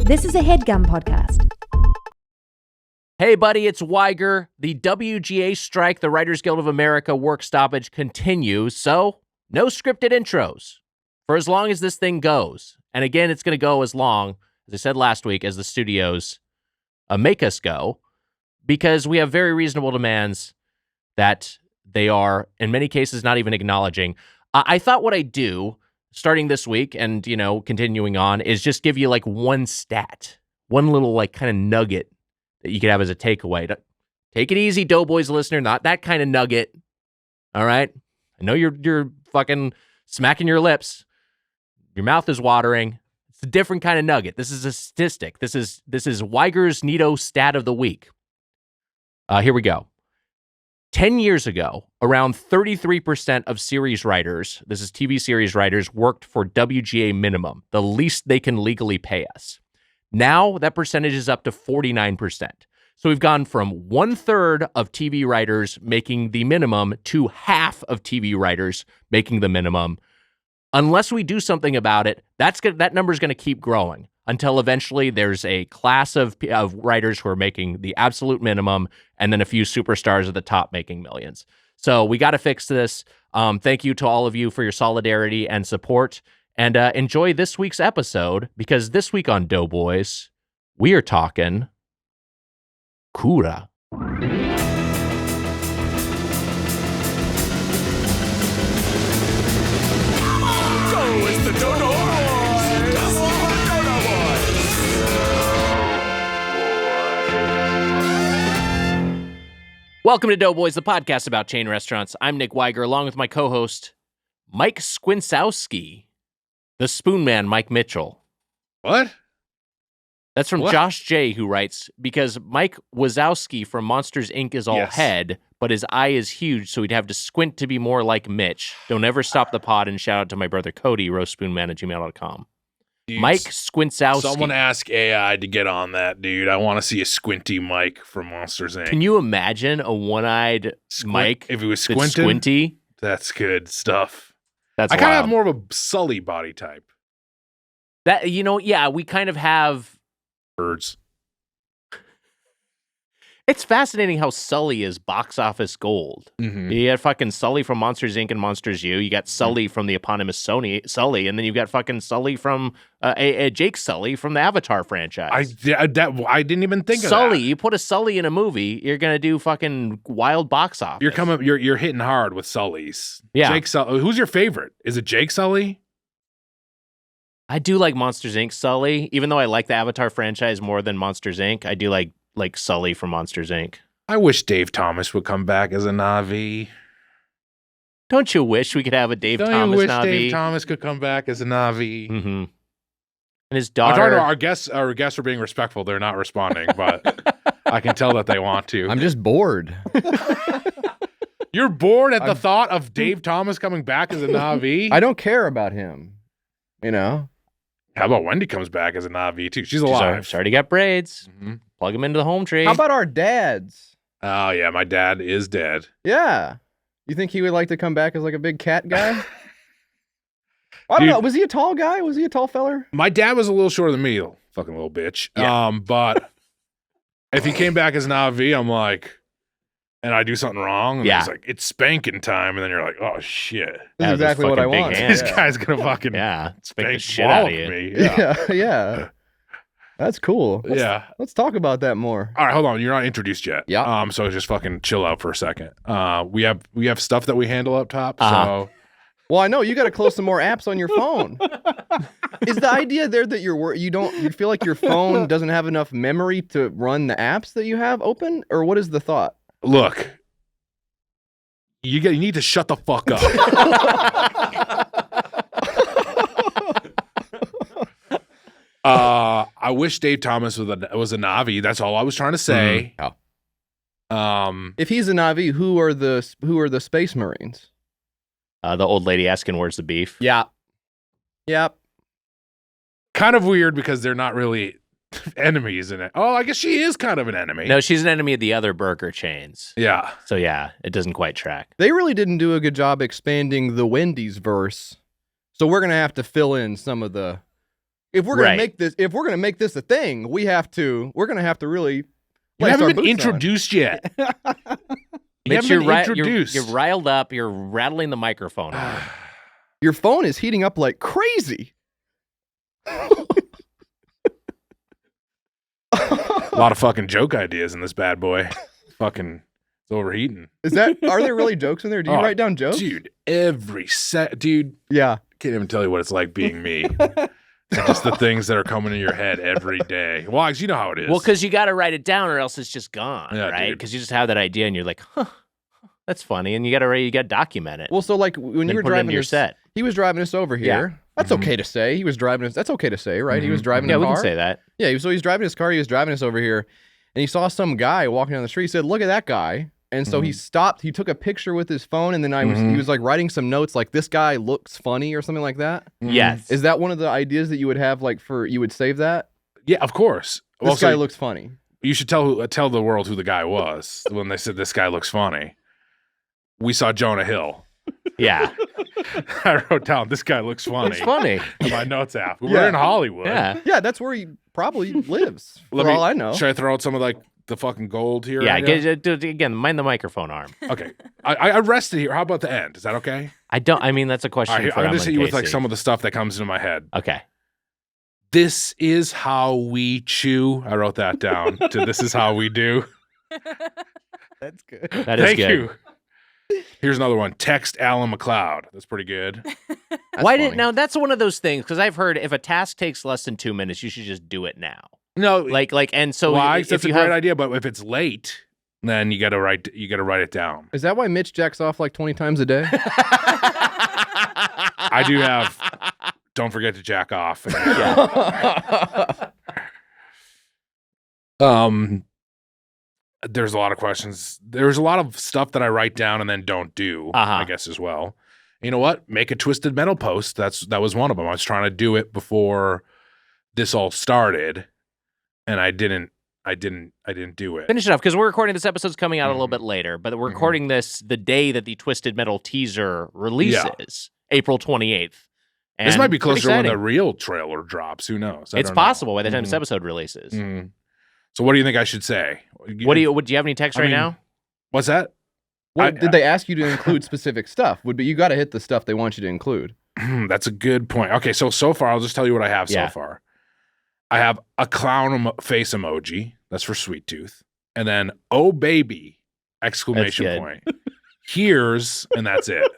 This is a Headgum podcast. Hey, buddy, it's Weiger. The WGA strike, the Writers Guild of America work stoppage continues, so no scripted intros for as long as this thing goes. And again, it's going to go as long, as I said last week, as the studios make us go, because we have very reasonable demands that they are, in many cases, not even acknowledging. I thought what I'd do, starting this week and, continuing on, is just give you like one stat, one little like kind of nugget that you could have as a takeaway. Take it easy, Doughboys listener, not that kind of nugget. All right? I know you're fucking smacking your lips. Your mouth is watering. It's a different kind of nugget. This is a statistic. This is Weiger's Neato stat of the week. Here we go. 10 years ago, around 33% of series writers, this is TV series writers, worked for WGA minimum, the least they can legally pay us. Now that percentage is up to 49%. So we've gone from 1/3 of TV writers making the minimum to half of TV writers making the minimum. Unless we do something about it, that number is going to keep growing until eventually there's a class of writers who are making the absolute minimum and then a few superstars at the top making millions. So we got to fix this. Thank you to all of you for your solidarity and support. And enjoy this week's episode, because this week on Doughboys, we are talking Kura. Welcome to Doughboys, the podcast about chain restaurants. I'm Nick Weiger, along with my co-host, Mike Squinsowski. The Spoon Man, Mike Mitchell. What? That's from Josh J, who writes, because Mike Wazowski from Monsters, Inc. is all head, but his eye is huge, so he'd have to squint to be more like Mitch. Don't ever stop the pod, and shout out to my brother Cody, roastspoonman@gmail.com. Mike Squinsowski. Someone ask AI to get on that, dude. I want to see a squinty Mike from Monsters, Inc. Can you imagine a one-eyed Mike if he was squinting? Squinty? That's good stuff. That's I kind of wild. have more of a Sully body type. That, we kind of have... Birds. It's fascinating how Sully is box office gold. Mm-hmm. You got fucking Sully from Monsters, Inc. and Monsters U. You got Sully from the eponymous Sully, and then you've got fucking Sully from Jake Sully from the Avatar franchise. I didn't even think of that. Sully, you put a Sully in a movie, you're gonna do fucking wild box office. You're hitting hard with Sullys. Yeah. Jake Sully. Who's your favorite? Is it Jake Sully? I do like Monsters, Inc. Sully, even though I like the Avatar franchise more than Monsters, Inc. I do like Sully from Monsters, Inc. I wish Dave Thomas would come back as a Na'vi. Don't you wish we could have a Dave Thomas Don't you wish Na'vi? Dave Thomas could come back as a Na'vi? Mm-hmm. And his I'm daughter... trying to, our guests are being respectful. They're not responding, but I can tell that they want to. I'm just bored. You're bored at the thought of Dave Thomas coming back as a Na'vi? I don't care about him. How about Wendy comes back as a Na'vi, too? She's alive. She's already got braids. Mm-hmm. Plug them into the home tree. How about our dads? Oh, yeah, my dad is dead. Yeah. You think he would like to come back as like a big cat guy? I don't know. Was he a tall guy? Was he a tall feller? My dad was a little shorter than me, you fucking little bitch. Yeah. But if he came back as Na'vi, I'm like, and I do something wrong, and he's like, it's spanking time, and then you're like, oh, shit. That's exactly what I want. This guy's going to fucking spank the shit ball out of with you. me. Yeah. That's cool. Let's talk about that more. All right, hold on. You're not introduced yet. Yeah. So just fucking chill out for a second. We have stuff that we handle up top. So Well, I know you got to close some more apps on your phone. Is the idea there that you feel like your phone doesn't have enough memory to run the apps that you have open, or what is the thought? look, you need to shut the fuck up. I wish Dave Thomas was a Na'vi. That's all I was trying to say. If he's a Na'vi, who are the Space Marines? The old lady asking, "Where's the beef?" Yeah. Yep. Kind of weird because they're not really enemies in it. Oh, I guess she is kind of an enemy. No, she's an enemy of the other burger chains. Yeah. So yeah, it doesn't quite track. They really didn't do a good job expanding the Wendy's verse. So we're gonna have to fill in some of the if we're gonna Right. make this a thing, we're gonna have to really. You lace our haven't been boots on. introduced yet. You Mitch, haven't been introduced. You're riled up. You're rattling the microphone. Your phone is heating up like crazy. A lot of fucking joke ideas in this bad boy. Fucking, it's overheating. Are there really jokes in there? Do you Oh, write down jokes? Dude, every set, dude, Yeah. can't even tell you what it's like being me. Just the things that are coming in your head every day. Wags, you know how it is. Well, because you got to write it down, or else it's just gone, Yeah, right? dude. Because you just have that idea, and you're like, "Huh, that's funny," and you got to document it. Well, so like when then you were put it driving into your us, set. he was driving us over Yeah. here. That's okay to say. He was driving us. That's okay to say, right? He was driving Yeah, the we car. can say that. Yeah, so he's driving his car. He was driving us over here, and he saw some guy walking down the street. He said, "Look at that guy." And so he stopped. He took a picture with his phone, and then he was like writing some notes, like "This guy looks funny" or something like that. Yes. Is that one of the ideas that you would have, like you would save that? Yeah, of course. This guy looks funny. You should tell the world who the guy was when they said this guy looks funny. We saw Jonah Hill. Yeah. I wrote down this guy looks funny. It's funny. On my notes app. Yeah. We're in Hollywood. Yeah. Yeah, that's where he probably lives. Let for me- all I know. Should I throw out some of like the fucking gold here? Yeah. right now? Again, mind the microphone arm. Okay. I rested here. How about the end? Is that okay? I mean, that's a question All right, for I'm Emma going to and hit you with like Casey. some of the stuff that comes into my head. Okay. This is how we chew. I wrote that down to this is how we do. That's good. That is Thank good. you. Here's another one. Text Alan McLeod. That's pretty good. Why funny. did now? That's one of those things because I've heard if a task takes less than 2 minutes, you should just do it now. No, And so why? if That's a you great have, idea. But if it's late, then you got to write it down. Is that why Mitch jacks off like 20 times a day? I do have. Don't forget to jack off. There's a lot of questions. There's a lot of stuff that I write down and then don't do. I guess as well. You know what? Make a Twisted Metal post. That was one of them. I was trying to do it before this all started, and I didn't do it. Finish it off because we're recording this episode's coming out a little bit later, but we're recording this the day that the Twisted Metal teaser releases, April 28th. And This might be pretty closer to when the exciting. real trailer drops. Who knows? I It's don't know. possible by the time this episode releases. So what do you think I should say? Do you have any text I right mean, now? What's that? Did they ask you to include specific stuff? You got to hit the stuff they want you to include. That's a good point. Okay, so far I'll just tell you what I have so far. I have a clown face emoji. That's for Sweet Tooth. And then, oh baby, exclamation That's point. Here's, and that's it.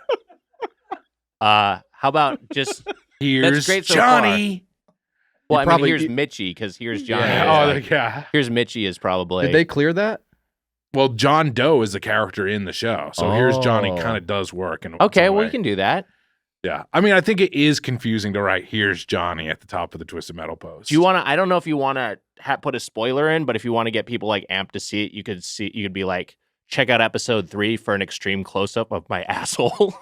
How about just Here's great so Johnny. well, I probably- mean, here's Mitchie because here's Johnny. Yeah. is like- Yeah. Here's Mitchie is probably. Did they clear that? Well, John Doe is the character in the show. So here's Johnny Oh. kind of does work. In Okay, some well, way. you can do that. Yeah. I mean, I think it is confusing to write here's Johnny at the top of the Twisted Metal post. Do you want to? I don't know if you want to put a spoiler in, but if you want to get people like amped to see it, you could be like, check out episode 3 for an extreme close up of my asshole.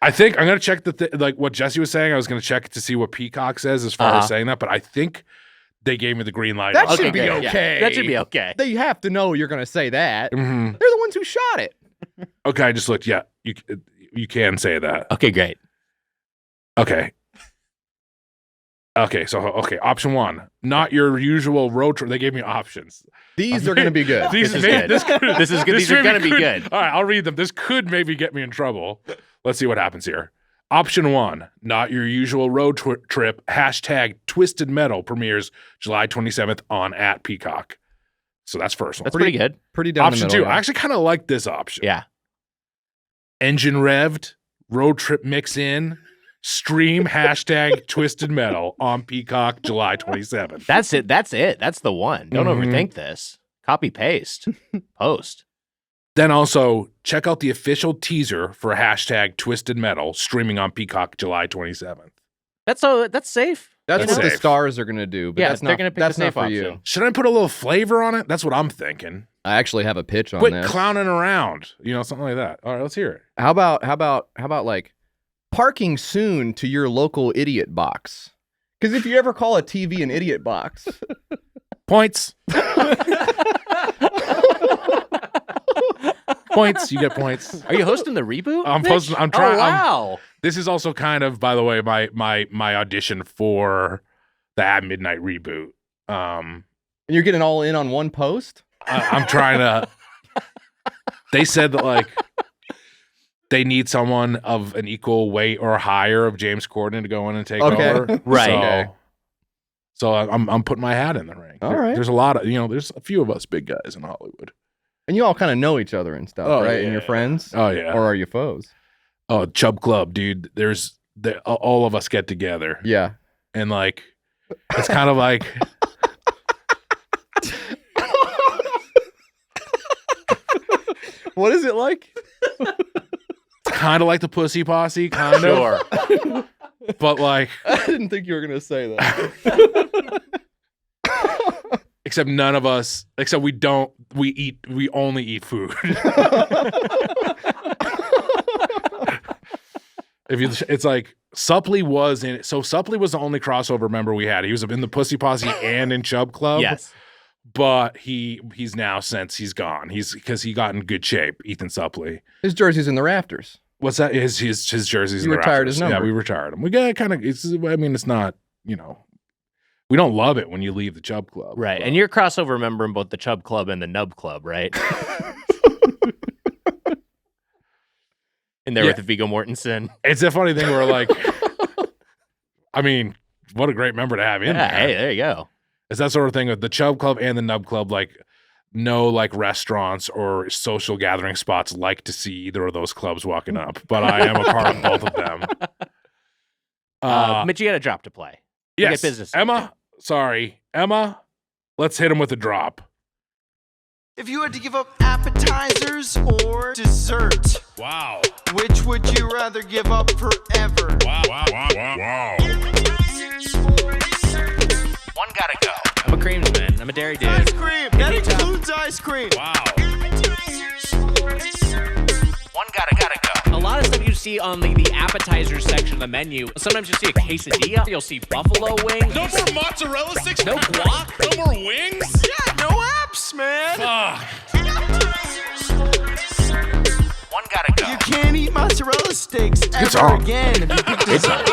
I think I'm going to check like what Jesse was saying. I was going to check to see what Peacock says as far as saying that, but I think they gave me the green light. That on should it. be great. okay. Yeah, that should be okay. They have to know you're going to say that. Mhm. They're the ones who shot it. Okay, I just looked. Yeah, you can say that. Okay, great. Okay. So option 1, not your usual road trip. They gave me options. These are going to be good. These This is may- good. This could, This is good. These are maybe gonna be could- good. All right, I'll read them. This could maybe get me in trouble. Let's see what happens here. Option 1, not your usual road trip. Hashtag Twisted Metal premieres July 27th on @Peacock. So that's first one. That's pretty good. Pretty down Option the 2, middle. I actually kind of like this option. Yeah. Engine revved, road trip mix in, stream hashtag Twisted Metal on Peacock July 27th. That's it. That's it. That's the one. Don't Mhm. overthink this. Copy paste. Post. Then also check out the official teaser for hashtag Twisted Metal streaming on Peacock July 27th. That's safe. That's It's what the safe. stars are going to do. But Yeah, that's they're not, gonna pick that's the not safe for option. you. Should I put a little flavor on it? That's what I'm thinking. I actually have a pitch on Quit this. clowning around. Something like that. All right, let's hear it. How about like parking soon to your local idiot box? Because if you ever call a TV an idiot box, Points. Points. You get points. Are you hosting the reboot? I'm Mitch? posting- I'm trying- Oh, wow. This is also kind of, by the way, my audition for the At Midnight reboot. And you're getting all in on one post? I'm trying to. They said that like they need someone of an equal weight or higher of James Corden to go in and take over. Right. So I'm putting my hat in the ring. All right. There's a lot of there's a few of us big guys in Hollywood. And you all kind of know each other and stuff, right? Yeah. And you're friends? Oh yeah. Or are you foes? Oh, Chub Club, dude. All of us get together. Yeah. And like it's kind of like what is it like? kind of like the Pussy Posse, kind of. Sure. But like I didn't think you were gonna say that. except none of us we only eat food. It's like Suppley was in it. So Suppley was the only crossover member we had. He was in the Pussy Posse and in Chub Club. Yes. But he's now, since he's gone, because he got in good shape, Ethan Suppley. His jersey's in the rafters. His jersey's in the retired rafters. his number. Yeah, we retired him. We got it's not, we don't love it when you leave the Chub Club. Right. But. And you're a crossover member in both the Chub Club and the Nub Club, right? In there with Viggo Mortensen. It's a funny thing where like, I mean, what a great member to have in there. Hey, there you go. It's that sort of thing with the Chub Club and the Nub Club, like no like restaurants or social gathering spots like to see either of those clubs walking up. But I am a part of both of them. Mitch, you got a drop to play. Yes. Get business. Emma, let's hit him with a drop. If you had to give up appetizers or dessert, Wow. which would you rather give up forever? Wow. One gotta go. I'm a creamsman. I'm a dairy dude. Ice cream! That includes ice cream! Wow. One gotta go. A lot of stuff you see on the appetizer section of the menu. Sometimes you'll see a quesadilla. You'll see buffalo wings. No more mozzarella sticks? No guac. No more wings? Yeah, no apps, man! Fuck. One gotta go. You can't eat mozzarella sticks ever on. again if you pick dessert.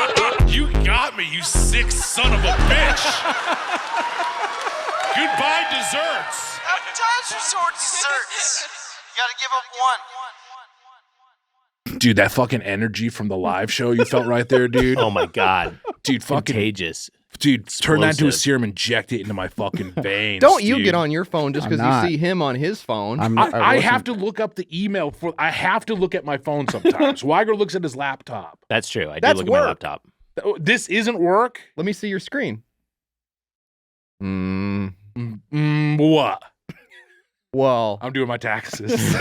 You got me, you sick son of a bitch. Goodbye, desserts. Appetizers or desserts? You gotta give up one. Dude, that fucking energy from the live show you felt right there, dude. Oh my god. Dude, fucking Contagious. dude, turn that into a Explosive. serum, inject it into my fucking veins. Don't you dude. get on your phone just I'm because not. you see him on his phone. I have to look up the email I have to look at my phone sometimes. Weiger looks at his laptop. That's true. I do That's look at work. my laptop. This isn't work? Let me see your screen. What? Well, I'm doing my taxes. If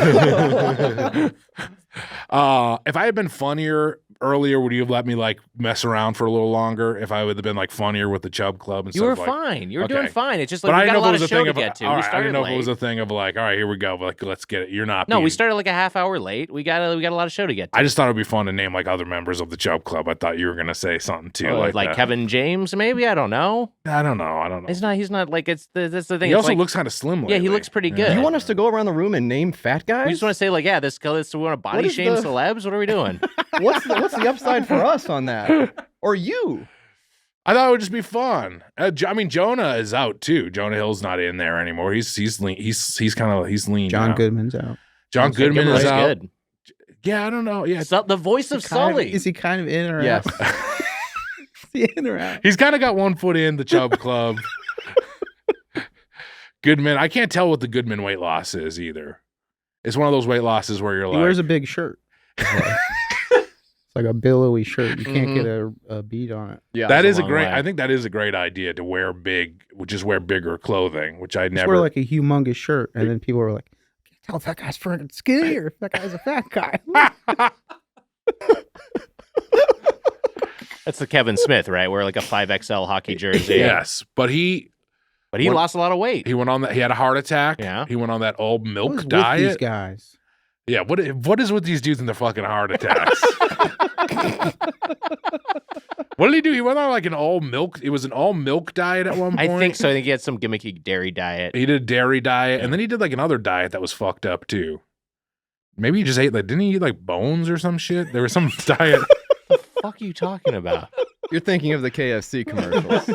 I had been funnier earlier, would you have let me like mess around for a little longer? If I would have been like funnier with the Chub Club and You stuff were like, fine. You were Okay. doing fine. It's just like But I we got didn't a know if lot it was of a show thing to of get to. all We right, I started didn't know if it late. was a thing of like, all right, here we go. Like, let's get it. You're not. No, we being- started like a half hour late. We got a lot of show to get to. I just thought it'd be fun to name like other members of the Chub Club. I thought you were gonna say something too, like that. Kevin James, maybe. I don't know. I don't know. He's not like it's that's the thing. He It's also like, looks kind of slim. Yeah, he lately. looks pretty good. you want us to go around the room and name fat guys? We just want to say like, yeah, this we want to body What is shame the- celebs. What are we doing? What's the upside for us on that? Or you? I thought it would just be fun. I mean, Jonah is out too. Jonah Hill's not in there anymore. He's lean. He's lean. John now. Goodman's out. John Goodman is Goodman's out. good. Yeah, I don't know. Yeah, The voice of Sully. Is he kind of in or Yes. out? Is he in or out? he's kind of got one foot in the Chub Club. Goodman, I can't tell what the Goodman weight loss is either. It's one of those weight losses where you're He like, wears a big shirt. It's like a billowy shirt. You can't get a bead on it. Yeah. that is a long great. way. I think that is a great idea to wear wear bigger clothing, which I Just never. wear like a humongous shirt, and then people are like, "I can't tell if that guy's freaking skinny or if that guy's a fat guy." That's the Kevin Smith, right? Wear like a 5XL hockey jersey. Yes, but he But he lost a lot of weight. he went on that. He had a heart attack. Yeah. he went on that all What milk is with diet. these guys? Yeah, what is with these dudes and their fucking heart attacks? What did he do? He went on like an all milk. It was an all milk diet at one point. I think so. I think he had some gimmicky dairy diet. He did a dairy diet, and then he did like another diet that was fucked up too. Maybe he just ate like, didn't he eat like bones or some shit? There was some diet. What the fuck are you talking about? You're thinking of the KFC commercials.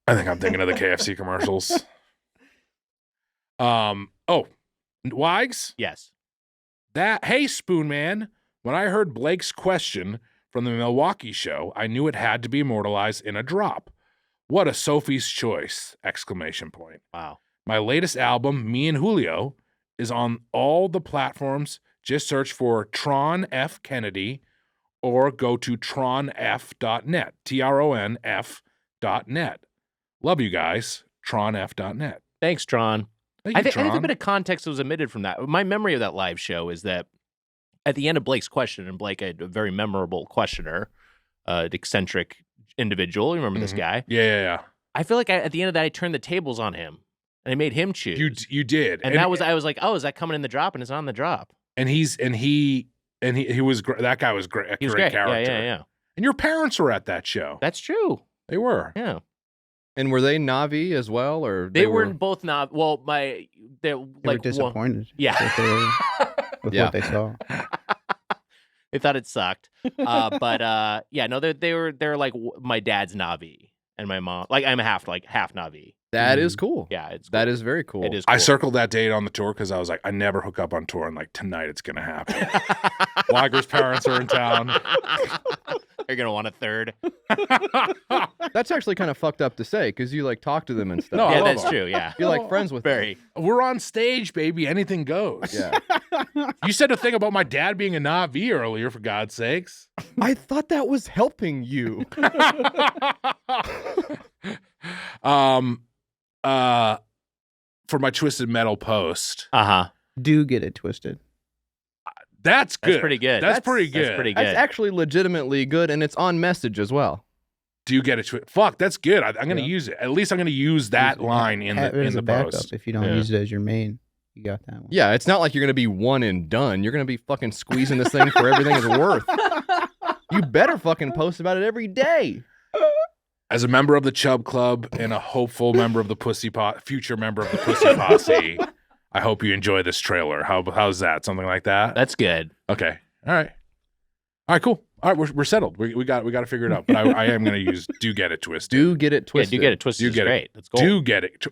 I think I'm thinking of the KFC commercials. Wags? Yes. Hey, Spoon Man, when I heard Blake's question from the Milwaukee show, I knew it had to be immortalized in a drop. What a Sophie's choice! ! Wow. My latest album, Me and Julio, is on all the platforms. Just search for Tron F. Kennedy or go to tronf.net, TRONF.net. Love you guys, tronf.net. Thanks, Tron. Thank you, I think Tron. a bit of context was omitted from that. My memory of that live show is that at the end of Blake's question, and Blake, a very memorable questioner, eccentric individual. You remember this guy? Yeah. I feel like at the end of that, I turned the tables on him and I made him choose. You did, and I was like, oh, is that coming in the drop? And it's on the drop. And he was that guy was great. He was great great. character. Yeah. And your parents were at that show. That's true. They were. Yeah. And were they Navi as well, or They weren't both Navi. Well, they They were disappointed. Yeah. With what they saw. They thought it sucked. But they're like my dad's Navi and my mom. Like I'm half Navi. That is cool. Yeah, it's cool. That is very cool. It is. Cool. I circled that date on the tour because I was like, I never hook up on tour, and like tonight it's gonna happen. Lager's parents are in town. You're gonna want a third. That's actually kind of fucked up to say because you like talk to them and stuff. No, I Yeah, love that's them. true. Yeah, You're like friends with very. We're on stage, baby. Anything goes. them. Yeah. You said a thing about my dad being a Navi earlier, for God's sakes. I thought that was helping you. For my Twisted Metal post. Do get it twisted. That's good. That's pretty good. That's pretty good. That's pretty good. That's actually legitimately good, and it's on message as well. Do you get it? Fuck, that's good. I'm going to Yeah. use it. At least I'm going to use that line in Have it the as a backup. post. If you don't use it as your main, you got that one. Yeah, it's not like you're gonna be one and done. You're gonna be fucking squeezing this thing for everything it's worth. You better fucking post about it every day. As a member of the Chub Club and a hopeful member of the future member of the Pussy Posse, I hope you enjoy this trailer. How's that? Something like that? That's good. Okay. All right, cool. All right, we're settled. We got to figure it out. But I am going to use Do Get It Twisted. Do get it Yeah, twisted. do get it twisted. Do Is get it. great. That's cool. Do Get It.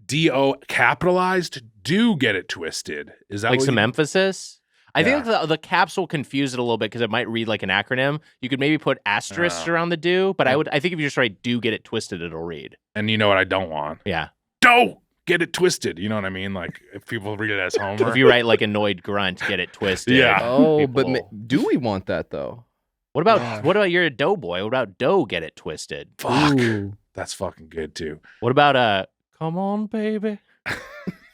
D-O capitalized. Do Get It Twisted. Is that like what some you- emphasis. I Yeah. think the caps will confuse it a little bit because it might read like an acronym. You could maybe put asterisks around the do, but I think if you just write do get it twisted, it'll read. And you know what I don't want? Yeah. Don't get it twisted. You know what I mean? Like if people read it as Homer. If you write like annoyed grunt, get it twisted. Yeah. Oh, but people- do we want that though? What about you're a doughboy? What about dough get it twisted? Fuck. Ooh. That's fucking good too. What about come on baby,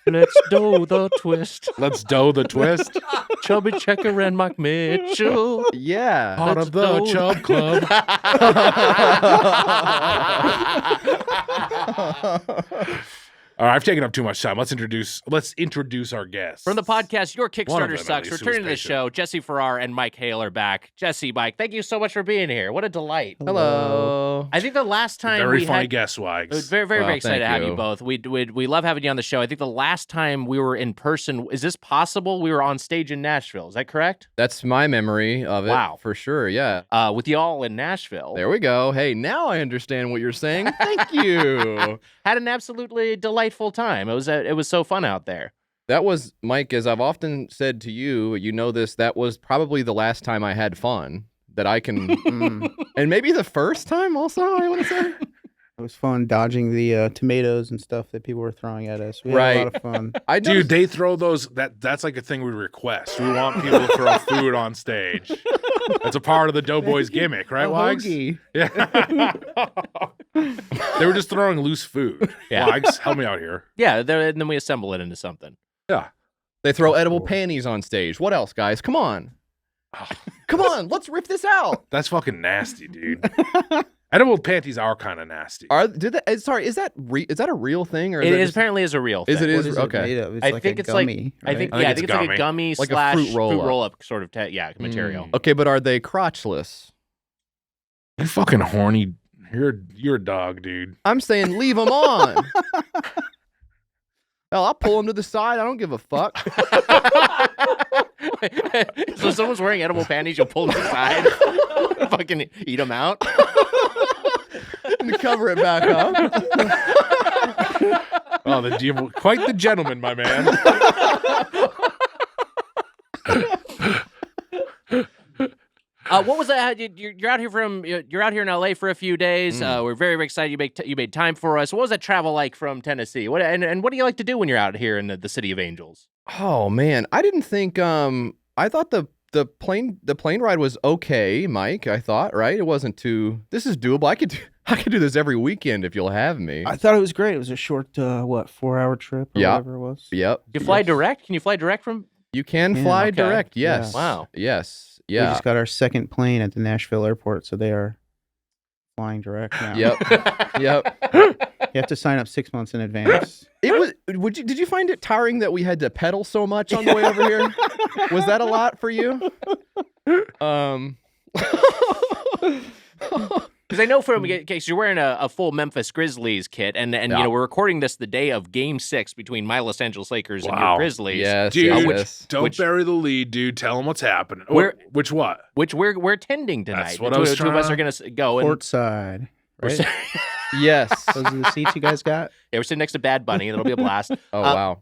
let's do the twist. Let's do the twist. Chubby Checker and Mike Mitchell. Yeah. Part Let's of the do- Chub Club. All right, I've taken up too much time. Let's introduce our guests. From the podcast, Your One of Kickstarter them, at Sucks. least, who Returning to the was show, Jesse Farrar and Mike Hale are back. Jesse, Mike, thank you so much for being here. What a delight. Hello. I think the last time Very we funny had guest, Wags. very, very, Well, very excited to thank have you you. both. We love having you on the show. I think the last time we were in person, is this possible? We were on stage in Nashville. Is that correct? That's my memory of it. Wow. For sure. Yeah. With y'all in Nashville. There we go. Hey, now I understand what you're saying. Thank you. Had an absolutely delightful time. It was so fun out there. That was, Mike, as I've often said to you, you know this, that was probably the last time I had fun that I can, and maybe the first time also, I want to say. It was fun dodging the tomatoes and stuff that people were throwing at us. We had a lot of fun. I Dude, noticed- they throw those. That's like a thing we request. We want people to throw food on stage. That's a part of the Doughboys gimmick, right, A Wags? hoagie. Yeah. They were just throwing loose food. Yeah. Wags, help me out here. Yeah, and then we assemble it into something. Yeah. they throw edible panties on stage. What else, guys? Come on. Come on, let's rip this out. That's fucking nasty, dude. Edible panties are kind of nasty. Sorry, is that a real thing or It that is just- apparently is a real thing. Is it What is is okay. it made of? It's I like think a it's like- gummy, I think I think it's it's like a gummy. gummy Like a slash fruit roll-up. sort of material. Okay, but are they crotchless? You fucking horny. You're a dog, dude. I'm saying leave them on. Hell, I'll pull them to the side. I don't give a fuck. So if someone's wearing edible panties, you'll pull them aside, fucking eat them out. And cover it back up. Oh, quite the gentleman, my man. What was that? You're out here in LA for a few days. We're very, very excited you made time for us. What was that travel like from Tennessee? What do you like to do when you're out here in the City of Angels? Oh man, I didn't think. I thought the plane ride was okay, Mike. I thought, right? It wasn't too. This is doable. I could do this every weekend if you'll have me. I thought it was great. It was a short, 4-hour trip or whatever it was. Yep. You fly direct? Can you fly direct from? You can fly direct. Yes. Yeah. Wow. Yes. Yeah. We just got our second plane at the Nashville airport, so they are flying direct now. Yep. Yep. You have to sign up 6 months in advance. Did you find it tiring that we had to pedal so much on the way over here? Was that a lot for you? Because I know in case you're wearing a full Memphis Grizzlies kit, and you know we're recording this the day of Game 6 between my Los Angeles Lakers and your Grizzlies. Yes, dude. Don't bury the lead, dude. Tell them what's happening. Which what? Which we're attending tonight. That's what I was two of us are gonna go Courtside. Right? Yes. Those are the seats you guys got? Yeah, we're sitting next to Bad Bunny. That'll be a blast. Oh wow!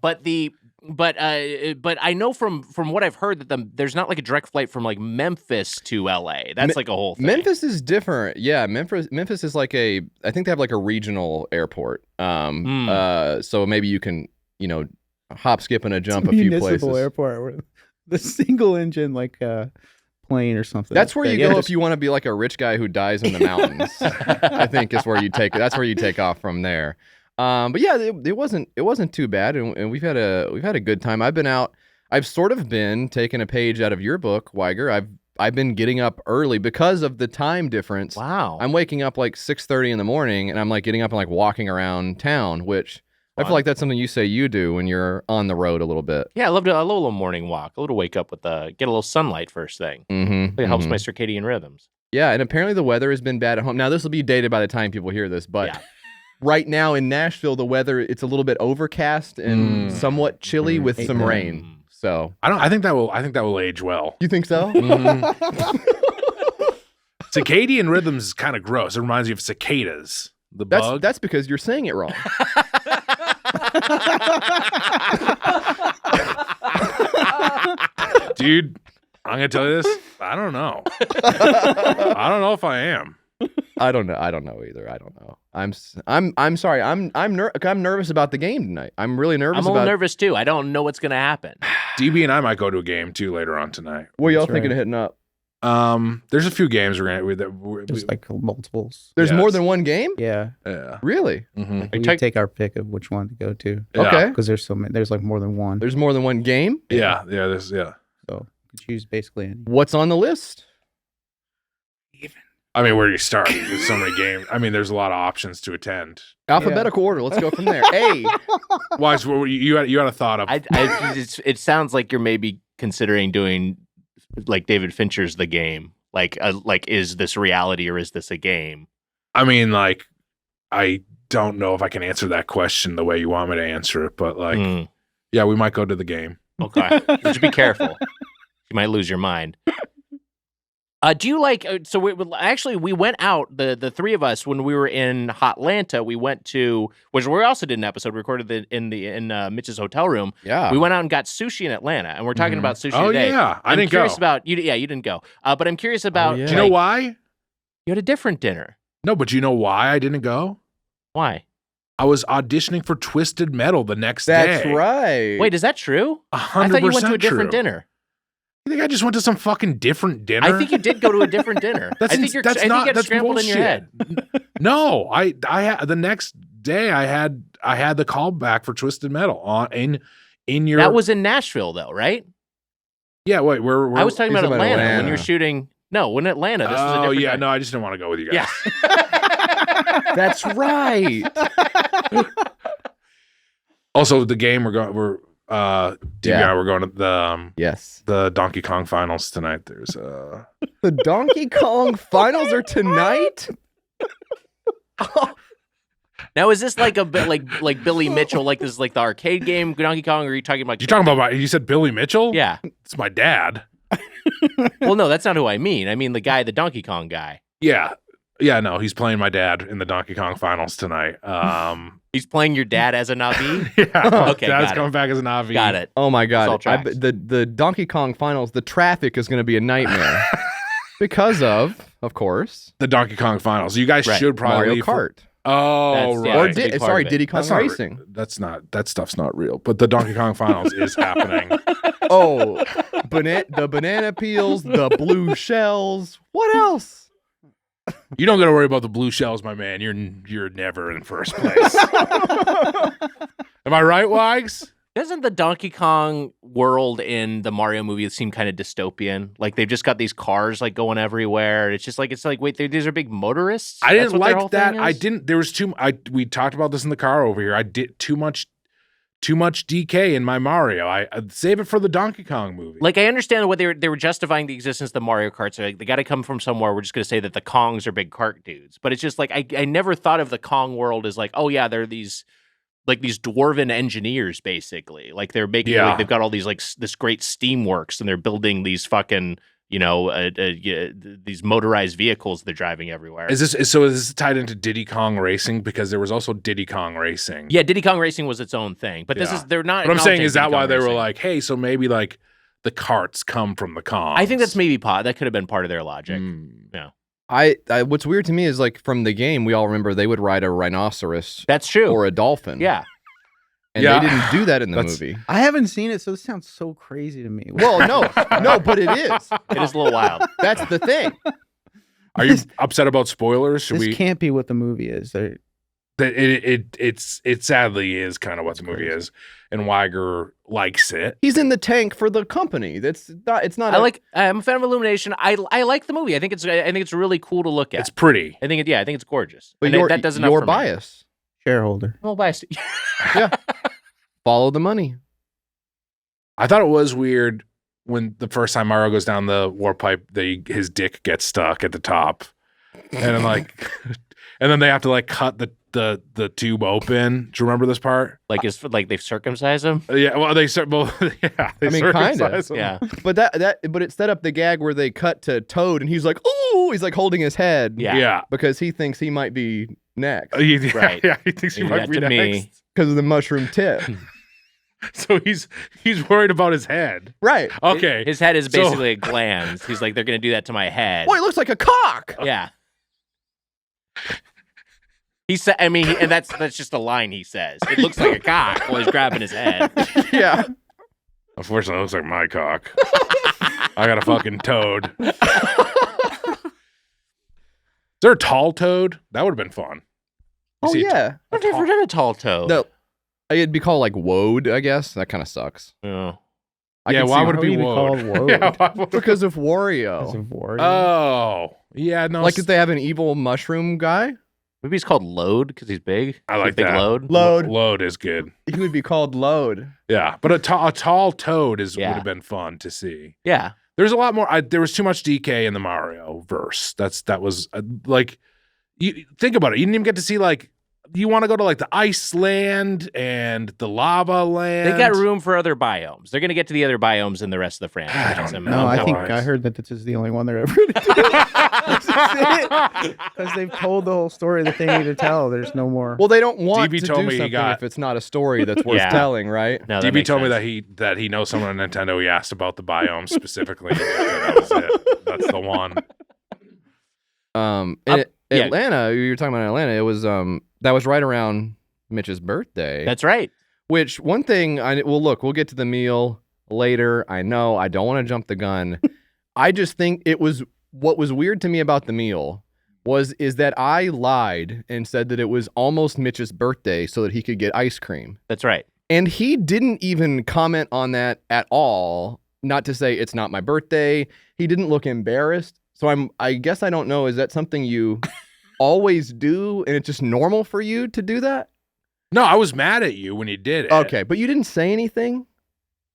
But I know from what I've heard that there's not like a direct flight from like Memphis to LA. That's like a whole thing. Memphis is different. Yeah, Memphis is like I think they have like a regional airport. So maybe you can, hop, skip, and a jump a few places. Municipal airport, where the single engine plane or something. That's where you go if you want to be like a rich guy who dies in the mountains. I think is where you take. That's where you take off from there. But yeah, it wasn't too bad, and we've had a good time. I've been out. I've sort of been taking a page out of your book, Weiger. I've been getting up early because of the time difference. Wow. I'm waking up like 6:30 in the morning, and I'm like getting up and like walking around town, which I feel like that's something you say you do when you're on the road a little bit. Yeah, I love a little morning walk. I love to wake up with get a little sunlight first thing. Mm-hmm, it helps my circadian rhythms. Yeah, and apparently the weather has been bad at home. Now this will be dated by the time people hear this, but. Yeah. Right now in Nashville, the weather, it's a little bit overcast and somewhat chilly with some rain. So I think that will age well. You think so? Circadian rhythms is kind of gross. It reminds me of cicadas. The bug. That's because you're saying it wrong. Dude, I'm gonna tell you this. I don't know. I don't know if I am. I don't know either. I don't know. I'm sorry. I'm nervous about the game tonight. I'm really nervous. I'm a little nervous too. I don't know what's gonna happen. DB and I might go to a game too later on tonight. What are y'all thinking of hitting up? There's a few games there's like multiples. There's more than one game? Yeah. Really? Mm-hmm. We take our pick of which one to go to. Yeah. Okay. Because there's so many. There's like more than one. There's more than one game? Yeah. So you could choose basically any. What's on the list? I mean, where do you start? There's so many games. I mean, there's a lot of options to attend. Alphabetical order. Let's go from there. A. Why? You had a thought of? It sounds like you're maybe considering doing like David Fincher's The Game. Like is this reality or is this a game? I mean, I don't know if I can answer that question the way you want me to answer it, but yeah, we might go to the game. Okay, just be careful. You might lose your mind. Do you like? So we went out the three of us when we were in Hotlanta. We went to which we also did an episode recorded in Mitch's hotel room. Yeah, we went out and got sushi in Atlanta, and we're talking about sushi today. Oh yeah, I didn't curious go. About you. Yeah, you didn't go. But I'm curious about. Do you know why? You had a different dinner. No, but you know why I didn't go? Why? I was auditioning for Twisted Metal the next day. That's right. Wait, is that true? 100% I thought you went to a different dinner. You think I just went to some fucking different dinner? I think you did go to a different dinner. I think you got scrambled in your head. No, I had the next day I had the call back for Twisted Metal in your. That was in Nashville though, right? Yeah, wait, where I was talking about Atlanta Atlanta when you're shooting. No, in Atlanta. This was a different yeah, night. no, I just didn't want to go with you guys. Yeah. That's right. Also, the game we're DBI, we're going to the yes, the Donkey Kong finals tonight. There's the Donkey Kong finals are tonight. Now is this like a bit like Billy Mitchell? Like this is like the arcade game Donkey Kong? Or are you talking about? You said Billy Mitchell? Yeah. it's my dad. Well, no, that's not who I mean. I mean the guy, the Donkey Kong guy. Yeah. Yeah, no, he's playing my dad in the Donkey Kong finals tonight. He's playing your dad as a Navi? Yeah. Okay, Dad's got coming back as a Navi. Got it. Oh my It's god! all tracks. The Donkey Kong finals, the traffic is going to be a nightmare because of course, The Donkey Kong finals. You guys Right. should probably Mario leave Kart. Oh, That's- right. yeah, Or that's a big part sorry, of it. Diddy Kong That's not Racing. that stuff's not real. But the Donkey Kong finals is happening. Oh, the banana peels, the blue shells. What else? You don't got to worry about the blue shells, my man. You're never in first place. Am I right, Wags? Doesn't the Donkey Kong world in the Mario movie seem kind of dystopian? Like they've just got these cars like going everywhere. It's like wait, these are big motorists. I That's didn't what their whole like that. thing I is? didn't. There was we talked about this in the car over here. I did too much DK in my Mario. I save it for the Donkey Kong movie. Like I understand what they were justifying the existence of the Mario Karts. Like, they got to come from somewhere. We're just going to say that the Kongs are big cart dudes. But it's just like I never thought of the Kong world as like, oh yeah, they're these dwarven engineers basically. Like they're making like they've got all these like this great steamworks and they're building these fucking these motorized vehicles they're driving everywhere. Is this tied into Diddy Kong Racing? Because there was also Diddy Kong Racing. Yeah, Diddy Kong Racing was its own thing, but they're not. But I'm saying, acknowledging is that Diddy why Kong they were Racing. like, hey, so maybe like the carts come from the Kongs? I think that's maybe that could have been part of their logic. Yeah, I what's weird to me is like from the game, we all remember they would ride a rhinoceros that's true. or a dolphin. Yeah, and Yeah. they didn't do that in the movie. I haven't seen it, so this sounds so crazy to me. Well, no, but it is. it is a little wild. That's the thing. Are you upset about spoilers? Should this we? can't be what the movie is. It sadly is kind of what the movie is, and Weiger likes it. He's in the tank for the company. It's not. I'm a fan of Illumination. I like the movie. I think it's really cool to look at. It's pretty. I think it's gorgeous. But And that does enough your for me. bias. Shareholder. I'm all biased. Yeah. Follow the money. I thought it was weird when the first time Mario goes down the warp pipe, his dick gets stuck at the top, and I'm like, and then they have to like cut the tube open. Do you remember this part? Like they've circumcised him. Yeah, well, they start both. Yeah, they I mean, kinda. circumcise him. Yeah, But it set up the gag where they cut to Toad and he's like, "Ooh," he's like holding his head. Yeah. yeah. Because he thinks he might be next Right. Yeah, he thinks he Maybe might that be to next. me. because of the mushroom tip. So he's worried about his head. Right. Okay. his head is So- basically a glands. He's like, they're gonna do that to my head. Boy, it looks like a cock. Yeah. He said, I mean, and that's just a line he says. It looks like a cock while he's grabbing his head. Yeah. Unfortunately, it looks like my cock. I got a fucking toad. Is there a tall toad? That would have been fun. You Oh see a yeah. I've never done a tall toe. No. It'd be called like woad, I guess. That kind of sucks. Oh. Yeah, can why see would it be called woad? woad? Yeah, why would it- because of Wario. Because of Wario. Oh, yeah, no. Like if they have an evil mushroom guy, Maybe he's called Load because he's big. I like big that. Load. Load is good. he would be called Load. Yeah, but a tall toad would Yeah. have been fun to see. Yeah. There's a lot more. There was too much DK in the Mario verse. That was like, you think about it. You didn't even get to see like, you want to go to like the ice land and the lava land. They got room for other biomes. They're going to get to the other biomes in the rest of the franchise. don't I'm- know. No, I I'm- think Otherwise. I heard that this is the only one they're ever going to do. Because they've told the whole story that they need to tell. There's no more. Well, they don't want DB to told do me he something got- if it's not a story that's worth Yeah. telling, right? No, that DB makes told me sense. that he knows someone at Nintendo. He asked about the biome specifically. That was it. That's the one. In yeah. Atlanta, you were talking about Atlanta. It was that was right around Mitch's birthday. That's right. Which one thing we'll get to the meal later. I know I don't want to jump the gun. I just think what was weird to me about the meal is that I lied and said that it was almost Mitch's birthday so that he could get ice cream. That's right. And he didn't even comment on that at all. Not to say it's not my birthday. He didn't look embarrassed. So I guess I don't know. Is that something you always do and it's just normal for you to do that? No, I was mad at you when you did it. Okay, but you didn't say anything?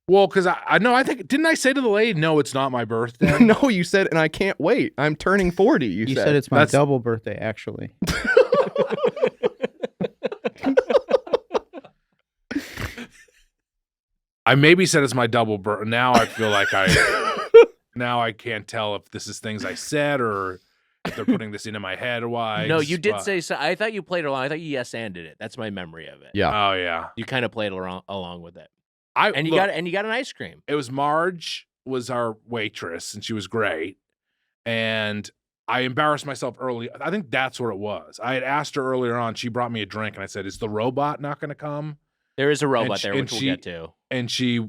Well, because I know, I think, didn't I say to the lady, no, it's not my birthday? No, you said, and I can't wait. I'm turning 40, you said it's my That's- double birthday, actually. I maybe said it's my double birth. Now I feel like now I can't tell if this is things I said or if they're putting this into my head wise. No, you did say so. I thought you played along. I thought you yes-anded it. That's my memory of it. Yeah. Oh yeah. You kind of played along with it. You got an ice cream. It was Marge was our waitress and she was great. And I embarrassed myself early. I think that's what it was. I had asked her earlier on. She brought me a drink and I said, "Is the robot not going to come?" There is a robot there, which we'll get to. And she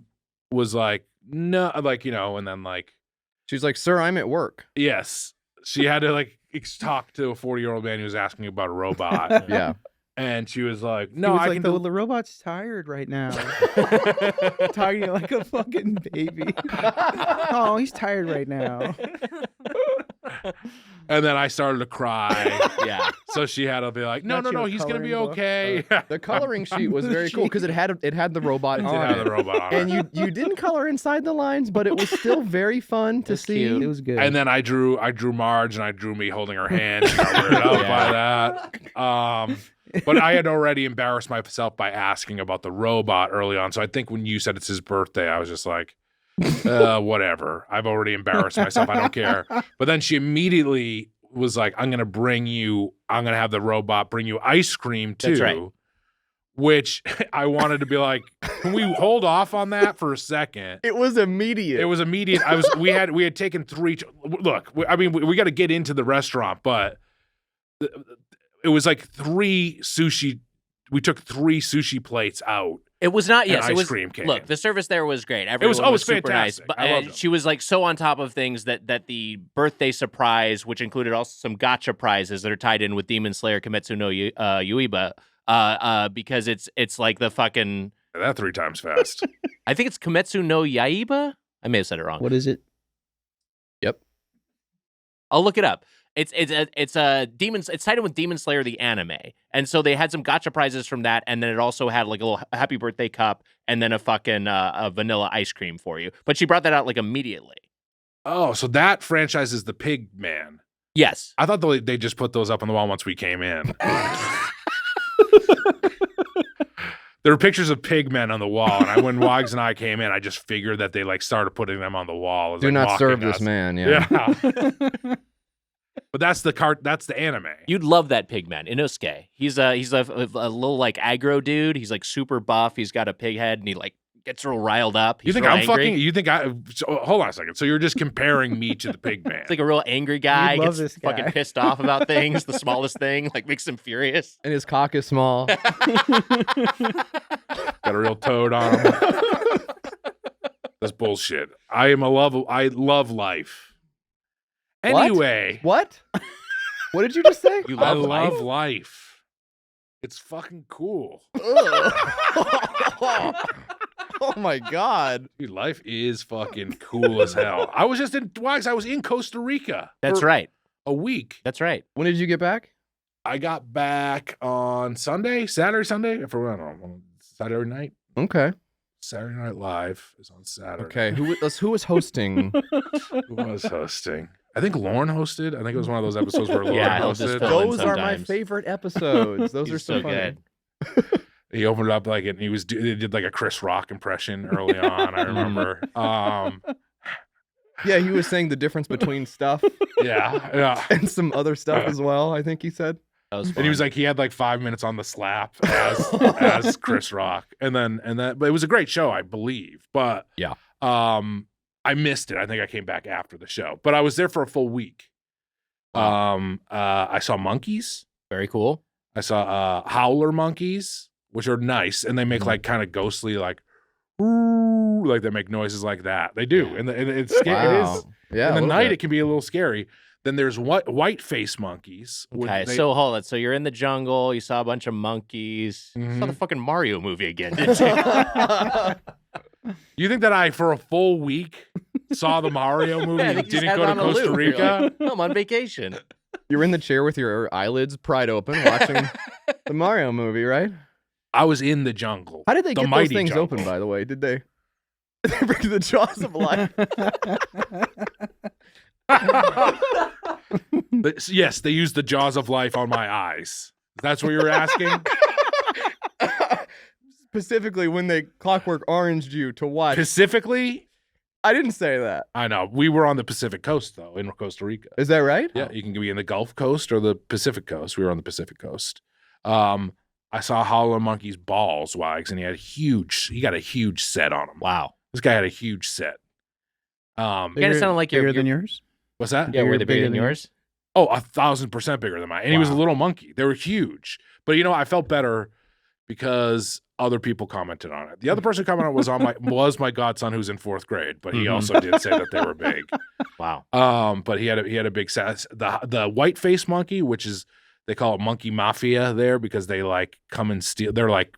was like, "No," like, and then like she's like, "Sir, I'm at work." Yes. She had to like talk to a 40-year-old man who was asking about a robot. Yeah. And she was like, "No, I can the robot's tired right now. Talking like a fucking baby. Oh, he's tired right now." And then I started to cry. Yeah. So she had to be like, "No, he's gonna be okay." The coloring sheet was very cool because it had the robot on It had the robot on and it. you didn't color inside the lines, but it was still very fun to see. cute. It was good. And then I drew Marge and I drew me holding her hand. She got weirded out by that. But I had already embarrassed myself by asking about the robot early on. So I think when you said it's his birthday, I was just like, whatever. I've already embarrassed myself. I don't care. But then she immediately was like, I'm going to have the robot bring you ice cream too. That's right. Which I wanted to be like, can we hold off on that for a second? It was immediate. It was immediate. We had taken 3. Look, I mean, we got to get into the restaurant, but it was like 3 sushi. We took 3 sushi plates out. It was not. And Yes, it ice was. cream came. Look, the service there was great. Everyone was super fantastic. nice. But I loved them. she was like so on top of things that the birthday surprise, which included also some gotcha prizes that are tied in with Demon Slayer Kimetsu no Yaiba, because it's like the fucking. That 3 times fast. I think it's Kimetsu no Yaiba. I may have said it wrong. What is it? Yep. I'll look it up. It's a demon. It's tied in with Demon Slayer the anime, and so they had some gotcha prizes from that, and then it also had like a little happy birthday cup, and then a fucking a vanilla ice cream for you. But she brought that out like immediately. Oh, so that franchise is the Pig Man. Yes, I thought they just put those up on the wall once we came in. There were pictures of pig men on the wall, and when Wags and I came in, I just figured that they like started putting them on the wall. Do not serve this man. Yeah. But that's the anime. you'd love that pigman, Inosuke. He's a little like aggro dude. He's like super buff. He's got a pig head, and he like gets real riled up. You think I'm fucking? You think hold on a second. So you're just comparing me to the pig man? It's like a real angry guy. You'd love Gets this guy. fucking pissed off about things. The smallest thing like makes him furious. And his cock is small. Got a real toad on him. That's bullshit. I love life. Anyway, What? What did you just say? You I love life? love life. It's fucking cool. Oh my God. Dude, life is fucking cool as hell. I was just in Wags. I was in Costa Rica. That's for right. A week. That's right. When did you get back? I got back on Saturday, Sunday. I don't know, Saturday night. Okay. Saturday Night Live is on Saturday. Okay. Who was hosting? Who was hosting? I think Lauren hosted. I think it was one of those episodes where Lauren Yeah, he'll just hosted. fill in Those are my sometimes. favorite episodes. Those He's are so funny. good. He opened it up like it. And he did like a Chris Rock impression early on. I remember. Yeah, he was saying the difference between stuff Yeah. and some other stuff as well, I think he said. That was fun. And he was like, he had like 5 minutes on the slap as Chris Rock, and then, but it was a great show, I believe. But Yeah. I missed it. I think I came back after the show, but I was there for a full week. I saw monkeys. very cool. I saw howler monkeys, which are nice, and they make like kind of ghostly, like, ooh, like they make noises like that. They do, and it's scary. It is. Yeah. In the a little night, bit. it can be a little scary. Then there's white face monkeys. Okay, so hold on. So you're in the jungle. You saw a bunch of monkeys. You saw the fucking Mario movie again, didn't you? You think that I, for a full week, saw the Mario movie Yeah, I and think you just didn't had go it to on a Costa loop. You're Rica? like, I'm on vacation. You're in the chair with your eyelids pried open watching the Mario movie, right? I was in the jungle. How did they The get those mighty things jungle. open, by the way? Did they bring the jaws of life? Yes, they used the jaws of life on my eyes. That's what you were asking? specifically when they Clockwork Oranged you to watch. Specifically? I didn't say that. I know. We were on the Pacific Coast, though, in Costa Rica. Is that right? Yeah, you can be in the Gulf Coast or the Pacific Coast. We were on the Pacific Coast. I saw Howler Monkey's balls, Wags, and he got a huge set on him. Wow. This guy had a huge set. You kind of sounded like bigger than yours. What's that? Yeah, were they bigger than yours? Oh, 1,000% bigger than mine. And he was a little monkey. They were huge. But I felt better because other people commented on it. The other person who commented was my godson who's in 4th grade, but he also did say that they were big. Wow. But he had a big set. The white face monkey, which is they call it monkey mafia there because they like come and steal. They're like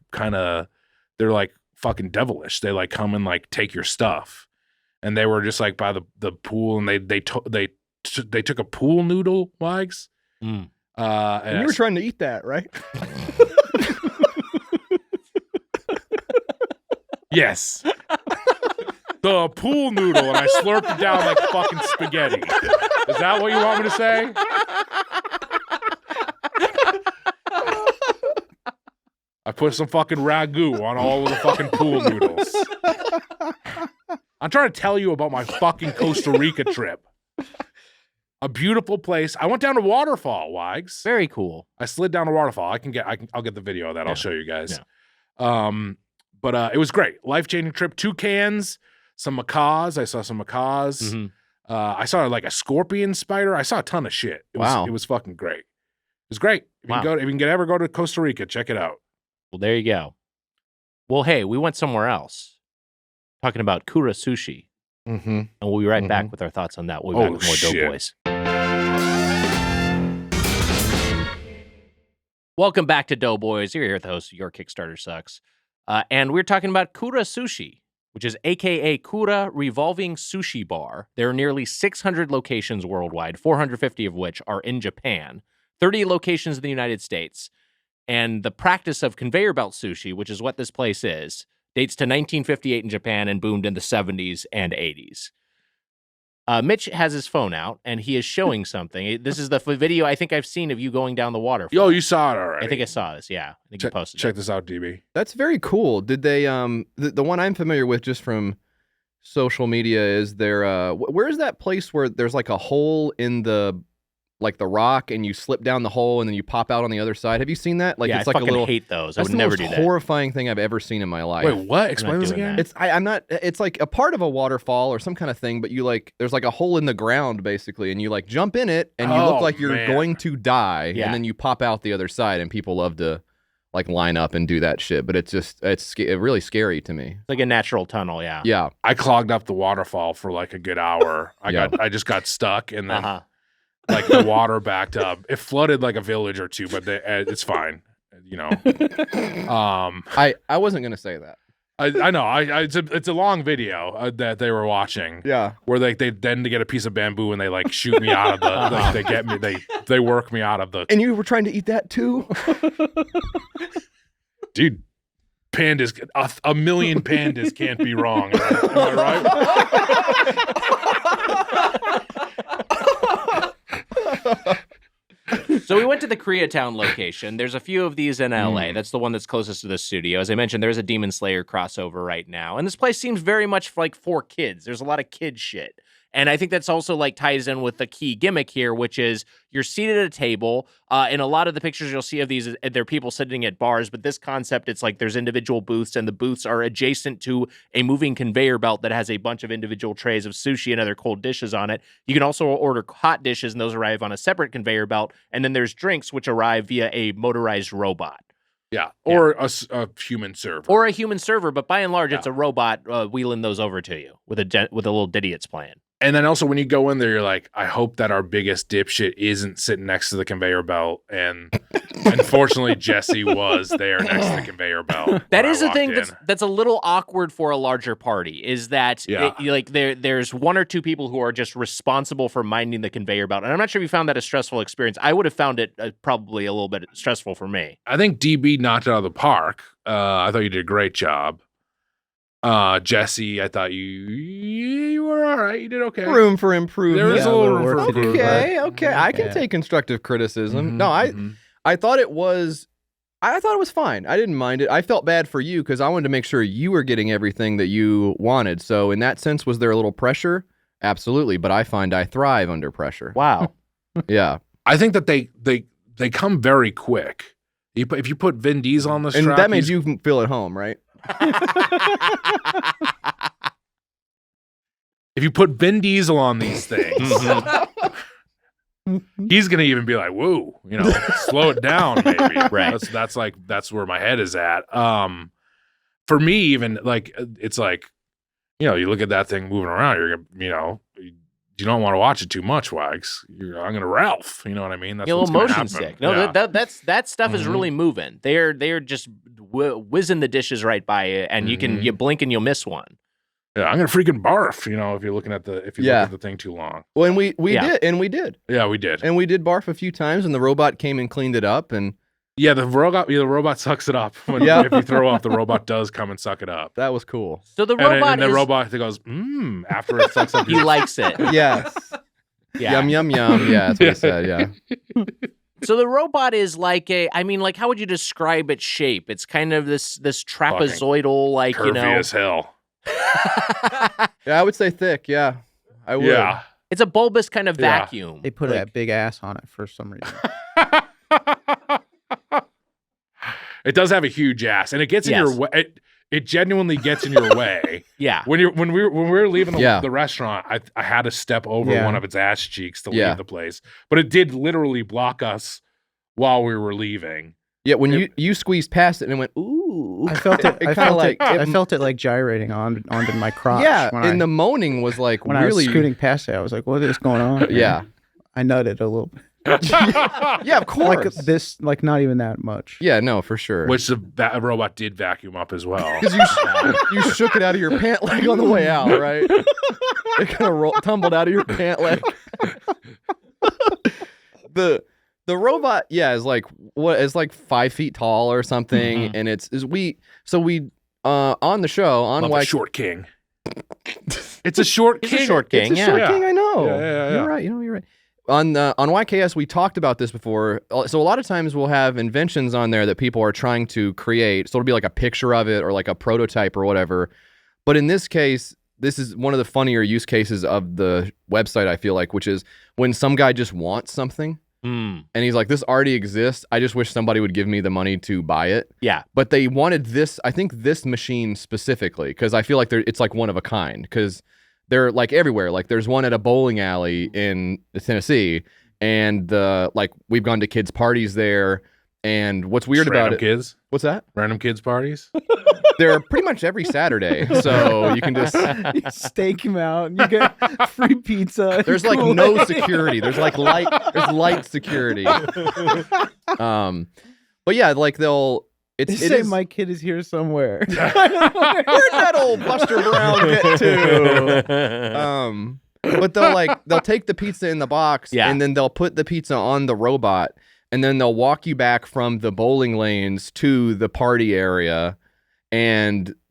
fucking devilish. They like come and like take your stuff. And they were just like by the pool, and they took a pool noodle, Wags. And you were trying to eat that, right? Yes. The pool noodle, and I slurped it down like fucking spaghetti. Is that what you want me to say? I put some fucking ragu on all of the fucking pool noodles. I'm trying to tell you about my fucking Costa Rica trip. A beautiful place. I went down a waterfall, Wags. Very cool. I slid down a waterfall. I'll get the video of that. Yeah. I'll show you guys. Yeah. But it was great. Life-changing trip. Toucans, some macaws. I saw some macaws. Mm-hmm. I saw like a scorpion spider. I saw a ton of shit. It was fucking great. It was great. If you can ever go to Costa Rica, check it out. Well, there you go. Well, hey, we went somewhere else. Talking about Kura Sushi. Mm-hmm. And we'll be right back with our thoughts on that. We'll be back with more Doughboys. Welcome back to Doughboys. You're here with the host of Your Kickstarter Sucks. And we're talking about Kura Sushi, which is a.k.a. Kura Revolving Sushi Bar. There are nearly 600 locations worldwide, 450 of which are in Japan, 30 locations in the United States. And the practice of conveyor belt sushi, which is what this place is, dates to 1958 in Japan and boomed in the 70s and 80s. Mitch has his phone out, and he is showing something. This is the video I think I've seen of you going down the waterfall. Yo, you saw it already. I think I saw this, yeah. I think you posted Check this out, DB. That's very cool. Did they, the one I'm familiar with just from social media is there, where's that place where there's like a hole in the rock and you slip down the hole and then you pop out on the other side? Have you seen that? Like, yeah, it's I like fucking a little, hate those. I would never do that. That's the most horrifying thing I've ever seen in my life. Wait, what? Explain this again. It's I'm not. It's like a part of a waterfall or some kind of thing, but you like there's like a hole in the ground basically, and you like jump in it and you look like you're going to die, and then you pop out the other side, and people love to like line up and do that shit. But it's really scary to me. It's like a natural tunnel, yeah. Yeah. I clogged up the waterfall for like a good hour. I just got stuck, and then like the water backed up. It flooded like a village or two, but it's fine. You know. I wasn't gonna say that. I know. It's a long video that they were watching. Yeah. Where they then get a piece of bamboo and they like shoot me out of the. They get me. They work me out of the. And you were trying to eat that too, dude. Pandas, a million pandas can't be wrong. Right? Am I right? So we went to the Koreatown location. There's a few of these in LA. That's the one that's closest to the studio. As I mentioned, there's a Demon Slayer crossover right now. And this place seems very much like for kids. There's a lot of kid shit. And I think that's also like ties in with the key gimmick here, which is you're seated at a table. In a lot of the pictures you'll see of these, they're people sitting at bars. But this concept, it's like there's individual booths, and the booths are adjacent to a moving conveyor belt that has a bunch of individual trays of sushi and other cold dishes on it. You can also order hot dishes, and those arrive on a separate conveyor belt. And then there's drinks, which arrive via a motorized robot. Yeah, or a human server. Or a human server, but by and large, it's a robot wheeling those over to you with a little ditty it's playing. And then also when you go in there, you're like, I hope that our biggest dipshit isn't sitting next to the conveyor belt. And unfortunately, Jesse was there next to the conveyor belt. That is the thing that's a little awkward for a larger party, is that there's one or two people who are just responsible for minding the conveyor belt. And I'm not sure if you found that a stressful experience. I would have found it probably a little bit stressful for me. I think DB knocked it out of the park. I thought you did a great job. Jesse, I thought you were all right. You did okay. Room for improvement. There is a little room for improvement. Okay. I can take constructive criticism. Mm-hmm, No, I thought it was. I thought it was fine. I didn't mind it. I felt bad for you because I wanted to make sure you were getting everything that you wanted. So in that sense, was there a little pressure? Absolutely. But I find I thrive under pressure. Wow. Yeah. I think that they come very quick. If you put Vin Diesel on the strap, And that made you feel at home, right? if you put Vin Diesel on these things, he's gonna even be like, "Whoa, slow it down, maybe." Right. That's where my head is at. For me, even like it's like, you look at that thing moving around, you don't want to watch it too much, Wags. I'm gonna Ralph. You know what I mean? That's a little motion sick. No, yeah. that stuff is really moving. They're just whizzing the dishes right by you, and you blink and you'll miss one. Yeah, I'm gonna freaking barf. If you're looking at the look at the thing too long. Well, and we did. Yeah, we did. And we did barf a few times, and the robot came and cleaned it up, and yeah, the robot sucks it up. If you throw off, the robot does come and suck it up. that was cool. So the robot and the robot goes, after it sucks up. he likes it. Yes. Yeah. Yum yum yum. Yeah, that's what he said. Yeah. So the robot is like how would you describe its shape? It's kind of this trapezoidal, Curvy as hell. Yeah, I would say thick. Yeah, I would. Yeah. It's a bulbous kind of vacuum. They put that big ass on it for some reason. It does have a huge ass, and it gets in your way. It genuinely gets in your way. Yeah. When we were leaving the restaurant, I had to step over one of its ass cheeks to leave the place, but it did literally block us while we were leaving. Yeah, when you squeezed past it and it went, ooh. I felt it. I felt it like gyrating onto my crotch. Yeah, and the moaning was like when really. I was scooting past it, I was like, "What is going on?" Yeah, I nutted a little bit. Yeah, of course. Like not even that much. Yeah, no, for sure. Which the robot did vacuum up as well. Because you shook it out of your pant leg on the way out, right? It kind of tumbled out of your pant leg. The robot, is like is like 5 feet tall or something, and we on the show on Wack, short king. It's a short king. It's a short king. It's a short king. I know. Yeah. You're right. You're right. On YKS, we talked about this before. So a lot of times we'll have inventions on there that people are trying to create. So it'll be like a picture of it or like a prototype or whatever. But in this case, this is one of the funnier use cases of the website, I feel like, which is when some guy just wants something. And he's like, this already exists. I just wish somebody would give me the money to buy it. Yeah. But they wanted this, I think this machine specifically, because I feel like it's like one of a kind, because they're like everywhere. Like there's one at a bowling alley in Tennessee, and we've gone to kids' parties there. And what's weird about it? Kids? What's that? Random kids' parties? They're pretty much every Saturday, so you can just you stake him out and you get free pizza. There's like no security. There's like light security. But yeah, like They say my kid is here somewhere. Where'd that old Buster Brown get to? But they'll take the pizza in the box, and then they'll put the pizza on the robot, and then they'll walk you back from the bowling lanes to the party area.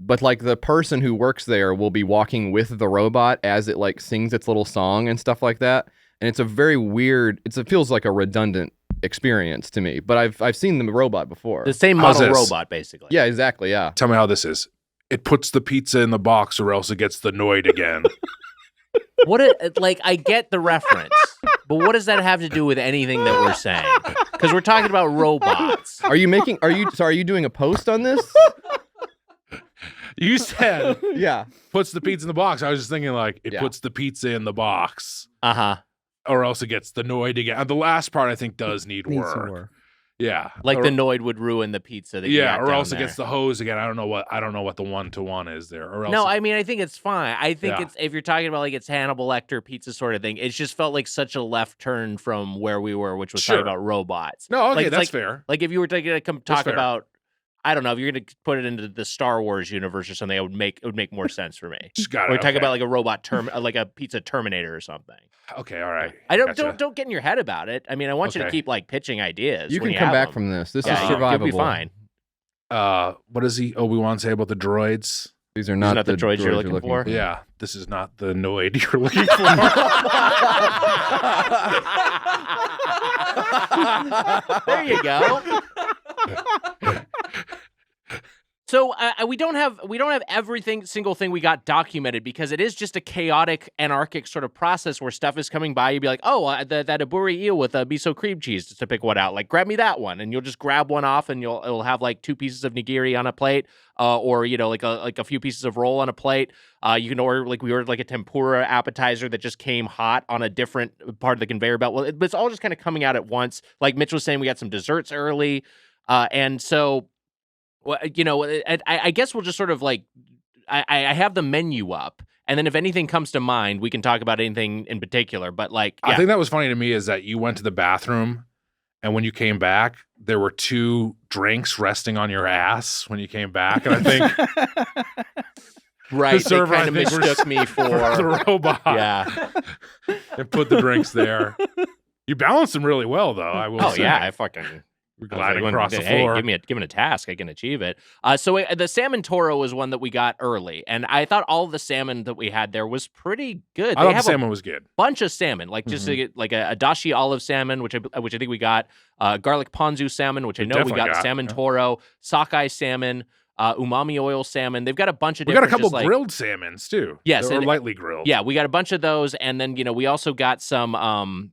But like the person who works there will be walking with the robot as it like sings its little song and stuff like that. And it's a very weird, it feels like a redundant experience to me, but I've seen the robot before. The same model robot, basically. Yeah, exactly. Yeah. Tell me how this is. It puts the pizza in the box, or else it gets the Noid again. I get the reference, but what does that have to do with anything that we're saying? Because we're talking about robots. Are you doing a post on this? You said, yeah, puts the pizza in the box. I was just thinking like it puts the pizza in the box. Or else it gets the Noid again. The last part I think does need work. Yeah. Like the Noid would ruin the pizza that you got or down else there. it gets the hose again. I don't know what the 1-to-1 is there. Or else no, I mean I think it's fine. I think it's, if you're talking about like it's Hannibal Lecter pizza sort of thing, it just felt like such a left turn from where we were, which was talking about robots. No, okay, like, that's fair. Like if you were to come talk about, I don't know, if you're going to put it into the Star Wars universe or something, it would make more sense for me. We're talking about like a robot like a pizza Terminator or something. Okay, all right. Don't get in your head about it. I mean, I want you to keep like pitching ideas. You can come back from this. This is survivable. You'll be fine. What does Obi-Wan say about the droids? These are not the droids you're looking for. Yeah, this is not the Noid you're looking for. There you go. So we don't have everything single thing we got documented because it is just a chaotic, anarchic sort of process where stuff is coming by. You'd be like, oh, that aburi eel with miso cream cheese, just to pick one out. Like, grab me that one, and you'll just grab one off, and it'll have like 2 pieces of nigiri on a plate, or like a few pieces of roll on a plate. You can order we ordered like a tempura appetizer that just came hot on a different part of the conveyor belt. Well, it's all just kind of coming out at once. Like Mitch was saying, we got some desserts early, and so. Well, I guess we'll just sort of like, I have the menu up, and then if anything comes to mind, we can talk about anything in particular. But like, yeah. I think that was funny to me is that you went to the bathroom, and when you came back, there were 2 drinks resting on your ass when you came back, and I think right, the server kind of mistook me for the robot. Yeah, and put the drinks there. You balanced them really well, though. I will. say. Yeah, I fucking. We're gliding across the floor. Hey, give me a task. I can achieve it. So the salmon toro was one that we got early, and I thought all the salmon that we had there was pretty good. I thought the salmon was good. Bunch of salmon, like just like a dashi olive salmon, which I think we got. Garlic ponzu salmon, which I know we got. Salmon toro, sockeye salmon. Umami oil salmon. They've got a bunch of different. We got a couple grilled salmons too. Yes, they were lightly grilled. Yeah, we got a bunch of those, and then we also got some.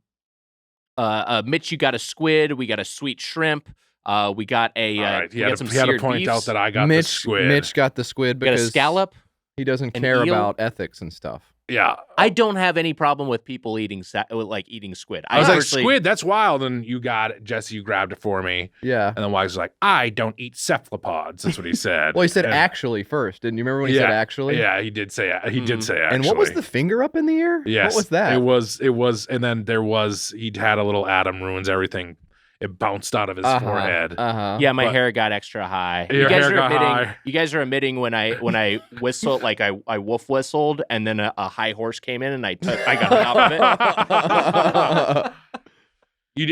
Mitch, you got a squid. We got a sweet shrimp. We got a. Right. He had to point out that I got the squid. Mitch got the squid because got a scallop. He doesn't care about ethics and stuff. Yeah, I don't have any problem with people eating eating squid. I was like, squid, that's wild. And you got it, Jesse. You grabbed it for me. Yeah. And then Wags was like, I don't eat cephalopods. That's what he said. Well, he said actually first. Didn't you remember when he said actually? Yeah, he did say. He did say actually. And what was the finger up in the air? Yes. What was that? It was. And then he'd had a little Adam ruins everything. It bounced out of his forehead. Yeah, my hair got extra high. You guys are admitting when I whistled, like I wolf whistled, and then a high horse came in, and I got on top of it.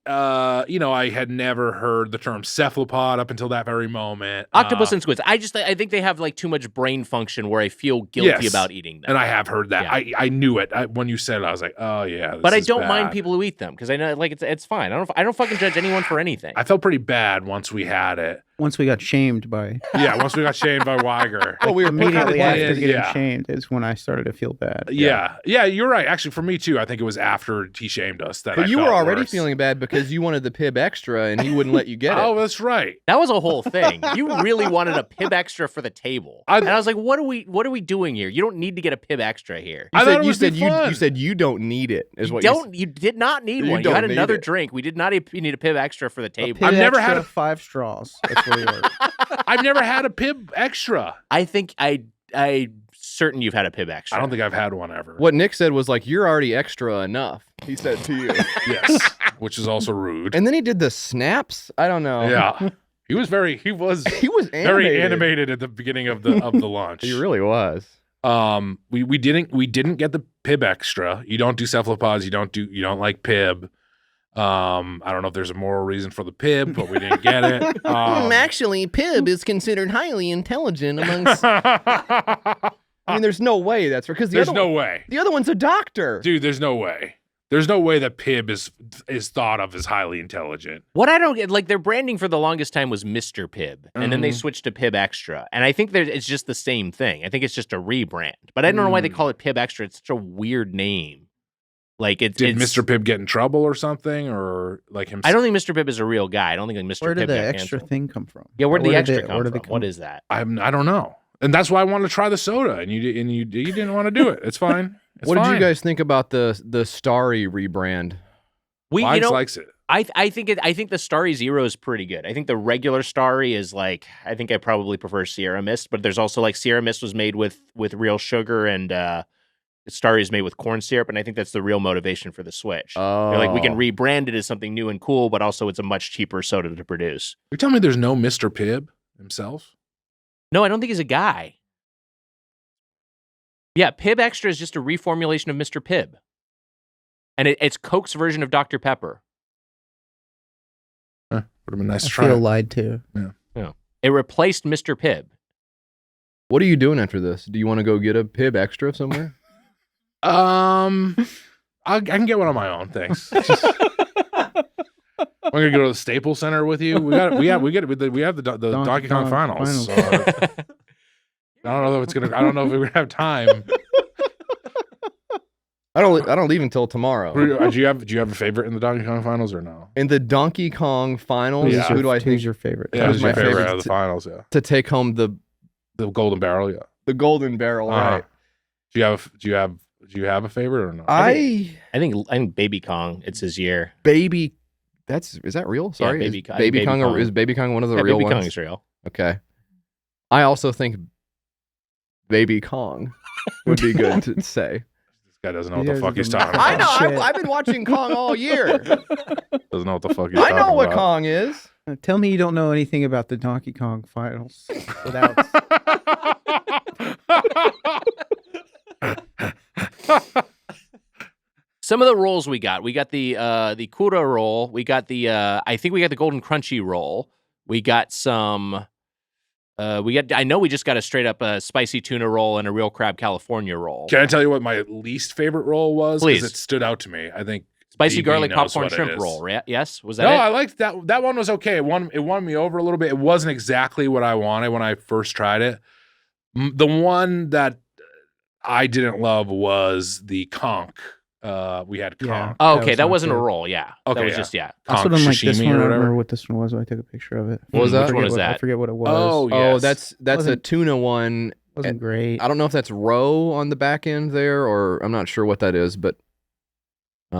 I had never heard the term cephalopod up until that very moment. Octopus and squids. I think they have like too much brain function where I feel guilty about eating them. And I have heard that. Yeah. I knew it when you said it. I was like, oh yeah. But I don't mind people who eat them because I know like it's fine. I don't fucking judge anyone for anything. I felt pretty bad once we had it. Once we got shamed by. Yeah, once we got shamed by Weiger. Well, we were immediately after getting shamed is when I started to feel bad. Yeah, you're right. Actually, for me too. I think it was after he shamed us that. But you were already worse. Feeling bad because you wanted the Pib Extra and he wouldn't let you get it. Oh, that's right. That was a whole thing. You really wanted a Pib Extra for the table, and I was like, "What are we doing here? You don't need to get a Pib Extra here." You said you don't need it. You did not need one. You had another drink. We did not need a Pib Extra for the table. I've never had 5 straws. That's what he ordered. I've never had a Pib Extra. I think I certain you've had a Pib Extra. I don't think I've had one ever. What Nick said was like, you're already extra enough. He said to you. Yes, which is also rude. And then he did the snaps. I don't know. Yeah, he was very very animated at the beginning of the lunch. He really was. We didn't get the Pib Extra. You don't do cephalopods. You don't like Pib. I don't know if there's a moral reason for the Pib, but we didn't get it. Actually, Pib is highly intelligent amongst. I mean, there's no way that's because there's no way. The other one's a doctor, dude. There's no way. There's no way that Pib is thought of as highly intelligent. What I don't get, like their branding for the longest time was Mr. Pib, and then they switched to Pib Extra, and I think it's just the same thing. I think it's just a rebrand, but I don't know why they call it Pib Extra. It's such a weird name. Like did Mr. Pib get in trouble or something, or like himself? I don't think Mr. Pib is a real guy. I don't think like Mr. Pib. Where did the extra thing come from? Yeah, where did the extra come from? What is that? I don't know, and that's why I wanted to try the soda, and you didn't want to do it. It's fine. What did you guys think about the Starry rebrand? Wags likes it. I think the Starry Zero is pretty good. I think the regular Starry is like I think I probably prefer Sierra Mist, but there's also like Sierra Mist was made with real sugar and Starry is made with corn syrup, and I think that's the real motivation for the switch. Oh. They're like, we can rebrand it as something new and cool, but also it's a much cheaper soda to produce. You're telling me there's no Mr. Pib himself? No, I don't think he's a guy. Yeah, Pib Extra is just a reformulation of Mr. Pib. And it's Coke's version of Dr. Pepper. Would have been nice to try. I feel lied to. Yeah. It replaced Mr. Pib. What are you doing after this? Do you want to go get a Pib Extra somewhere? I can get one on my own, thanks. gonna go to the Staples Center with you. We have the Donkey Kong finals. So, I don't know if it's gonna. I don't know if we're gonna have time. I don't leave until tomorrow. Do you have a favorite in the Donkey Kong finals or no? In the Donkey Kong finals, who do I think who's your favorite? Yeah, who's my your favorite favorite out of the finals? Yeah, to take home the golden barrel. Yeah, the golden barrel. Right. Do you have a favorite or not? I think Baby Kong. It's his year. Baby, is that real? Sorry, Baby Kong. Is Baby Kong one of the real Baby ones? Kong is real. Okay. I also think Baby Kong would be good to say. Guy doesn't know what the fuck he's talking about. I know. I've been watching Kong all year. Doesn't know what the fuck he's talking about. I know what Kong is. Tell me you don't know anything about the Donkey Kong finals. Without... Some of the rolls we got the Kura roll. We got I think we got the Golden Crunchy roll. We got some. I know we just got a straight up spicy tuna roll and a real crab California roll. Can I tell you what my least favorite roll was? Please. Because it stood out to me. I think spicy DB garlic knows popcorn what it shrimp is. roll. Right? Yes, was that No, it? I liked that. That one was okay. It won me over a little bit. It wasn't exactly what I wanted when I first tried it. The one that I didn't love was the conch. We had conch. Yeah. Oh, That okay, was that not wasn't a good. roll. Yeah, Okay, that was yeah. just That's Conch what I'm like. This sashimi one, I or don't whatever. remember what this one was when I took a picture of it. What was that? Which one was I that? forget what it was. Oh, Oh, yes. that's a Wasn't- tuna one. Wasn't great. I don't know if that's roe on the back end there, or I'm not sure what that is, but I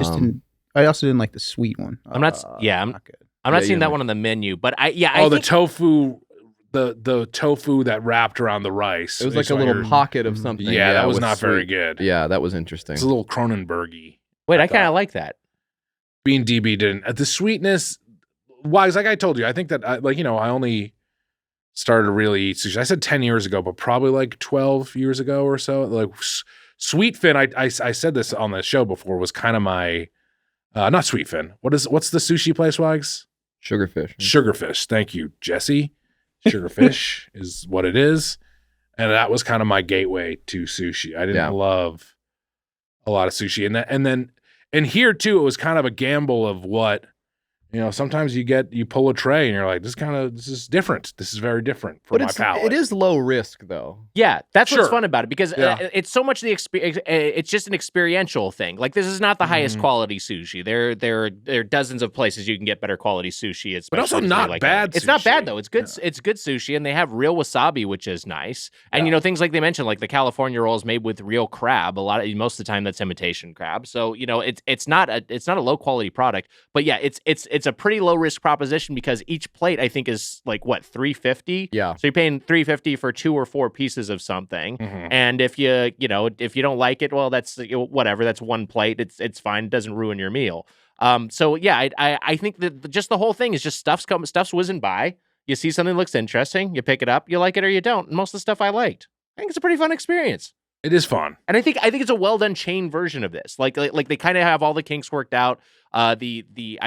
also didn't like the sweet one. I'm not. I'm not good. not you seeing that didn't one on the menu, but I the think, tofu, the tofu that wrapped around the rice. it was like a what little you're- pocket of something. Yeah, that was with not very sweet. good. Yeah, that was interesting. It's a little Cronenbergy. wait, I I kind thought. of like that. Being DB didn't. The sweetness, wise, like I told you, I think that I only started to really eat sushi. I said 10 years ago, but probably like 12 years ago or so. Like Sweetfin, I said this on the show before, was kind of my, not Sweetfin. What's the sushi place, Wags? Sugarfish. Sugarfish. Thank you, Jesse. Sugarfish is what it is. And that was kind of my gateway to sushi. I didn't love a lot of sushi. And here too, it was kind of a gamble of what, sometimes you pull a tray and you're like, this is different. This is very different for my palate. It is low risk though. Yeah, that's what's Sure. fun about it because Yeah. it's so much the experience. It's just an experiential thing. Like this is not the highest quality sushi. There are dozens of places you can get better quality sushi. It's But also not bad It's not sushi. bad though. It's good. Yeah. It's good sushi, and they have real wasabi, which is nice. And things like they mentioned, like the California rolls made with real crab. Most of the time that's imitation crab. So it's not a low quality product. But yeah, it's a pretty low risk proposition because each plate I think is like what $3.50. Yeah. So you're paying $3.50 for 2 or 4 pieces of something. Mhm. And if you don't like it, well, that's whatever. That's one plate. It's fine. It doesn't ruin your meal. So yeah, I think that just the whole thing is just stuff's whizzing by. You see something that looks interesting, you pick it up, you like it or you don't. And most of the stuff I liked. I think it's a pretty fun experience. It is fun. And I think it's a well done chain version of this. Like they kind of have all the kinks worked out. I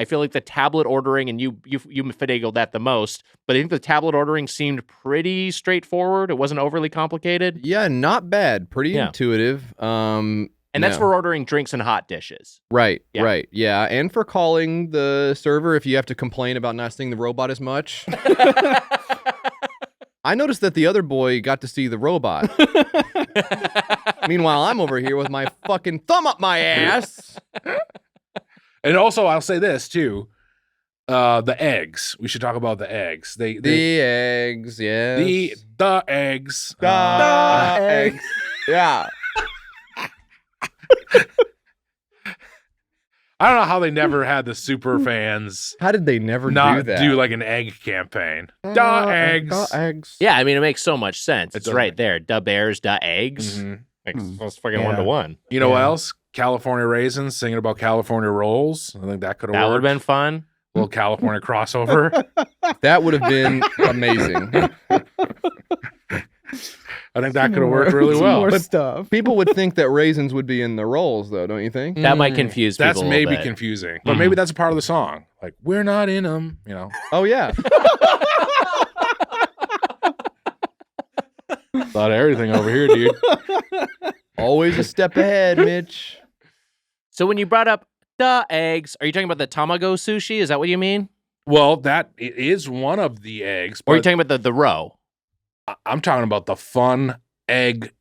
feel like the tablet ordering, and you finagled that the most, but I think the tablet ordering seemed pretty straightforward. It wasn't overly complicated. Yeah, not bad. Pretty intuitive. And that's for ordering drinks and hot dishes. Right, Yeah. right. Yeah, and for calling the server if you have to complain about not seeing the robot as much. I noticed that the other boy got to see the robot. Meanwhile, I'm over here with my fucking thumb up my ass. And also, I'll say this too: the eggs. We should talk about the eggs. The eggs, yes. The eggs. The eggs. Yeah. I don't know how they never had the super fans How did they never not do that? do like an egg campaign. The eggs. The eggs. Yeah, I mean, it makes so much sense. It It's does right make- there. Da bears, da eggs. Mhm. It's fucking Yeah. 1-to-1. You know what Yeah. else? California raisins singing about California rolls. I think that could have That would worked. have been fun. A little California crossover. That would have been amazing. I think that could have worked really Some well. more But stuff. People would think that raisins would be in the rolls, though, don't you think? That might confuse people. that's a little maybe bit. confusing. But maybe that's a part of the song. Like, we're not in them, Oh, yeah. Thought of everything over here, dude. Always a step ahead, Mitch. So when you brought up the eggs, are you talking about the tamago sushi? Is that what you mean? Well, that is one of the eggs. Or are you talking about the row? I'm talking about the fun egg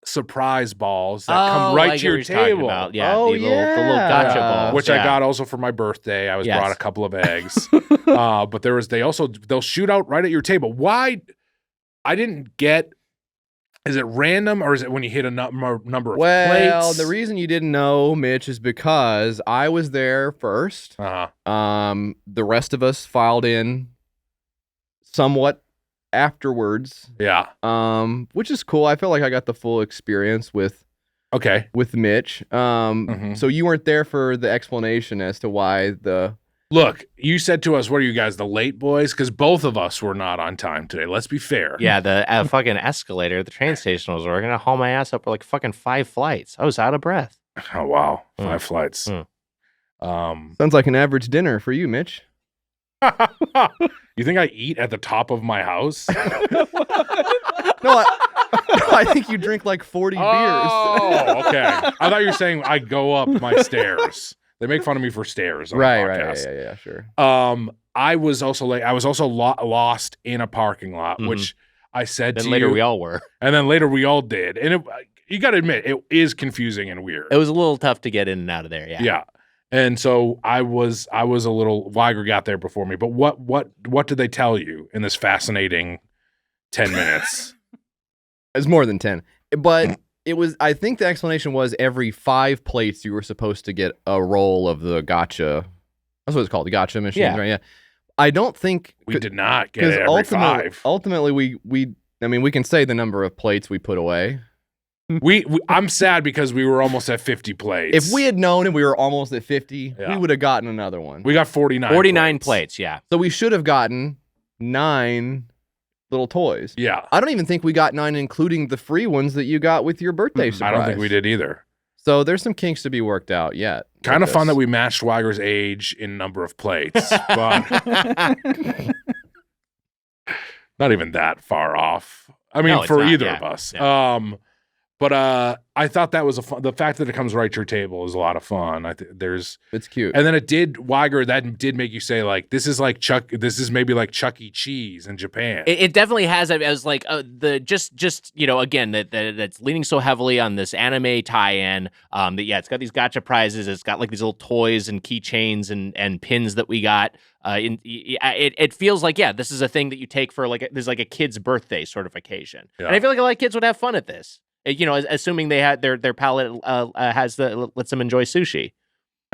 surprise balls that come right to your table. Yeah, Oh, the little gotcha balls. Which I got also for my birthday. I was brought a couple of eggs. But they'll shoot out right at your table. Why? I didn't get. Is it random or is it when you hit a number of plates? Well, the reason you didn't know, Mitch, is because I was there first. The rest of us filed in somewhat afterwards. Yeah. Which is cool. I feel like I got the full experience with Mitch. So you weren't there for the explanation as to why the Look, you said to us, what are you guys, the late boys? Because both of us were not on time today. Let's be fair. Yeah, the fucking escalator at the train station was working. I haul my ass up for like fucking 5 flights. I was out of breath. Oh, wow. 5 flights. sounds like an average dinner for you, Mitch. You think I eat at the top of my house? No, I think you drink like 40 beers. Oh, okay. I thought you were saying I go up my stairs. They make fun of me for stairs on the podcast. Right, yeah, sure. I was also late. I was also lost in a parking lot, which I said then to later you. we all were. And then later we all did. And you got to admit, it is confusing and weird. It was a little tough to get in and out of there, yeah. Yeah. And so I was a little, Weiger got there before me, but what did they tell you in this fascinating 10 minutes? It's more than 10. But it was, I think the explanation was every 5 plates you were supposed to get a roll of the gotcha. That's what it's called, the gotcha machines, right? Yeah. I don't think we did not get it every 5. Ultimately, we can say the number of plates we put away. I'm sad because we were almost at 50 plates. If we had known and we were almost at 50, we would have gotten another one. We got 49. 49 plates, yeah. So we should have gotten 9 little toys. Yeah. I don't even think we got 9, including the free ones that you got with your birthday surprise. I don't think we did either. So there's some kinks to be worked out yet. Kind of fun that we matched Weiger's age in number of plates, but not even that far off. I mean, for either of us. Yeah. But I thought that was the fact that it comes right to your table is a lot of fun. It's cute. And then Weiger, that did make you say like, this is maybe like Chuck E. Cheese in Japan. It definitely has. I was like, again, that's leaning so heavily on this anime tie-in. It's got these gotcha prizes. It's got like these little toys and keychains and pins that we got. It feels like, this is a thing that you take for there's like a kid's birthday sort of occasion. Yeah. And I feel like a lot of kids would have fun at this. Assuming they had their palate lets them enjoy sushi.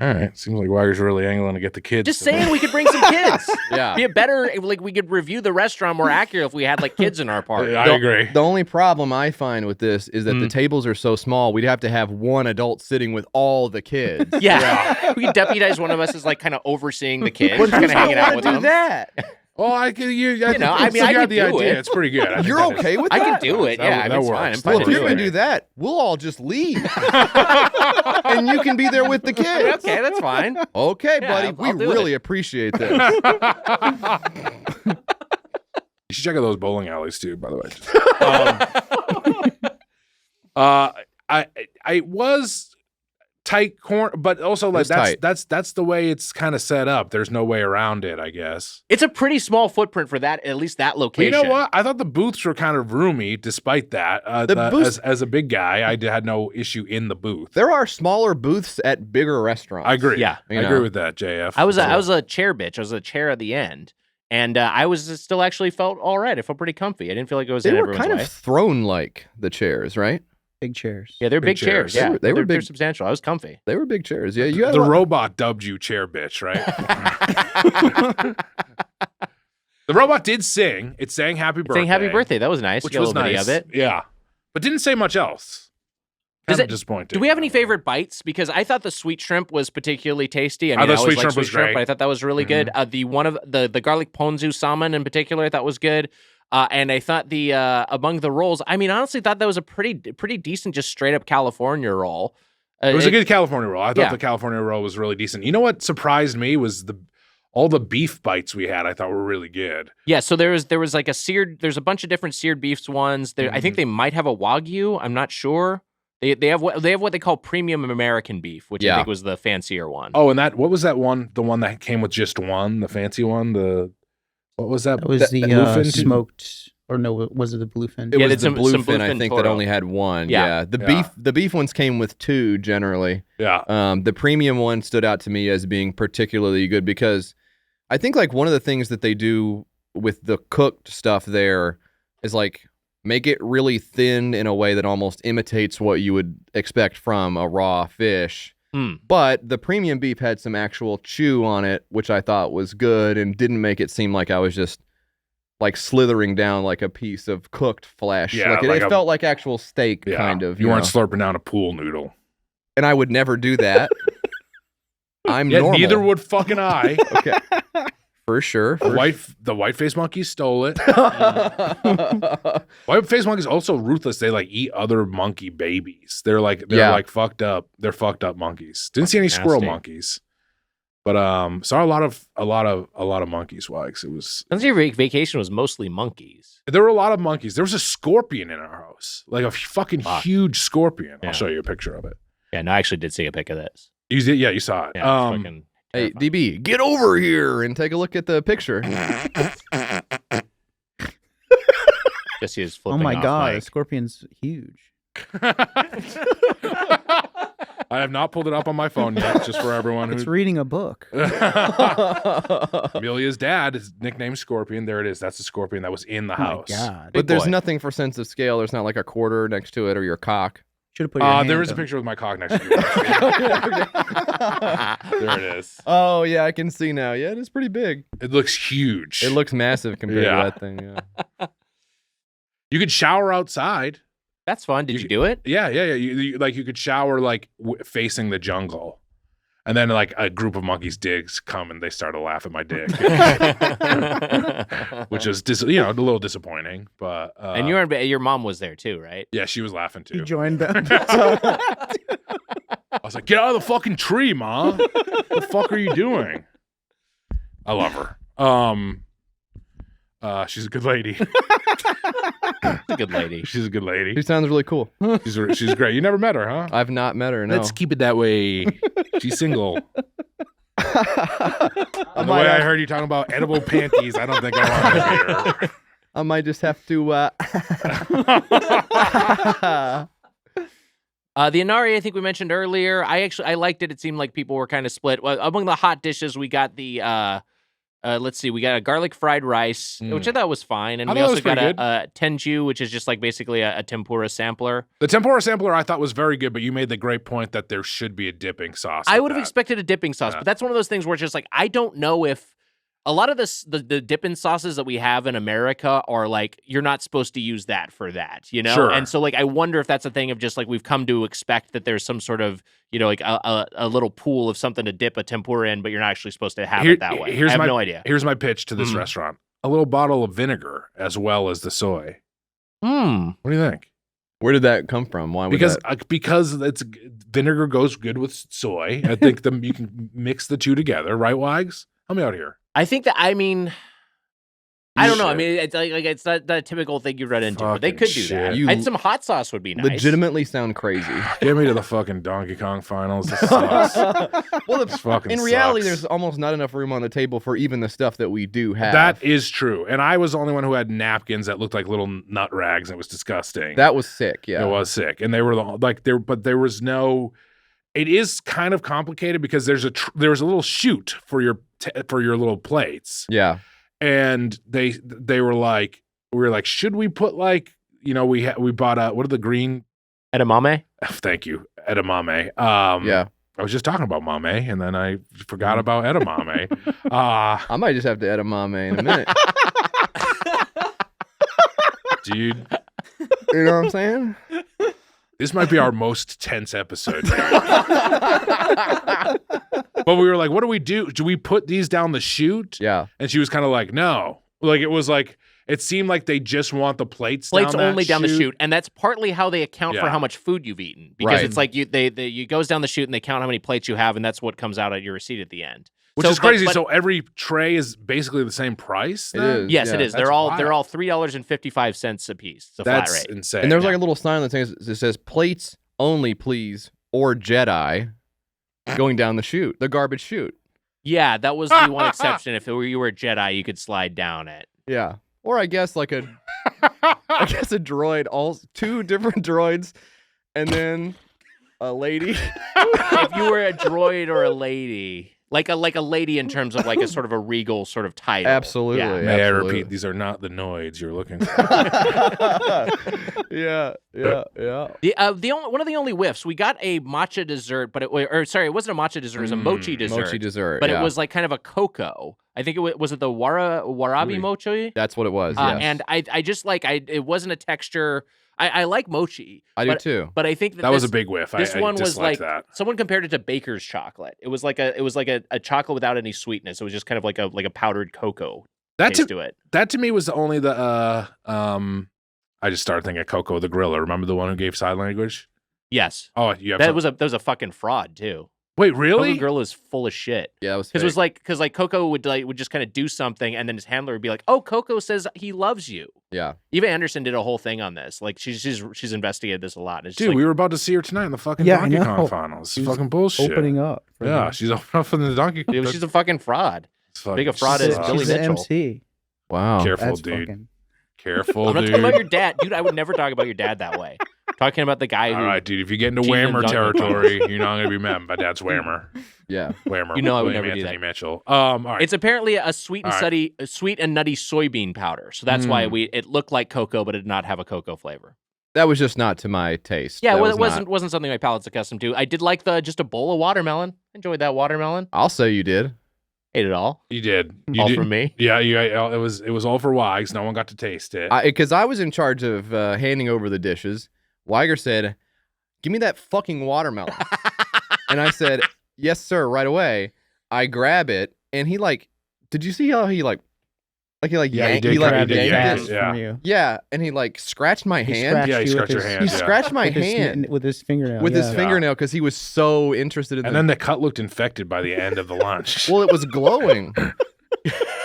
All right, seems like Weiger's really angling to get the kids. Just saying, we could bring some kids. Yeah, be better. Like we could review the restaurant more accurate if we had like kids in our party. I agree. The only problem I find with this is that the tables are so small. We'd have to have one adult sitting with all the kids. Yeah. We could deputize one of us as like kind of overseeing the kids, But kind of hanging out with them. That. Oh, I can. I got the idea. It's pretty good. You're okay with that? I can do it. Yeah, that it's works. fine. I'm Well, fine if to you're do gonna it. do that, we'll all just leave, and you can be there with the kids. Okay, that's fine. Okay, Yeah, buddy. I'll We do really it. appreciate this. You should check out those bowling alleys too, by the way. I was tight corner, but also like that's the way it's kind of set up. There's no way around it, I guess. It's a pretty small footprint for that, at least that location. But you know what? I thought the booths were kind of roomy, despite that. As a big guy, I had no issue in the booth. There are smaller booths at bigger restaurants. I agree. Yeah, I agree with that, JF. I was a chair bitch. I was a chair at the end. And I was still actually felt all right. I felt pretty comfy. I didn't feel like it was in everyone's way. They were kind of throne-like, the chairs, right? Big chairs. Yeah, they're big chairs. Yeah, they were big. They're substantial. I was comfy. They were big chairs. Yeah, the robot dubbed you chair bitch, right? The robot did sing. It sang happy birthday. Saying happy birthday. That was nice. Which was nice. Of it. Yeah, but didn't say much else. Kind of disappointing. Do we have any favorite bites? Because I thought the sweet shrimp was particularly tasty. I thought always sweet like shrimp sweet was shrimp, great. but I thought that was really good. The garlic ponzu salmon in particular, I thought was good. And I thought the among the rolls, I mean, honestly, thought that was a pretty decent, just straight up California roll. It was a good California roll. I thought the California roll was really decent. You know what surprised me was all the beef bites we had. I thought were really good. Yeah, so there was like there's a bunch of different seared beefs ones. I think they might have a Wagyu. I'm not sure. They have what they call premium American beef, which I think was the fancier one. Oh, and what was that one? The one that came with just one, the fancy one. What was that? That was the bluefin smoked, or no? Was it the bluefin? It was some the bluefin, I bluefin think, Toro. that only had one. Yeah. The beef ones came with two generally. Yeah. The premium one stood out to me as being particularly good because I think like one of the things that they do with the cooked stuff there is like make it really thin in a way that almost imitates what you would expect from a raw fish. But the premium beef had some actual chew on it, which I thought was good and didn't make it seem like I was just like slithering down like a piece of cooked flesh. Yeah, it felt like actual steak, Yeah. kind of. You weren't know? slurping down a pool noodle. And I would never do that. I'm Yeah, normal. neither would fucking I. Okay. For sure. The white-faced monkeys stole it. White-faced monkeys also ruthless. They like eat other monkey babies. They're like fucked up. They're fucked up monkeys. Didn't see any squirrel monkeys. But saw a lot of monkeys, Wags. It was Sounds like your vacation was mostly monkeys. There were a lot of monkeys. There was a scorpion in our house. Like a fucking huge scorpion. Yeah. I'll show you a picture of it. Yeah, no, I actually did see a pic of this. You saw it. Yeah, it's fucking Hey, terrifying. DB, get over here and take a look at the picture. Just he was Oh flipping my off god, the mic. scorpion's huge. I have not pulled it up on my phone yet, just for everyone It's who. reading a book. Amelia's dad is nicknamed Scorpion. There it is. That's the scorpion that was in the Oh my house. god. But there's boy. nothing for sense of scale. There's not like a quarter next to it or your cock. Should have put your hand There is a up. picture with my cock next to you. There it is. Oh, yeah, I can see now. Yeah, it is pretty big. It looks huge. It looks massive compared Yeah. to that thing. Yeah. You could shower outside. That's fun. Did you do it? Yeah. You could shower like facing the jungle, and then like a group of monkeys come and they start to laugh at my dick, which is a little disappointing. But And your mom was there too, right? yeah, she was laughing He too. joined them. I was like, "Get out of the fucking tree, Ma! What the fuck are you doing?" I love her. She's a good lady. She's a good lady. She's a good lady. She sounds really cool. She's great. You never met her, huh? I've not met her, no. Let's keep it that way. She's single. I And the way I heard you talking about edible panties, I don't think I want to hear her. I might just have to... The Inari, I think we mentioned earlier. I liked it. It seemed like people were kind of split. Well, among the hot dishes, we got the let's see, we got a garlic fried rice, which I thought was fine, and I we thought it also was got pretty a tenju, which is just like basically a tempura sampler. The tempura sampler I thought was very good, but you made the great point that there should be a dipping sauce. I with would have that. expected a dipping sauce, Yeah. but that's one of those things where it's just like I don't know if a lot of the dipping sauces that we have in America are like you're not supposed to use that for that, you know? Sure. And so like I wonder if that's a thing of just like we've come to expect that there's some sort of, like a little pool of something to dip a tempura in, but you're not actually supposed to have it that way. I have no idea. Here's my pitch to this restaurant. A little bottle of vinegar as well as the soy. What do you think? Where did that come from? Why would Because that... because it's vinegar goes good with soy. I think you can mix the two together, right, Wags? Help me out here. I think that I don't know. I Shit. mean, it's like it's not that typical thing you run into, but they Fucking could do shit. that. You And some hot sauce would be nice. legitimately sound crazy. Get me to the fucking Donkey Kong finals. This sucks. Well, This fucking in reality, sucks. there's almost not enough room on the table for even the stuff that we do have. That is true. And I was the only one who had napkins that looked like little nut rags. And it was disgusting. That was sick, yeah. It was sick. And they were but there was no. It is kind of complicated because there's a little chute for your little plates. Yeah. And they were like, we were like, should we put like, we bought what are the green? Edamame? Thank you, edamame. Yeah. I was just talking about mame, and then I forgot about edamame. I might just have to edamame in a minute. Dude, You know what I'm saying? this might be our most tense episode. But we were like, what do we do? Do we put these down the chute? Yeah. And she was kind of like, no. Like, it was like, it seemed like they just want the plates Plates down that only down the chute. chute, and that's partly how they account for Yeah. how much food you've eaten. Because Right. it's like you goes down the chute and they count how many plates you have, and that's what comes out at your receipt at the end. Which So, is crazy. but- so every tray is basically the same price? It then? is. Yes, Yeah, it is. that's they're all wild. $3.55 a piece. It's a That's flat rate. insane. And there's Yeah. like a little sign that says plates only, please, or Jedi going down the garbage chute. Yeah, that was the one exception. If you were a Jedi, you could slide down it. Yeah. Or I guess like a droid, two different droids, and then a lady. If you were a droid or a lady, like a lady in terms of like a sort of a regal sort of title. Absolutely. Yeah. May I repeat, these are not the noids you're looking for. Yeah. One of the only whiffs, we got a matcha dessert, but it wasn't a matcha dessert, it was a mochi dessert. Mochi dessert, but yeah. it was like kind of a cocoa. I think was it the warabi mochi? That's what it was. Yes. And I just it wasn't a texture. I like mochi. I do too. But I think that was a big whiff. This one was like that. Someone compared it to baker's chocolate. It was like a chocolate without any sweetness. It was just kind of like a powdered cocoa taste to it. That to me was only the I just started thinking of Coco the Gorilla. Remember the one who gave sign language? Yes. Oh, you have that was a fucking fraud too. Wait, really? Coco Gorilla is full of shit. Yeah, it was because it was because Coco would just kind of do something, and then his handler would be like, "Oh, Coco says he loves you." Yeah. Eva Anderson did a whole thing on this. Like she's investigated this a lot. It's Dude, we were about to see her tonight in the fucking Donkey Kong finals. She's fucking bullshit. Opening up. Yeah, she's opening up for the Donkey Kong. She's a fucking fraud. Big a fraud as Billy she's Mitchell. MC. Wow. Careful, That's dude. fucking... Careful, I'm not dude. talking about your dad. Dude, I would never talk about your dad that way. Talking about the guy who... All right, dude. If you get into cheated Whammer in Donkey Kong. territory, you're not going to be mad. My dad's Whammer. Yeah. Whammer. You know I would William never do Anthony that. Mitchell. All right. It's apparently a sweet and All right. sweet and nutty soybean powder. So that's why it looked like cocoa, but it did not have a cocoa flavor. That was just not to my taste. Yeah, That well, was it wasn't something my palate's accustomed to. I did like just a bowl of watermelon. Enjoyed that watermelon. I'll say you did. Ate it all. You did. All from me. Yeah, it was all for Wags. No one got to taste it. Because I was in charge of handing over the dishes. Weiger said, "Give me that fucking watermelon." And I said, "Yes, sir," right away. I grab it, and he did you see how he yeah, yanked, he did. yanked Yeah, it? yeah. From you. Yeah, and he scratched my He hand. scratched Yeah, he you scratched with your his- hand. He yeah. scratched my with his hand with his fingernail. with his yeah. fingernail because he was so interested in And then the cut looked infected by the end of the lunch. Well, it was glowing.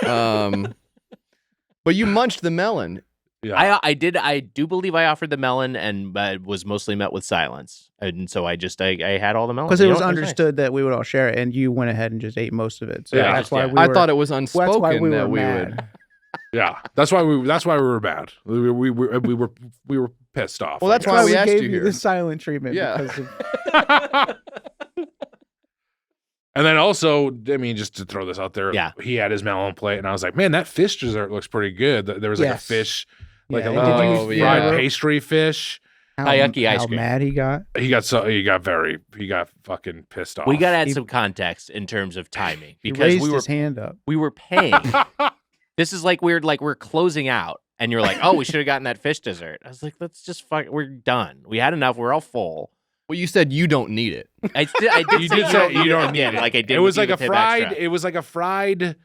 But you munched the melon. Yeah. I did. I do believe I offered the melon, and was mostly met with silence. And so I had all the melon Because You it know was what? understood that we would all share it, and you went ahead and just ate most of it. So Yeah, that's why yeah. we I were, thought it was that's why unspoken we that were we mad. would. Yeah. That's why we were bad. We were pissed off. Well, that's I why guess. we we asked gave you you here. the silent treatment. Yeah. Because of, And then also, I mean, just to throw this out there, Yeah. he had his melon plate, and I was like, man, that fish dessert looks pretty good. There was like a Yes. fish, like Yeah, a and little did you- fried yeah. pastry fish. Taiyaki ice how cream. mad he got. He got fucking pissed off. We got to add He- some context in terms of timing He because raised his hand up. we were paying. This is we're closing out, and you're like, oh, we should have gotten that fish dessert. I was like, let's just we're done. We had enough. We're all full. Well, you said you don't need it. I did You say did say you don't yeah, need it. like I did. It was with like you a with Tip fried. Extra. It was like a fried,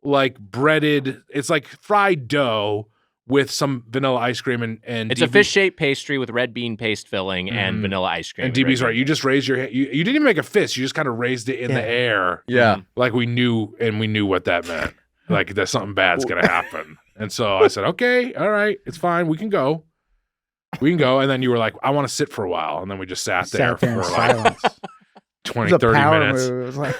like breaded. It's like fried dough with some vanilla ice cream and. It's a fish-shaped pastry with red bean paste filling and Mhm. vanilla ice cream. And with red DB's right. bean You just raised your hand. You didn't even make a fist. You just kind of raised it in the air. Yeah. Like we knew what that meant. Like that something bad's gonna happen. And so I said, okay, all right, it's fine. We can go. And then you were like, I want to sit for a while. And then we just sat there Sat there in for like silence. 20, It was a 30 power minutes. move. It was like,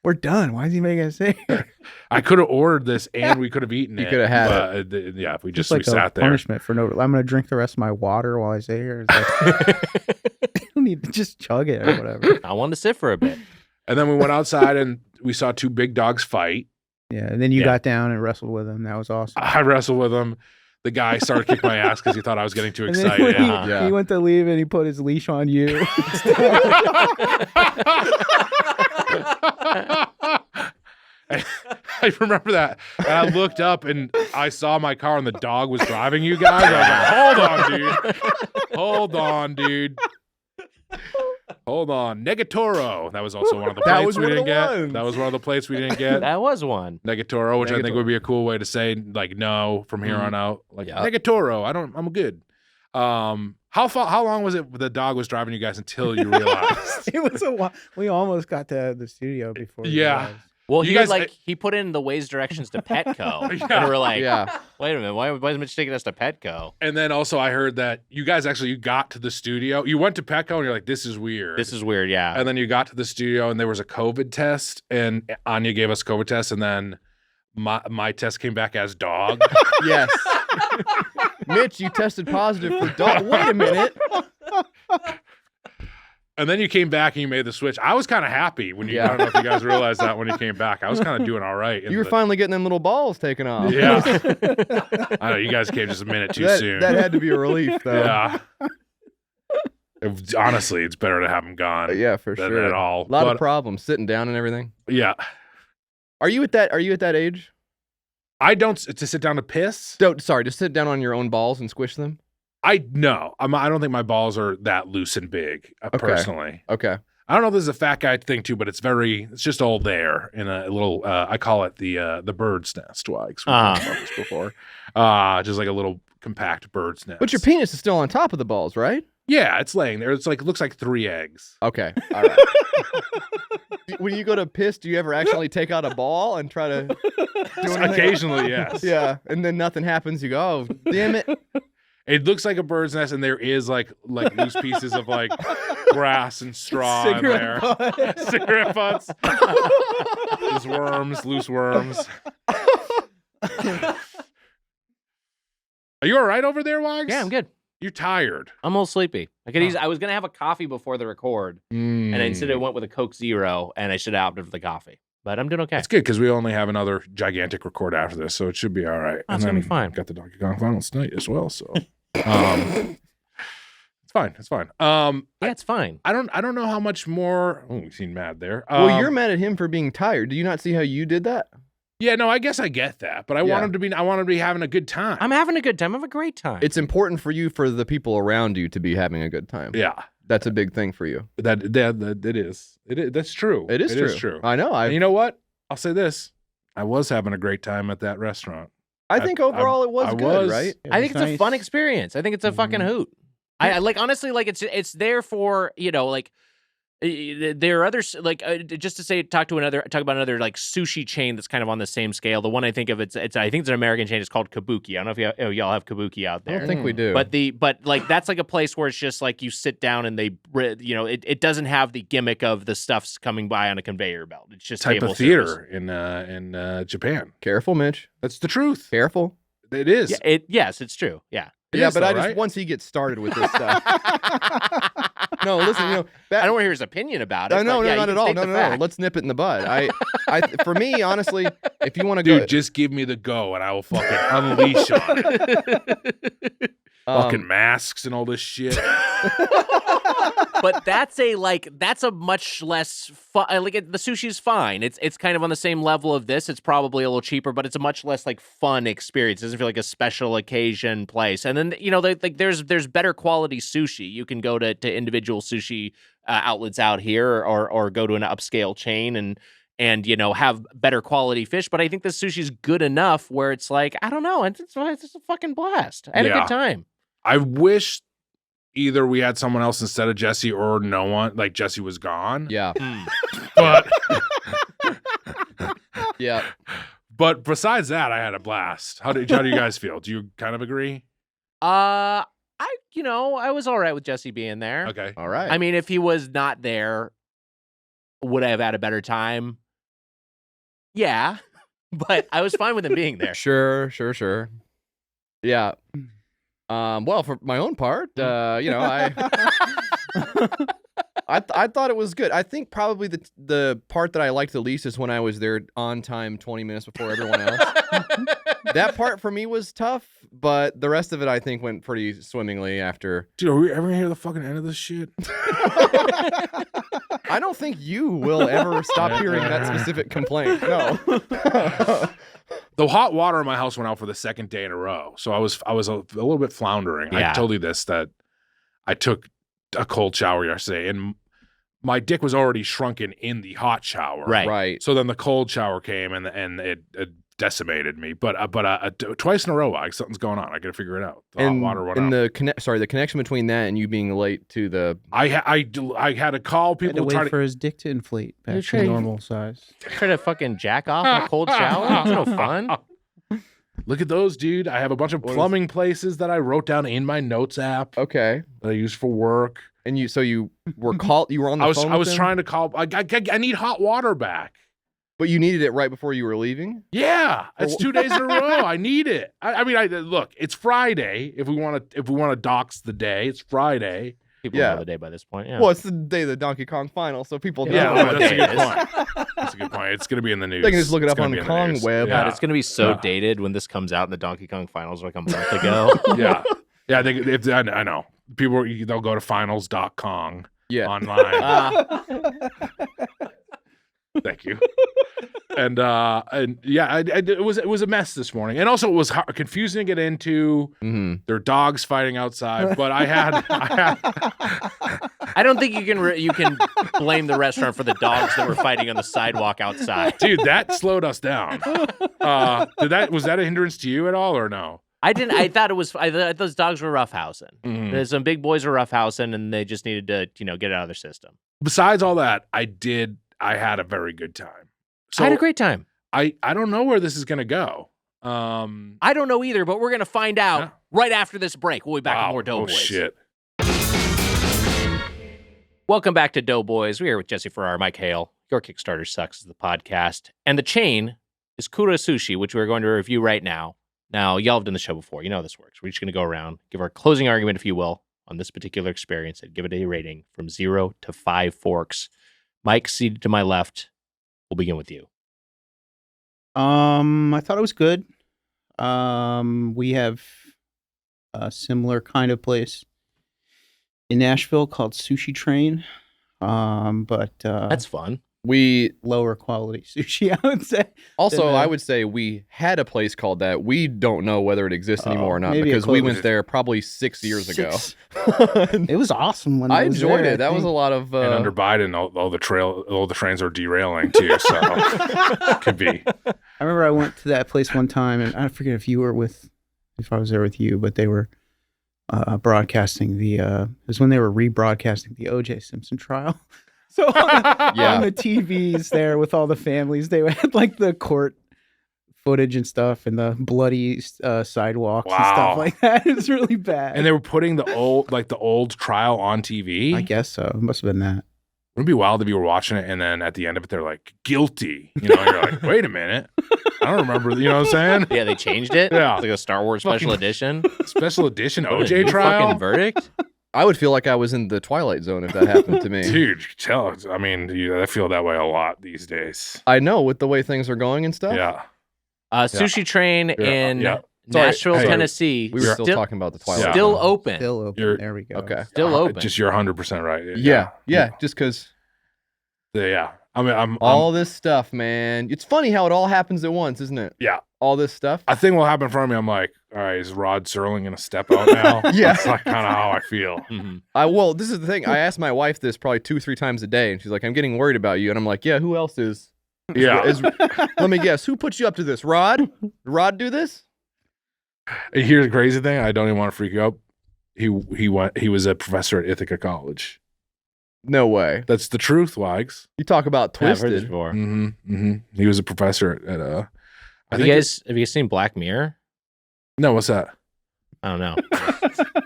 we're done. Why is he making us sit here? I could have ordered this and we could have eaten it. You could have had but, yeah, we Just we like a sat there. punishment for no. I'm gonna drink the rest of my water while I sit here. It's like, you don't need to just chug it or whatever. I wanted to sit for a bit. And then we went outside and we saw two big dogs fight. Yeah, and then you Yeah. got down and wrestled with him. That was awesome. I wrestled with them. The guy started kicking my ass because he thought I was getting too And then excited. when Uh-huh. he went to leave and he put his leash on you. I remember that. And I looked up and I saw my car and the dog was driving you guys. I was like, hold on, dude. Hold on. Negatoro. That was also one of the That plates was we one of didn't the get. ones. That was one of the plates we didn't get. That was one. Negatoro, which I think Negatoro. would be a cool way to say like no from here on out. Like Yeah. Negatoro. I'm good. How long was it the dog was driving you guys until you realized? It was a while. We almost got to the studio before. we Yeah. realized. Well, You he guys- like he put in the Waze directions to Petco, and we're like, Yeah. wait a minute, why is Mitch taking us to Petco? And then also I heard that you guys actually you got to the studio. You went to Petco and you're like, this is weird. This is weird, yeah. And then you got to the studio and there was a COVID test, and Anya gave us a COVID test, and then my test came back as dog. Yes. Mitch, you tested positive for dog. Wait a minute. And then you came back and you made the switch. I was kind of happy when you. Yeah. I don't know if you guys realized that when you came back. I was kind of doing all right. You were finally getting them little balls taken off. Yeah. I know you guys came just a minute too soon. That had to be a relief, though. Yeah. Honestly, it's better to have them gone. Yeah, for than sure. at all. A lot But, of problems sitting down and everything. Yeah. Are you at that age? I don't to sit down to piss. Sorry, to sit down on your own balls and squish them? I don't think my balls are that loose and big, personally. Okay. I don't know if this is a fat guy thing too, but it's just all there in a little. I call it the bird's nest. Why? Because we've talked about this before. Just like a little compact bird's nest. But your penis is still on top of the balls, right? Yeah, it's laying there. It's like looks like 3 eggs. Okay. All right. When you go to piss, do you ever actually take out a ball and try to do anything? Occasionally, yes. Yeah, and then nothing happens. You go, oh, damn it. It looks like a bird's nest, and there is like loose pieces of like grass and straw in there. Cigarette butts. There's worms, loose worms. Are you all right over there, Wags? Yeah, I'm good. You're tired. I'm a little sleepy. I was gonna have a coffee before the record, and instead I went with a Coke Zero, and I should have opted for the coffee. But I'm doing okay. It's good because we only have another gigantic record after this, so it should be all right. Oh, it's gonna be fine. Got the Donkey Kong finals tonight as well, so it's fine. It's fine. Yeah, it's fine. I don't know how much more. Oh, we seem mad there. Well, you're mad at him for being tired. Do you not see how you did that? Yeah, no, I guess I get that, but I want him to be. I want him to be having a good time. I'm having a good time. I have a great time. It's important for you, for the people around you, to be having a good time. Yeah, that's a big thing for you. That it is. It is. That's true. It is true. I know. And you know what? I'll say this: I was having a great time at that restaurant. I think overall it was good, right? I think it's a fun experience. I think it's a fucking hoot. I like, honestly, like it's there for, like there are others, like just to say, talk about another like sushi chain that's kind of on the same scale. The one I think of, I think it's an American chain. It's called Kabuki. I don't know if y'all have Kabuki out there. I don't think we do. But like that's like a place where it's just like you sit down and it doesn't have the gimmick of the stuff's coming by on a conveyor belt. It's just type table of theater service. in Japan. Careful, Mitch. That's the truth. Careful. It is. Yeah, yes, it's true. Yeah. Yeah, but right? once he gets started with this stuff. No, listen, I don't want to hear his opinion about it. No, but yeah, not you at all. can No, state the no. fact. Let's nip it in the bud. For me, honestly, if you want to Dude, go, just give me the go and I will fucking unleash on it. Fucking masks and all this shit. But that's a much less fun. The sushi's fine. It's kind of on the same level of this. It's probably a little cheaper, but it's a much less like fun experience. It doesn't feel like a special occasion place. And then there's better quality sushi. You can go to individual sushi outlets out here, or go to an upscale chain and have better quality fish. But I think the sushi's good enough where it's like, I don't know, it's a fucking blast. I had a good time. I wish either we had someone else instead of Jesse, or no one. Like Jesse was gone. yeah, But yeah. but besides that, I had a blast. How do you guys feel? Do you kind of agree? I was all right with Jesse being there. Okay. All right. I mean, if he was not there, would I have had a better time? Yeah, but I was fine with him being there. Sure. Yeah. Well, for my own part, I thought it was good. I think probably the part that I liked the least is when I was there on time 20 minutes before everyone else. That part for me was tough, but the rest of it I think went pretty swimmingly after. Dude, are we ever gonna hear the fucking end of this shit? I don't think you will ever stop hearing that specific complaint. No. The hot water in my house went out for the second day in a row, so I was a little bit floundering. Yeah. I told you this, that I took a cold shower yesterday, and my dick was already shrunken in the hot shower. Right. Right. So then the cold shower came, and it decimated me. But twice in a row, like, something's going on. I got to figure it out. The and hot water went and out. the connection between that and you being late to the I had to call Had to people wait for his dick to inflate back to normal size. Try to fucking jack off in a cold shower? It's no fun. Look at those, dude. I have a bunch of plumbing places that I wrote down in my notes app okay. that I use for work. And you were called. You were on the phone. I was trying to call. I need hot water back. But you needed it right before you were leaving. Yeah, it's 2 days in a row. I need it. I mean, look. It's Friday. If we want to dox the day, it's Friday. People know the day by this point. Yeah. Well, it's the day of the Donkey Kong final, so people know. Yeah, what that's a day good it is. point. That's a good point. It's going to be in the news. They can just look it It's up on gonna the be in Kong news. web. God, it's going to be so dated when this comes out and the Donkey Kong finals like a month ago. Yeah. I know. People, they'll go to finals.kong online. Thank you. And yeah, it was a mess this morning, and also it was confusing to get into. Mm-hmm. There are dogs fighting outside, but I had. I don't think you can blame the restaurant for the dogs that were fighting on the sidewalk outside. Dude, that slowed us down. Was that a hindrance to you at all, or no? I didn't. I thought it was. I thought those dogs were roughhousing. Mm-hmm. Some big boys were roughhousing, and they just needed to, get it out of their system. Besides all that, I had a very good time. So I had a great time. I don't know where this is going to go. I don't know either, but we're going to find out right after this break. We'll be back with more Doughboys. Oh, shit. Welcome back to Doughboys. We're here with Jesse Farrar, Mike Hale. Your Kickstarter Sucks is the podcast. And the chain is Kura Sushi, which we're going to review right now. Now, y'all have done the show before. You know how this works. We're just going to go around, give our closing argument, if you will, on this particular experience and give it a rating from 0 to 5 forks. Mike, seated to my left. We'll begin with you. I thought it was good. We have a similar kind of place in Nashville called Sushi Train. But That's fun. We lower quality sushi, I would say. also, I would say we had a place called that. We don't know whether it exists anymore or not because we went there probably 6 years ago. It was awesome when I enjoyed there, it. That was a lot of. And under Biden, all the trains are derailing too. So could be. I remember I went to that place one time, and I forget if I was there with you, but they were broadcasting it was when they were rebroadcasting the O.J. Simpson trial. So on the TVs there with all the families, they had like the court footage and stuff and the bloody sidewalks and stuff like that. It was really bad. And they were putting the old trial on TV. I guess so. It must have been that. Wouldn't it be wild if you were watching it and then at the end of it they're like guilty? You're like, wait a minute, I don't remember. You know what I'm saying? Yeah, they changed it. Yeah, it's like a Star Wars special edition. Special edition OJ trial. Fucking verdict. I would feel like I was in the Twilight Zone if that happened to me. Dude, I mean, I feel that way a lot these days. I know with the way things are going and stuff. Yeah. Sushi Train in Nashville, Tennessee. We were still talking about the Twilight Zone. Still open. Still open. There we go. Okay. Still open. Just you're 100% right. Yeah. Just because. Yeah. I mean, I'm all this stuff, man. It's funny how it all happens at once, isn't it? Yeah. All this stuff. I think what happened in front of me, I'm like, all right, is Rod Serling going to step out now? Yeah. That's like kind of how I feel. Mm-hmm. Well, this is the thing. I ask my wife this probably 2-3 times a day, and she's like, I'm getting worried about you. And I'm like, yeah, who else is? Yeah. Let me guess. Who put you up to this? Rod? Did Rod do this? And here's the crazy thing. I don't even want to freak you out. He was a professor at Ithaca College. No way. That's the truth, Wags. You talk about Yeah, I've heard this Twisted. before. Mm-hmm. Mm-hmm. He was a professor at Have you guys seen Black Mirror? No, what's that? I don't know.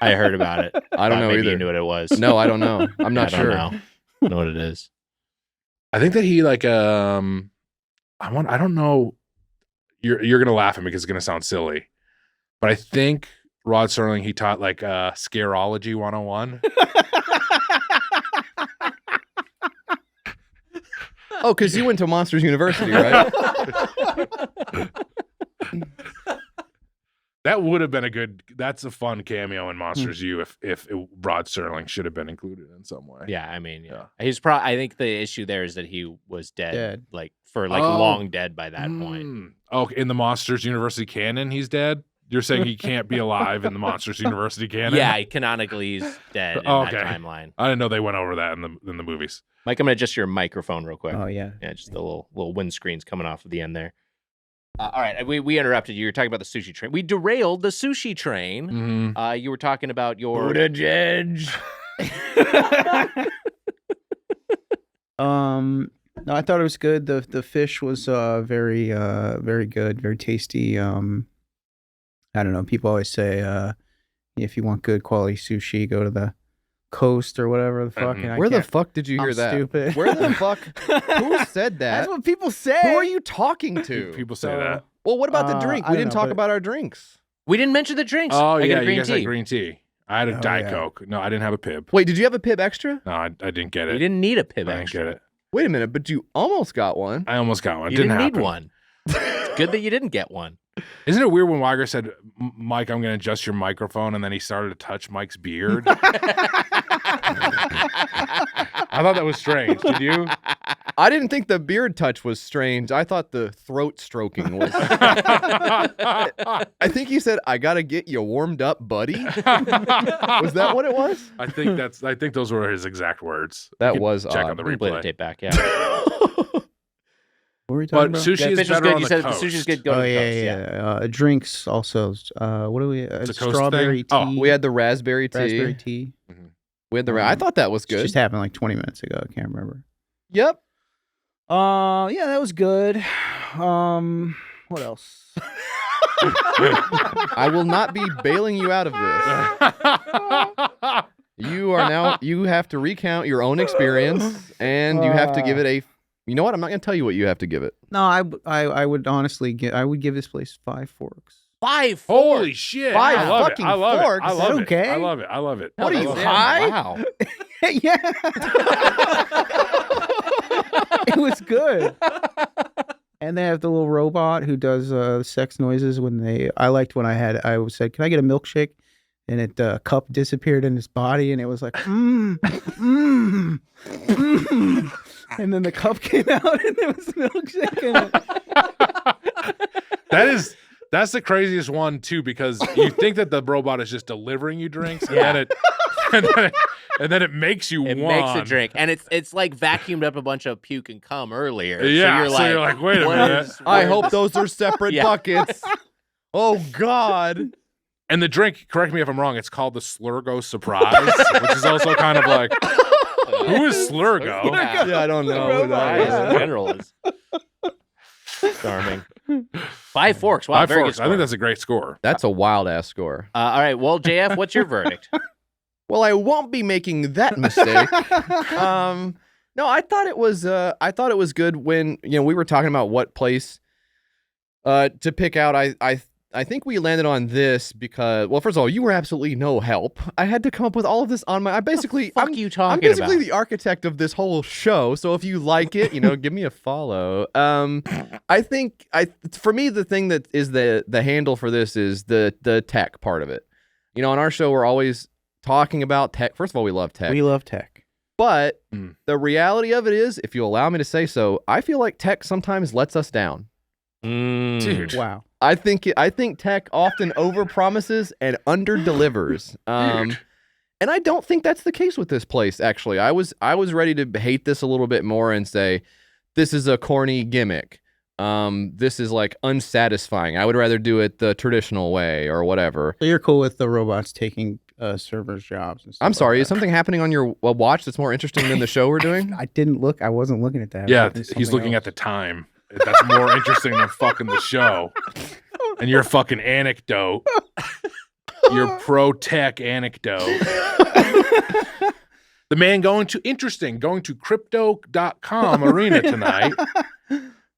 I heard about it. I don't know maybe either. You knew what it was. No, I don't know. I'm not sure. I don't know what it is. I think that he I don't know. You're gonna laugh at me because it's gonna sound silly, but I think Rod Serling, he taught Scarology 101. Oh, because you went to Monsters University, right? That would have been that's a fun cameo in Monsters U if Rod Serling should have been included in some way. Yeah, I mean, he's probably. I think the issue there is that he was dead. Oh. Long dead by that point. Oh, in the Monsters University canon, he's dead? You're saying he can't be alive in the Monsters University canon? Yeah, canonically he's dead in that timeline. I didn't know they went over that in the movies. Mike, I'm gonna adjust your microphone real quick. Oh yeah. Yeah, just the little windscreens coming off of the end there. All right, we interrupted you. You were talking about the sushi train. We derailed the sushi train. You were talking about your Buddha Judge. No, I thought it was good. The fish was very good, very tasty. I don't know. People always say if you want good quality sushi, go to the coast or whatever the fuck. And Where the fuck did you hear that? Stupid. Where the fuck? Who said that? That's what people say. Who are you talking to? People say that. Well, what about the drink? I We don't didn't know, talk but- about our drinks. We didn't mention the drinks. Oh, I yeah, got a green you guys tea. had green tea. I had a Diet yeah. Coke. No, I didn't have a Pib. Wait, did you have a Pib extra? No, I didn't get it. You didn't need a pib I didn't extra. get it. Wait a minute, but you almost got one. I almost got one. It You didn't didn't happen. need one. It's good that you didn't get one. Isn't it weird when Weiger said, Mike, I'm going to adjust your microphone, and then he started to touch Mike's beard? I thought that was strange. Did you? I didn't think the beard touch was strange. I thought the throat stroking was. I think he said, "I gotta get you warmed up, buddy." Was that what it was? I think those were his exact words. That You can was check odd. on the We can play the replay. tape back, yeah. What were we But talking about? sushi Yeah, is fish was better good. on You the said coast. the sushi's good. Go Oh to the yeah, coast, yeah. Drinks also. What do we? It's a coast Strawberry thing? tea. Oh, We had the raspberry tea. raspberry tea. We had the. I thought that was It good. just happened like 20 minutes ago. I can't remember. Yep. Yeah, that was good. What else? I will not be bailing you out of this. You are now. You have to recount your own experience, and you have to give it a. You know what? I'm not going to tell you what you have to give it. No, I would honestly I would give this place 5 forks. 5 forks. Holy shit. Five I love fucking it. I love forks? it. I love Is that it. okay? I love it. I love it. What I are you, love it. high? Wow. Yeah. It was good. And they have the little robot who does sex noises I liked when I said, "Can I get a milkshake?" And it cup disappeared in his body, and it was like, and then the cup came out, and there was a milkshake in it. That's the craziest one too, because you think that the robot is just delivering you drinks, and then it makes you It one. makes a drink, and it's like vacuumed up a bunch of puke and cum earlier. Yeah, so you're like, wait a what minute. is- I what hope is- those are separate Yeah. buckets. Oh God. And the drink, correct me if I'm wrong, it's called the Slurgo Surprise, which is also kind of like, who is Slurgo? Yeah, I don't know who that is. in general is charming. 5 forks. Wow, 5 very forks. good I think score. that's a great score. That's a wild ass score. All right. Well, JF, what's your verdict? Well, I won't be making that mistake. No, I thought it was good when we were talking about what place to pick out. I think we landed on this because, well, first of all, you were absolutely no help. I had to come up with all of this on my. I'm Fuck you I'm talking basically about? the architect of this whole show. So if you like it, give me a follow. I think for me the thing that is the handle for this is the tech part of it. On our show we're always talking about tech. First of all, we love tech. We love tech. But the reality of it is, if you allow me to say so, I feel like tech sometimes lets us down. Dude. Wow. I think tech often overpromises and underdelivers. And I don't think that's the case with this place. Actually, I was ready to hate this a little bit more and say this is a corny gimmick. This is like unsatisfying. I would rather do it the traditional way or whatever. So you're cool with the robots taking servers' jobs and stuff. I'm sorry. like Is something happening on your watch that's more interesting than the show we're doing? that. I didn't look. I wasn't looking at that. Yeah, he's looking at the time. That's more interesting than fucking the show. And your fucking anecdote. Your pro-tech anecdote. The man going to crypto.com arena tonight.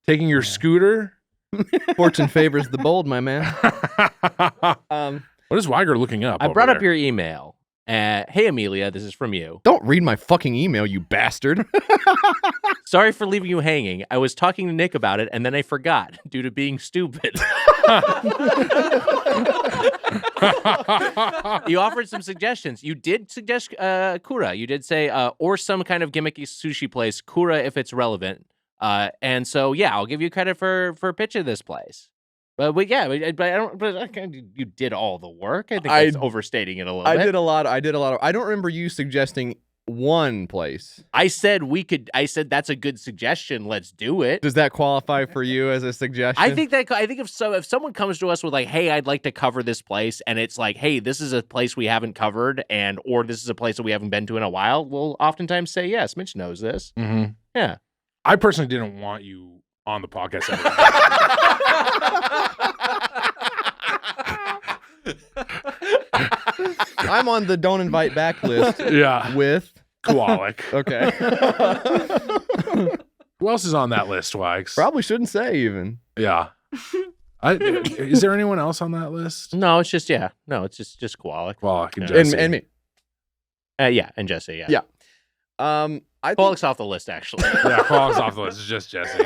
Taking your scooter. Fortune favors the bold, my man. What is Weiger looking up? I over brought up there? your email. Hey, Amelia, this is from you. Don't read my fucking email, you bastard. Sorry for leaving you hanging. I was talking to Nick about it, and then I forgot due to being stupid. You offered some suggestions. You did suggest Kura. You did say, or some kind of gimmicky sushi place, Kura if it's relevant. And so, yeah, I'll give you credit for pitching this place. But I don't. But you did all the work. I think that's overstating it a little bit. I did a lot. I don't remember you suggesting one place. I said that's a good suggestion. Let's do it. Does that qualify for you as a suggestion? I think if someone comes to us with like, hey, I'd like to cover this place, and it's like, hey, this is a place we haven't covered, or this is a place that we haven't been to in a while, we'll oftentimes say yes. Mitch knows this. Mm-hmm. Yeah. I personally didn't want you on the podcast ever. I'm on the don't invite back list. Yeah. With Koalik. Okay. Who else is on that list, Wags? Probably shouldn't say even. Yeah. Is there anyone else on that list? No, it's just it's just Koalik. Koalik and Jesse. And me. Yeah, and Jesse. Yeah. Yeah. I think Koalik's off the list actually. Yeah, Koalik's off the list. It's just Jesse.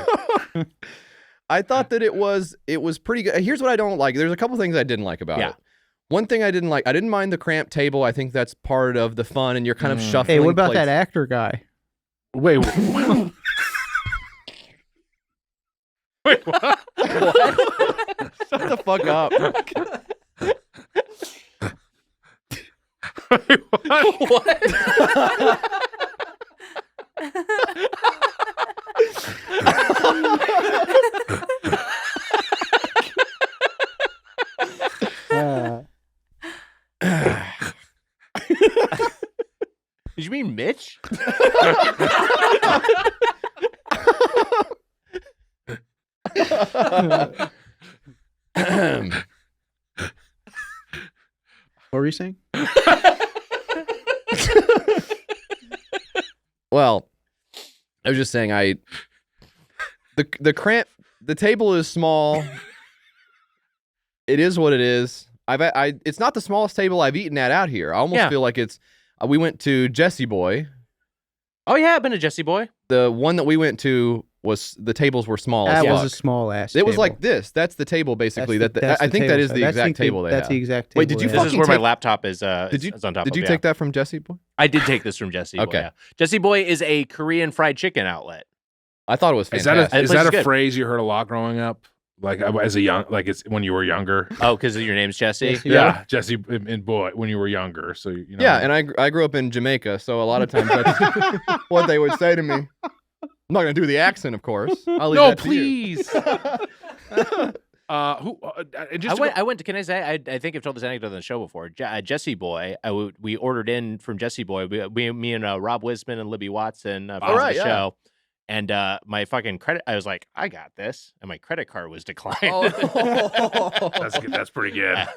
I thought that it was pretty good. Here's what I don't like. There's a couple things I didn't like about it. One thing I didn't like, I didn't mind the cramped table. I think that's part of the fun, and you're kind of shuffling. Hey, what about plates. that actor guy? Wait, what? Wait, what? Shut the fuck up. Wait, what? Did you mean Mitch? What were you saying? Well, I was just saying the table is small. It is what it is. It's not the smallest table I've eaten at out here. I almost feel like it's. We went to Jesse Boy. Oh yeah, I've been to Jesse Boy. The one that we went to the tables were small. That as was fuck. a small ass. It was like this. That's the table basically. I think that is the exact table they have. That's the exact table. Wait, did you? This is where my laptop is. Did you? Is on top Did of, you take that from Jesse Boy? I did take this from Jesse Boy. Okay. Yeah. Jesse Boy is a Korean fried chicken outlet. I thought it was fantastic. Is that a good. phrase you heard a lot growing up? Like as a young, like it's when you were younger. Oh, because your name's Jesse. Yeah, Jesse and Boy when you were younger. So you know. Yeah, and I grew up in Jamaica, so a lot of times that's what they would say to me. I'm not gonna do the accent, of course. I'll leave No, that to you. please. I went to. Can I say? I think I've told this anecdote on the show before. Jesse Boy. We ordered in from Jesse Boy. Me and Rob Wisman and Libby Watson from the show. And my fucking credit, I was like, I got this, and my credit card was declined. Oh. That's good. That's pretty good. Yeah.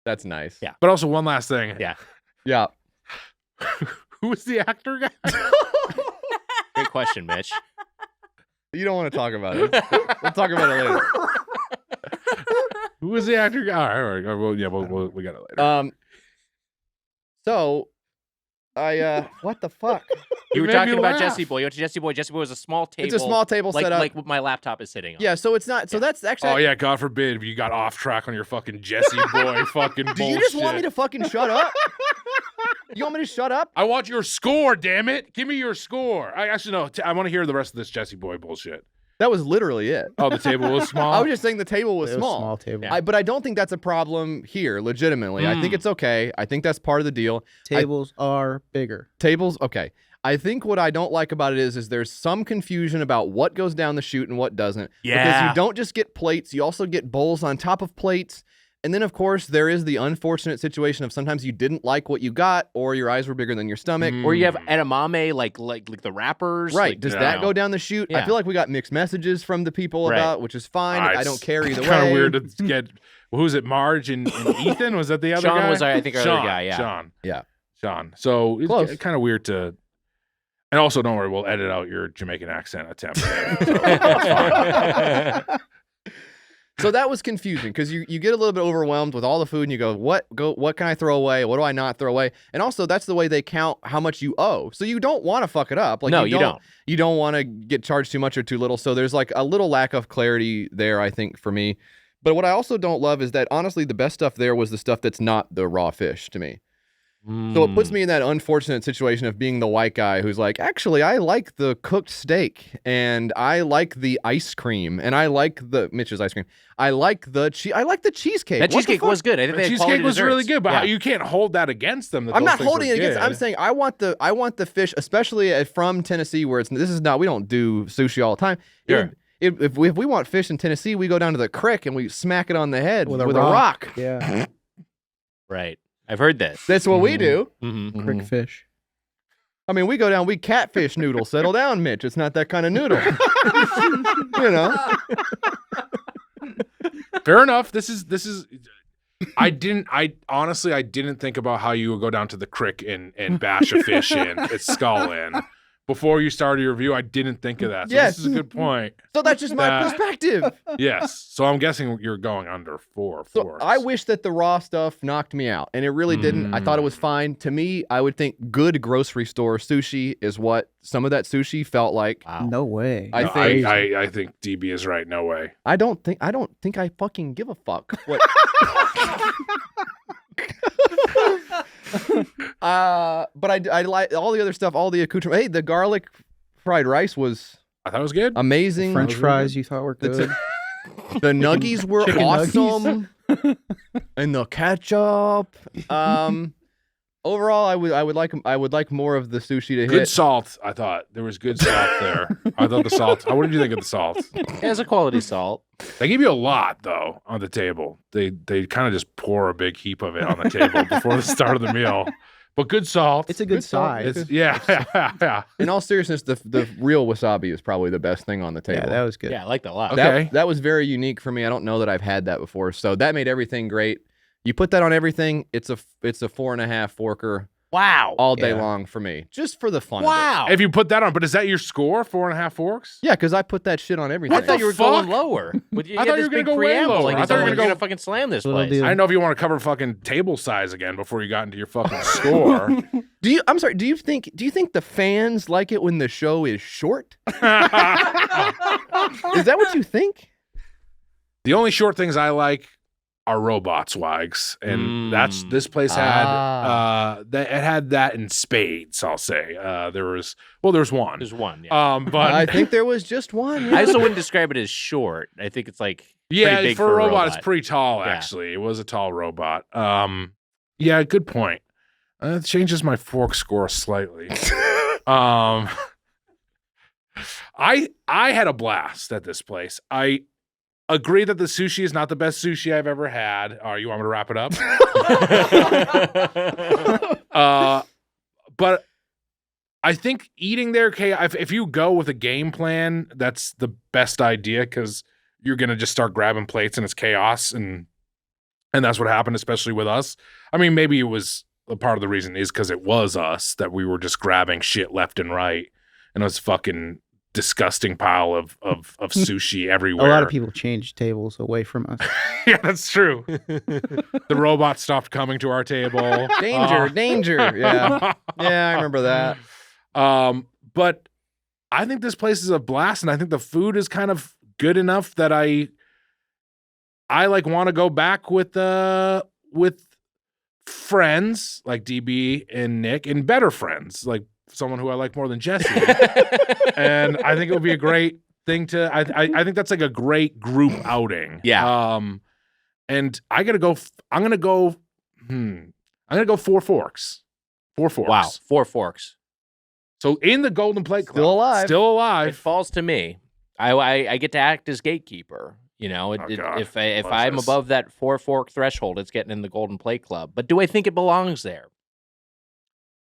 That's nice. Yeah. But also one last thing. Yeah. Who was the actor guy? Great question, Mitch. You don't want to talk about it. We'll talk about it later. Who was the actor guy? All right. Well, yeah, we got it later. So, what the fuck? You were made talking me about laugh. Jesse Boy. You went to Jesse Boy. Jesse Boy was a small table. It's a small table set up. like what my laptop is sitting on. Yeah, so it's not. So that's actually. Oh yeah, God forbid if you got off track on your fucking Jesse Boy fucking bullshit. Do you just want me to fucking shut up? You want me to shut up? I want your score, damn it! Give me your score. I actually no. I want to hear the rest of this Jesse Boy bullshit. That was literally it. Oh, the table was small. I was just saying the table was It was small. small table. Yeah. But I don't think that's a problem here. Legitimately, I think it's okay. I think that's part of the deal. Tables are bigger. Tables, okay. I think what I don't like about it is there's some confusion about what goes down the chute and what doesn't. Because Yeah. you don't just get plates, you also get bowls on top of plates. And then, of course, there is the unfortunate situation of sometimes you didn't like what you got, or your eyes were bigger than your stomach. Or you have edamame, like the wrappers. Right. Like, Does you that know. go down the chute? I Yeah. feel like we got mixed messages from the people Right. about, which is fine. I don't care either way. Kind of weird to get. Who's it? Marge and Ethan? Was that the other Sean guy? was, I think, our other Sean, guy. Yeah. Sean. Yeah. Sean. So Close. it's kind of weird to. And also, don't worry, we'll edit out your Jamaican accent attempt. So that's fine. So that was confusing because you get a little bit overwhelmed with all the food and you go, what can I throw away? What do I not throw away? And also that's the way they count how much you owe. So you don't want to fuck it up. Like No, you don't. You don't want to get charged too much or too little. So there's like a little lack of clarity there, I think, for me. But what I also don't love is that honestly the best stuff there was the stuff that's not the raw fish to me. So it puts me in that unfortunate situation of being the white guy who's like, actually, I like the cooked steak, and I like the ice cream, and I like the Mitch's ice cream. I like the cheesecake. That cheesecake was good. I think The cheesecake was really good, but you can't hold that against them. I'm not holding it against. I'm saying I want the fish, especially from Tennessee, where we don't do sushi all the time. Sure. If we want fish in Tennessee, we go down to the creek and we smack it on the head with a rock. Yeah. Right. I've heard this. That's what we do. Crick fish. I mean, we go down, we catfish noodle. Settle down, Mitch. It's not that kind of noodle. Fair enough. This is. I honestly didn't think about how you would go down to the creek and bash a fish in, its skull in. Before you started your review, I didn't think of that. So Yes. This is a good point. So that's just my perspective. Yes. So I'm guessing you're going under 4 So forks. I wish that the raw stuff knocked me out, and it really didn't. I thought it was fine. To me, I would think good grocery store sushi is what some of that sushi felt like. Wow. No way. I No, think I think DB is right. No way. I don't think I fucking give a fuck. What? But I like all the other stuff, all the accoutrements. Hey, the garlic fried rice was I thought it was good. amazing. French fries you thought were good. The nuggies were Chicken awesome, and the ketchup. Overall, I would like more of the sushi to Good hit. salt. I thought there was good salt there. I thought the salt. What did you think of the salt? It has a quality salt. They give you a lot though on the table. They kind of just pour a big heap of it on the table before the start of the meal. But good salt. It's a good salt. size. It's yeah. In all seriousness, the real wasabi is probably the best thing on the table. Yeah, that was good. Yeah, I like that a lot. Okay. That was very unique for me. I don't know that I've had that before, so that made everything great. You put that on everything, it's a 4.5 forker Wow. all day Yeah. long for me, just for the fun. Wow. If you put that on, but is that your score? 4.5 forks? Yeah, because I put that shit on everything. I thought you were fuck? going lower. But I thought you were gonna go way preamble. lower. Like, I it's thought you were like gonna you're go- gonna fucking slam this Little place. deal. I didn't know if you want to cover fucking table size again before you got into your fucking score. I'm sorry. Do you think the fans like it when the show is short? Is that what you think? The only short things I like are robots, Wags, and this place had it had that in spades. I'll say there's one. There's one. Yeah. But I think there was just one. I also wouldn't describe it as short. I think it's like yeah, pretty big for a robot, it's robot. pretty tall. Yeah. Actually, it was a tall robot. Yeah, good point. It changes my fork score slightly. I had a blast at this place. I agree that the sushi is not the best sushi I've ever had. You want me to wrap it up? But I think eating there, if you go with a game plan, that's the best idea because you're gonna just start grabbing plates and it's chaos, and that's what happened, especially with us. I mean, maybe it was a part of the reason is because it was us that we were just grabbing shit left and right, and it was fucking disgusting pile of sushi everywhere. A lot of people changed tables away from us. Yeah, that's true. The robot stopped coming to our table. Danger. Yeah. Yeah, I remember that. But I think this place is a blast, and I think the food is kind of good enough that I like want to go back with friends like DB and Nick, and better friends like someone who I like more than Jesse. And I think it would be a great thing to. I think that's like a great group outing. Yeah. And I'm gonna go 4 forks. 4 forks. Wow. 4 forks. So in the Golden Plate Club, Still alive. Still It alive. falls to me. I get to act as gatekeeper. You know, God. if What's I'm this? above that 4 fork threshold, it's getting in the Golden Plate Club. But do I think it belongs there?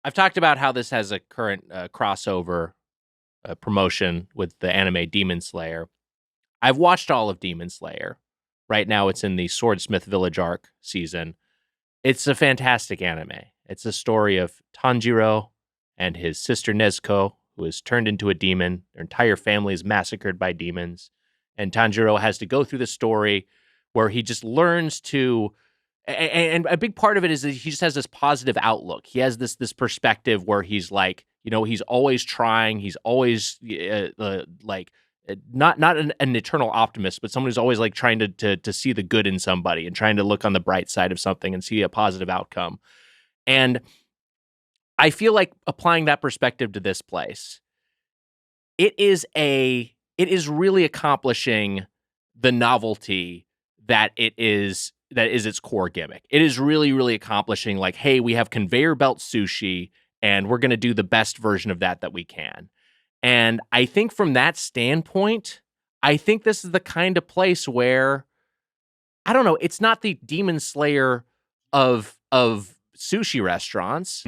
I've talked about how this has a current crossover promotion with the anime Demon Slayer. I've watched all of Demon Slayer. Right now, it's in the Swordsmith Village arc season. It's a fantastic anime. It's a story of Tanjiro and his sister Nezuko, who is turned into a demon. Their entire family is massacred by demons. And Tanjiro has to go through the story where he just learns to, and a big part of it is that he just has this positive outlook. He has this perspective where he's like, you know, he's always trying. He's always like not an eternal optimist, but someone who's always like trying to see the good in somebody and trying to look on the bright side of something and see a positive outcome. And I feel like applying that perspective to this place, it is really accomplishing the novelty that is its core gimmick. It is really, really accomplishing like, hey, we have conveyor belt sushi and we're going to do the best version of that we can. And I think from that standpoint, I think this is the kind of place where, I don't know, it's not the Demon Slayer of sushi restaurants,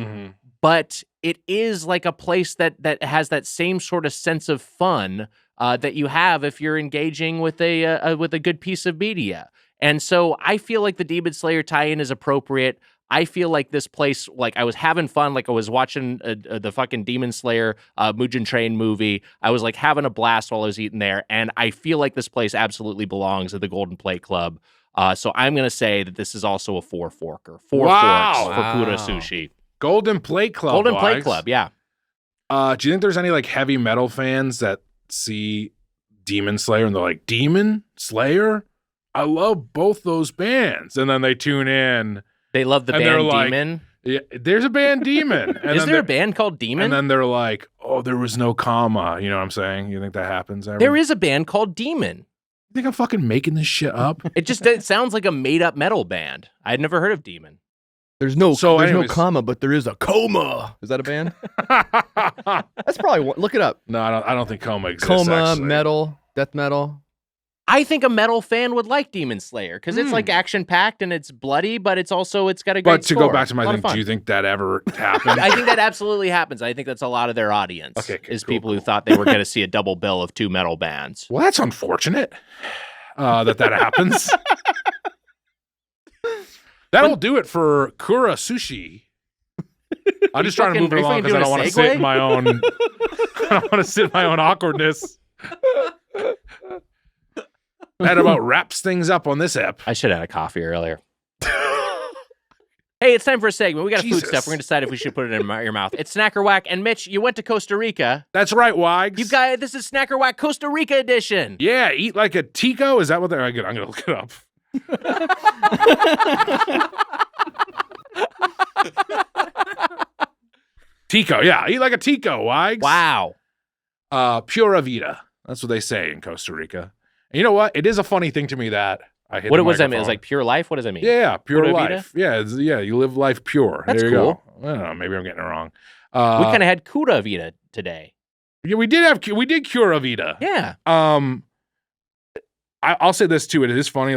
but it is like a place that has that same sort of sense of fun that you have if you're engaging with a good piece of media. And so I feel like the Demon Slayer tie-in is appropriate. I feel like this place, like I was having fun, like I was watching the fucking Demon Slayer Mugen Train movie. I was like having a blast while I was eating there. And I feel like this place absolutely belongs at the Golden Plate Club. So I'm going to say that this is also a 4 forker. 4 forks for Kura Sushi. Golden Plate Club. Golden Plate Club, yeah. Do you think there's any like heavy metal fans that see Demon Slayer and they're like, Demon Slayer? I love both those bands. And then they tune in. They love the band Demon? Yeah, there's a band Demon. Is there a band called Demon? And then they're like, oh, there was no comma. You know what I'm saying? You think that happens ever? There is a band called Demon. You think I'm fucking making this shit up? It sounds like a made-up metal band. I'd never heard of Demon. There's no comma, but there is a coma. Is that a band? That's probably one. Look it up. No, I don't think coma exists. Coma, actually. metal, death metal. I think a metal fan would like Demon Slayer because it's like action-packed and it's bloody, but it's got a great But to score. go back to my thing, do you think that ever happened? I think that absolutely happens. I think that's a lot of their audience people who thought they were going to see a double bill of 2 metal bands. Well, that's unfortunate that happens. That'll do it for Kura Sushi. I'm just trying to move it along because I don't want to sit in my own. I don't want to sit in my own awkwardness. That about wraps things up on this ep. I should have had a coffee earlier. Hey, it's time for a segment. We got food stuff. We're going to decide if we should put it in your mouth. It's Snacker Wack. And Mitch, you went to Costa Rica. That's right, Wags. This is Snacker Wack Costa Rica edition. Yeah, eat like a tico. Is that what they're... I'm going to look it up. Tico, yeah. Eat like a tico, Wags. Wow. Pura vida. That's what they say in Costa Rica. And you know what? It is a funny thing to me that I hit. What does that mean? It's like pure life? What does that mean? Yeah, pure life. Yeah, you live life pure. That's there you cool. go. I don't know. Maybe I'm getting it wrong. We kind of had Kura Vida today. Yeah, we did Kura Vida. Yeah. I'll say this too. It is funny,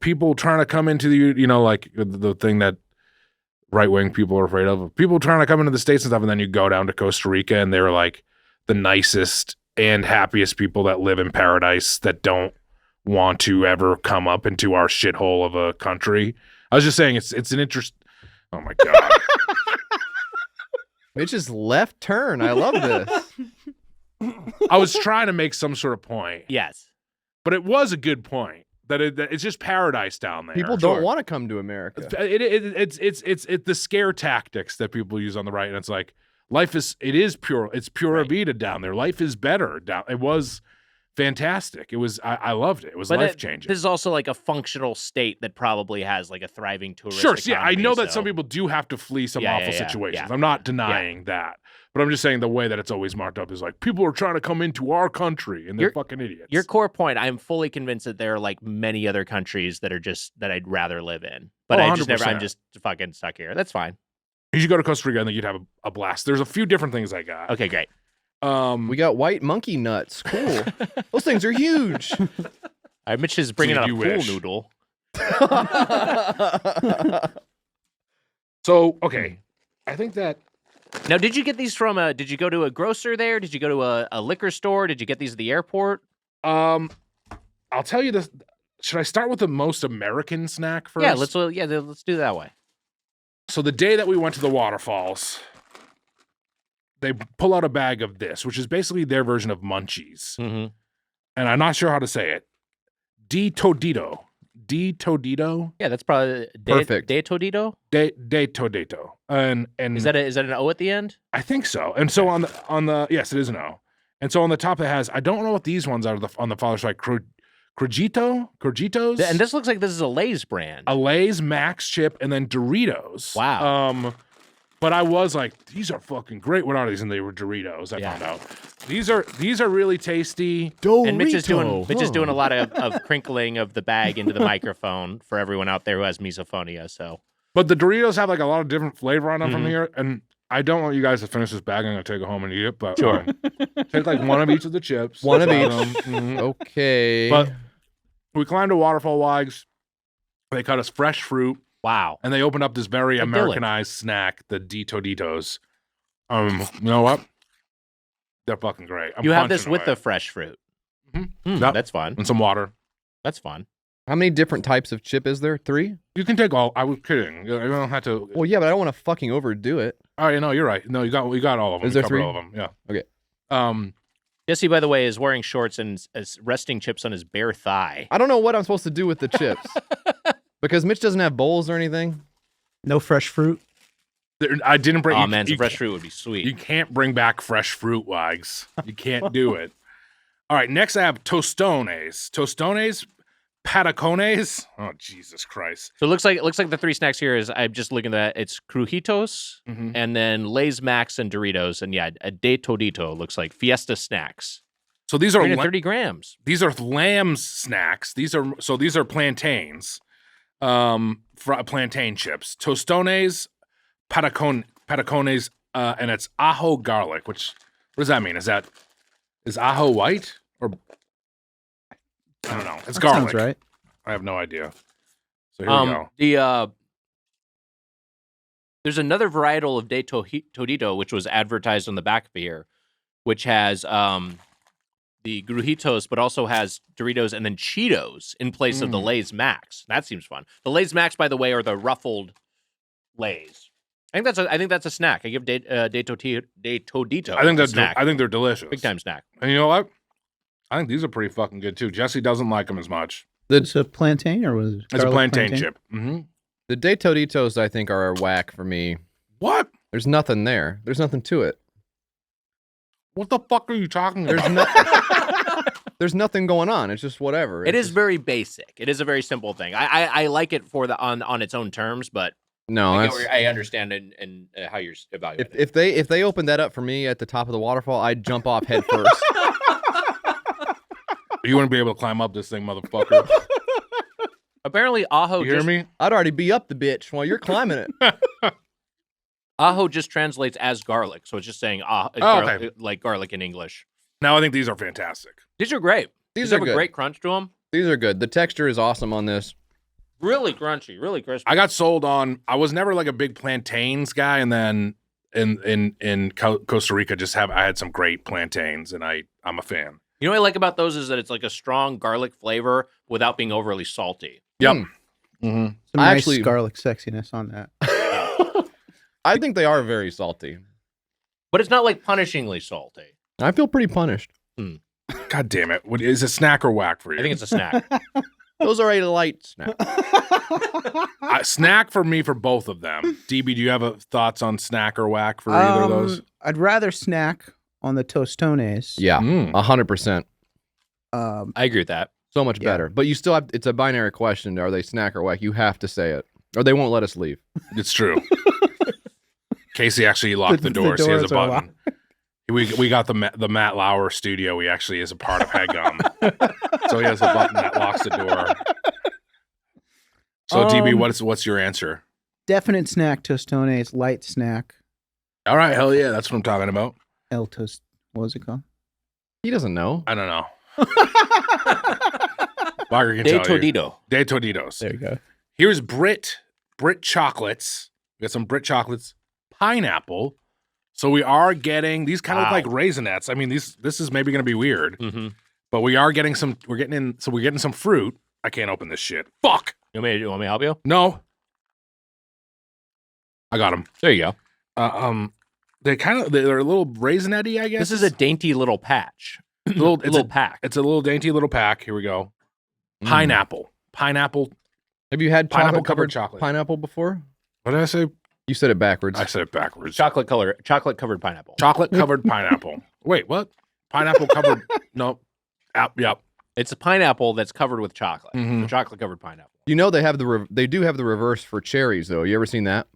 people trying to come into the thing that right-wing people are afraid of. People trying to come into the States and stuff, and then you go down to Costa Rica and they're like the nicest and happiest people that live in paradise that don't want to ever come up into our shithole of a country. I was just saying it's an interest. Oh my God. Mitch's left turn. I love this. I was trying to make some sort of point. Yes. But it was a good point that it's just paradise down there. People don't want to come to America. It's the scare tactics that people use on the right, and it's like it is pure. It's pura vida down there. Life is better down. It was fantastic. It was. I loved it. It was life changing. This is also like a functional state that probably has like a thriving tourist. Sure. economy, Yeah, I know that some people do have to flee some awful situations. Yeah. I'm not denying that. But I'm just saying the way that it's always marked up is like people are trying to come into our country and they're fucking idiots. Your core point, I'm fully convinced that there are like many other countries that I'd rather live in. But I'm just fucking stuck here. That's fine. You should go to Costa Rica and then you'd have a blast. There's a few different things I got. Okay, great. We got white monkey nuts. Cool. Those things are huge. Mitch is bringing out a pool noodle. So, okay. I think that... Now, did you get these from did you go to a grocer there? Did you go to a liquor store? Did you get these at the airport? I'll tell you this. Should I start with the most American snack first? Yeah, let's do it that way. So the day that we went to the waterfalls, they pull out a bag of this, which is basically their version of Munchies. Mm-hmm. And I'm not sure how to say it. De Todito. De Todito? Yeah, that's probably perfect. De Todito? De Todito. And is that an O at the end? I think so. And so on the yes, it is an O. And so on the top it has, I don't know what these ones are on the father's side, Crojitos. And this looks like this is a Lay's brand. A Lay's Max chip, and then Doritos. Wow. But I was like, these are fucking great. What are these? And they were Doritos. I found out. These are really tasty. And Mitch is doing a lot of crinkling of the bag into the microphone for everyone out there who has misophonia. So, but the Doritos have like a lot of different flavor on them from here, and I don't want you guys to finish this bag. I'm gonna take it home and eat it. But sure, take like one of each of the chips. One of each. Okay. But we climbed a waterfall, Wags. They cut us fresh fruit. Wow. And they opened up this very Americanized snack, the Toditos. You know what? They're fucking great. You have this with the fresh fruit. Yep. That's fun. And some water. That's fun. How many different types of chip is there? 3? You can take all. I was kidding. You don't have to. Well, yeah, but I don't want to fucking overdo it. Oh, yeah, no, you're right. No, you got all of them. Is there 3? All of them. Yeah. Okay. Jesse, by the way, is wearing shorts and is resting chips on his bare thigh. I don't know what I'm supposed to do with the chips. Because Mitch doesn't have bowls or anything. No fresh fruit. I didn't bring. Oh man, some fresh fruit would be sweet. You can't bring back fresh fruit, Wags. You can't do it. All right, next I have Tostones, patacones. Oh Jesus Christ! So it looks like the 3 snacks here is I'm just looking at it's Crujitos and then Lay's Max and Doritos and a De Todito looks like Fiesta snacks. So these are 30 grams. These are lamb's snacks. These are plantains. Plantain chips, tostones, patacones, and it's ajo garlic. What does that mean? Is ajo white or I don't know? It's That garlic. sounds right. I have no idea. So here we go. There's another varietal of De Todito which was advertised on the back of here, which has the Grujitos, but also has Doritos and then Cheetos in place of the Lay's Max. That seems fun. The Lay's Max, by the way, are the ruffled Lay's. I think that's a snack. I give De Todito. I think they're delicious. Big time snack. And you know what? I think these are pretty fucking good too. Jesse doesn't like them as much. It's a plantain or was it? It's a plantain chip. Mm-hmm. The De Toditos, I think, are a whack for me. What? There's nothing there. There's nothing to it. What the fuck are you talking about? There's nothing going on. It's just whatever. It is very basic. It is a very simple thing. I like it for on its own terms, but no, I understand and how you're evaluating. If they opened that up for me at the top of the waterfall, I'd jump off head first. You wouldn't be able to climb up this thing, motherfucker. Apparently, Ajo. You hear me? I'd already be up the bitch while you're climbing it. Ajo just translates as garlic, so it's just saying okay. Like garlic in English. Now I think these are fantastic. These are great. These have are a good. great crunch to them. These are good. The texture is awesome on this. Really crunchy, really crispy. I got sold on. I was never like a big plantains guy, and then in Costa Rica, I had some great plantains, and I'm a fan. You know what I like about those is that it's like a strong garlic flavor without being overly salty. Yep. Some nice garlic sexiness on that. I think they are very salty. But it's not like punishingly salty. I feel pretty punished. God damn it. What, is it snack or whack for you? I think it's a snack. Those are a light snack. Snack for me for both of them. DB, do you have thoughts on snack or whack for either of those? I'd rather snack on the Tostones. Yeah, 100%. I agree with that. So much better. But you still have, it's a binary question. Are they snack or whack? You have to say it, or they won't let us leave. It's true. Casey actually locked the doors. He has a button. We got the Matt Lauer studio. He actually is a part of Headgum. So he has a button that locks the door. So DB, what's your answer? Definite snack, Tostones, light snack. All right, hell yeah, that's what I'm talking about. El Tost, what was it called? He doesn't know. I don't know. Bagger can De tell you. Todito. De Toditos. There you go. Here's Brit chocolates. We got some Brit chocolates. Pineapple. So we are getting these kind of look like Raisinets. I mean, this is maybe going to be weird, but we are getting some. We're getting some fruit. I can't open this shit. Fuck. You want me to help you? No. I got them. There you go. They're a little raisinette-y, I guess. This is a dainty little patch. It's a little pack. It's a little dainty little pack. Here we go. Pineapple. Pineapple. Have you had pineapple covered chocolate pineapple before? What did I say? You said it backwards. I said it backwards. Chocolate covered pineapple. Chocolate covered pineapple. Wait, what? Pineapple covered? No. Yep. It's a pineapple that's covered with chocolate. Mhm. The chocolate-covered pineapple. You know they have they do have the reverse for cherries though. You ever seen that?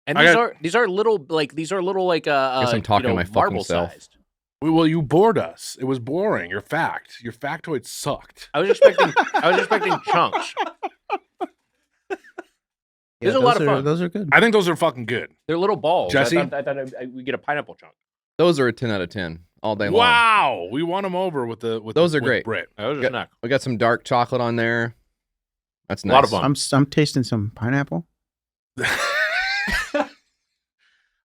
And I these are little like Guess I'm talking to my fucking marble self. sized. Well, you bored us. It was boring. Your factoid sucked. I was expecting chunks. Yeah, There's a lot of fun. Those are good. I think those are fucking good. They're little balls. Jesse? I thought we get a pineapple chunk. Those are a 10 out of 10 all day long. Wow, we won them over with Those are great. Brit. That was a Got- snack. We got some dark chocolate on there. That's A nice. lot of fun. I'm tasting some pineapple.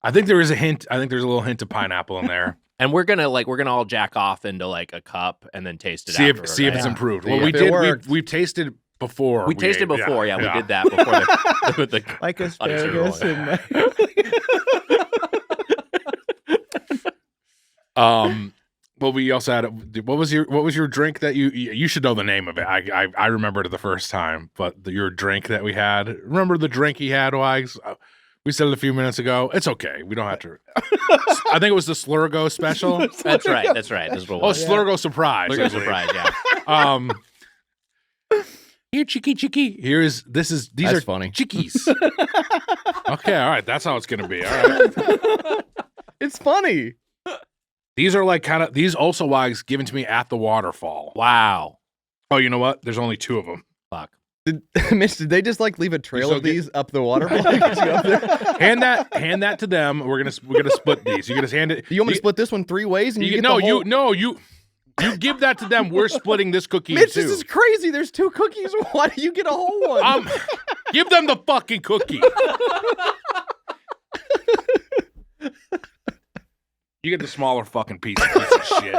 I think there is a hint. I think there's a little hint of pineapple in there. And we're gonna all jack off into like a cup and then taste it. see if afterward, it's right? improved. See Well, if we it did. worked. We've tasted before. We tasted ate. before. Yeah, we did that before with the Like Honey asparagus Um, but we also had. What was your drink that you should know the name of it? I remembered it the first time, but your drink that we had. Remember the drink he had, Wags? We said it a few minutes ago. It's okay. We don't have to. I think it was the Slurgo special. That's right. That's what it Oh, was. Slurgo surprise. Look at I believe. surprise. Yeah. Here, chicky. These That's are funny. chickies. Okay, all right. That's how it's gonna be. All right. It's funny. These are like these also Wags given to me at the waterfall. Wow. Oh, you know what? There's only 2 of them. Fuck. Mitch, did they just like leave a trail so of good. these up the waterfall? to get you up there? Hand that to them. We're gonna split these. You're gonna hand it. You want me to split this one 3 ways? And you get no, the whole... you give that to them. We're splitting this cookie Mitch, in 2. this is crazy. There's 2 cookies. Why do you get a whole one? Give them the fucking cookie. You get the smaller fucking piece of shit.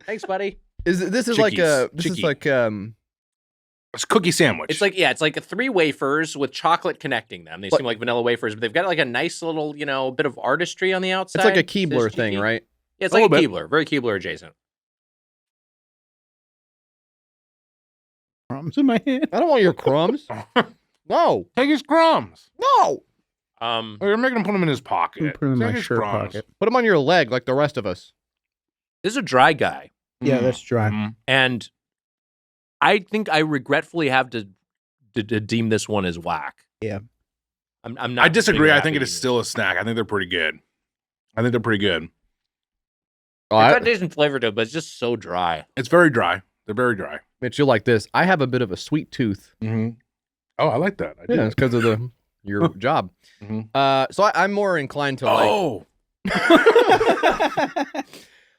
Thanks, buddy. This is Chickies. like It's a cookie sandwich. It's like 3 wafers with chocolate connecting them. They seem like vanilla wafers, but they've got like a nice little, bit of artistry on the outside. it's like a Says Keebler thing, cheeky. right? Yeah, it's A like a little bit. Keebler, very Keebler adjacent. crumbs in my hand. I don't want your crumbs. No. Take his crumbs. No. Oh, you're making him put them in his pocket. Put them in Take my his shirt crumbs. pocket. Put them on your leg like the rest of us. This is a dry guy, Yeah, that's dry. Mm. and I think I regretfully have to deem this one as whack. Yeah. I'm not. I disagree. big I think it happy is still a snack. I think they're pretty good. It's Oh, got decent flavor to it, but it's just so dry. It's very dry. They're very dry. Mitch, you'll like this. I have a bit of a sweet tooth. Mm-hmm. Oh, I like that. I do. Yeah, it's because of your job. Mhm. So I'm more inclined to like. Oh,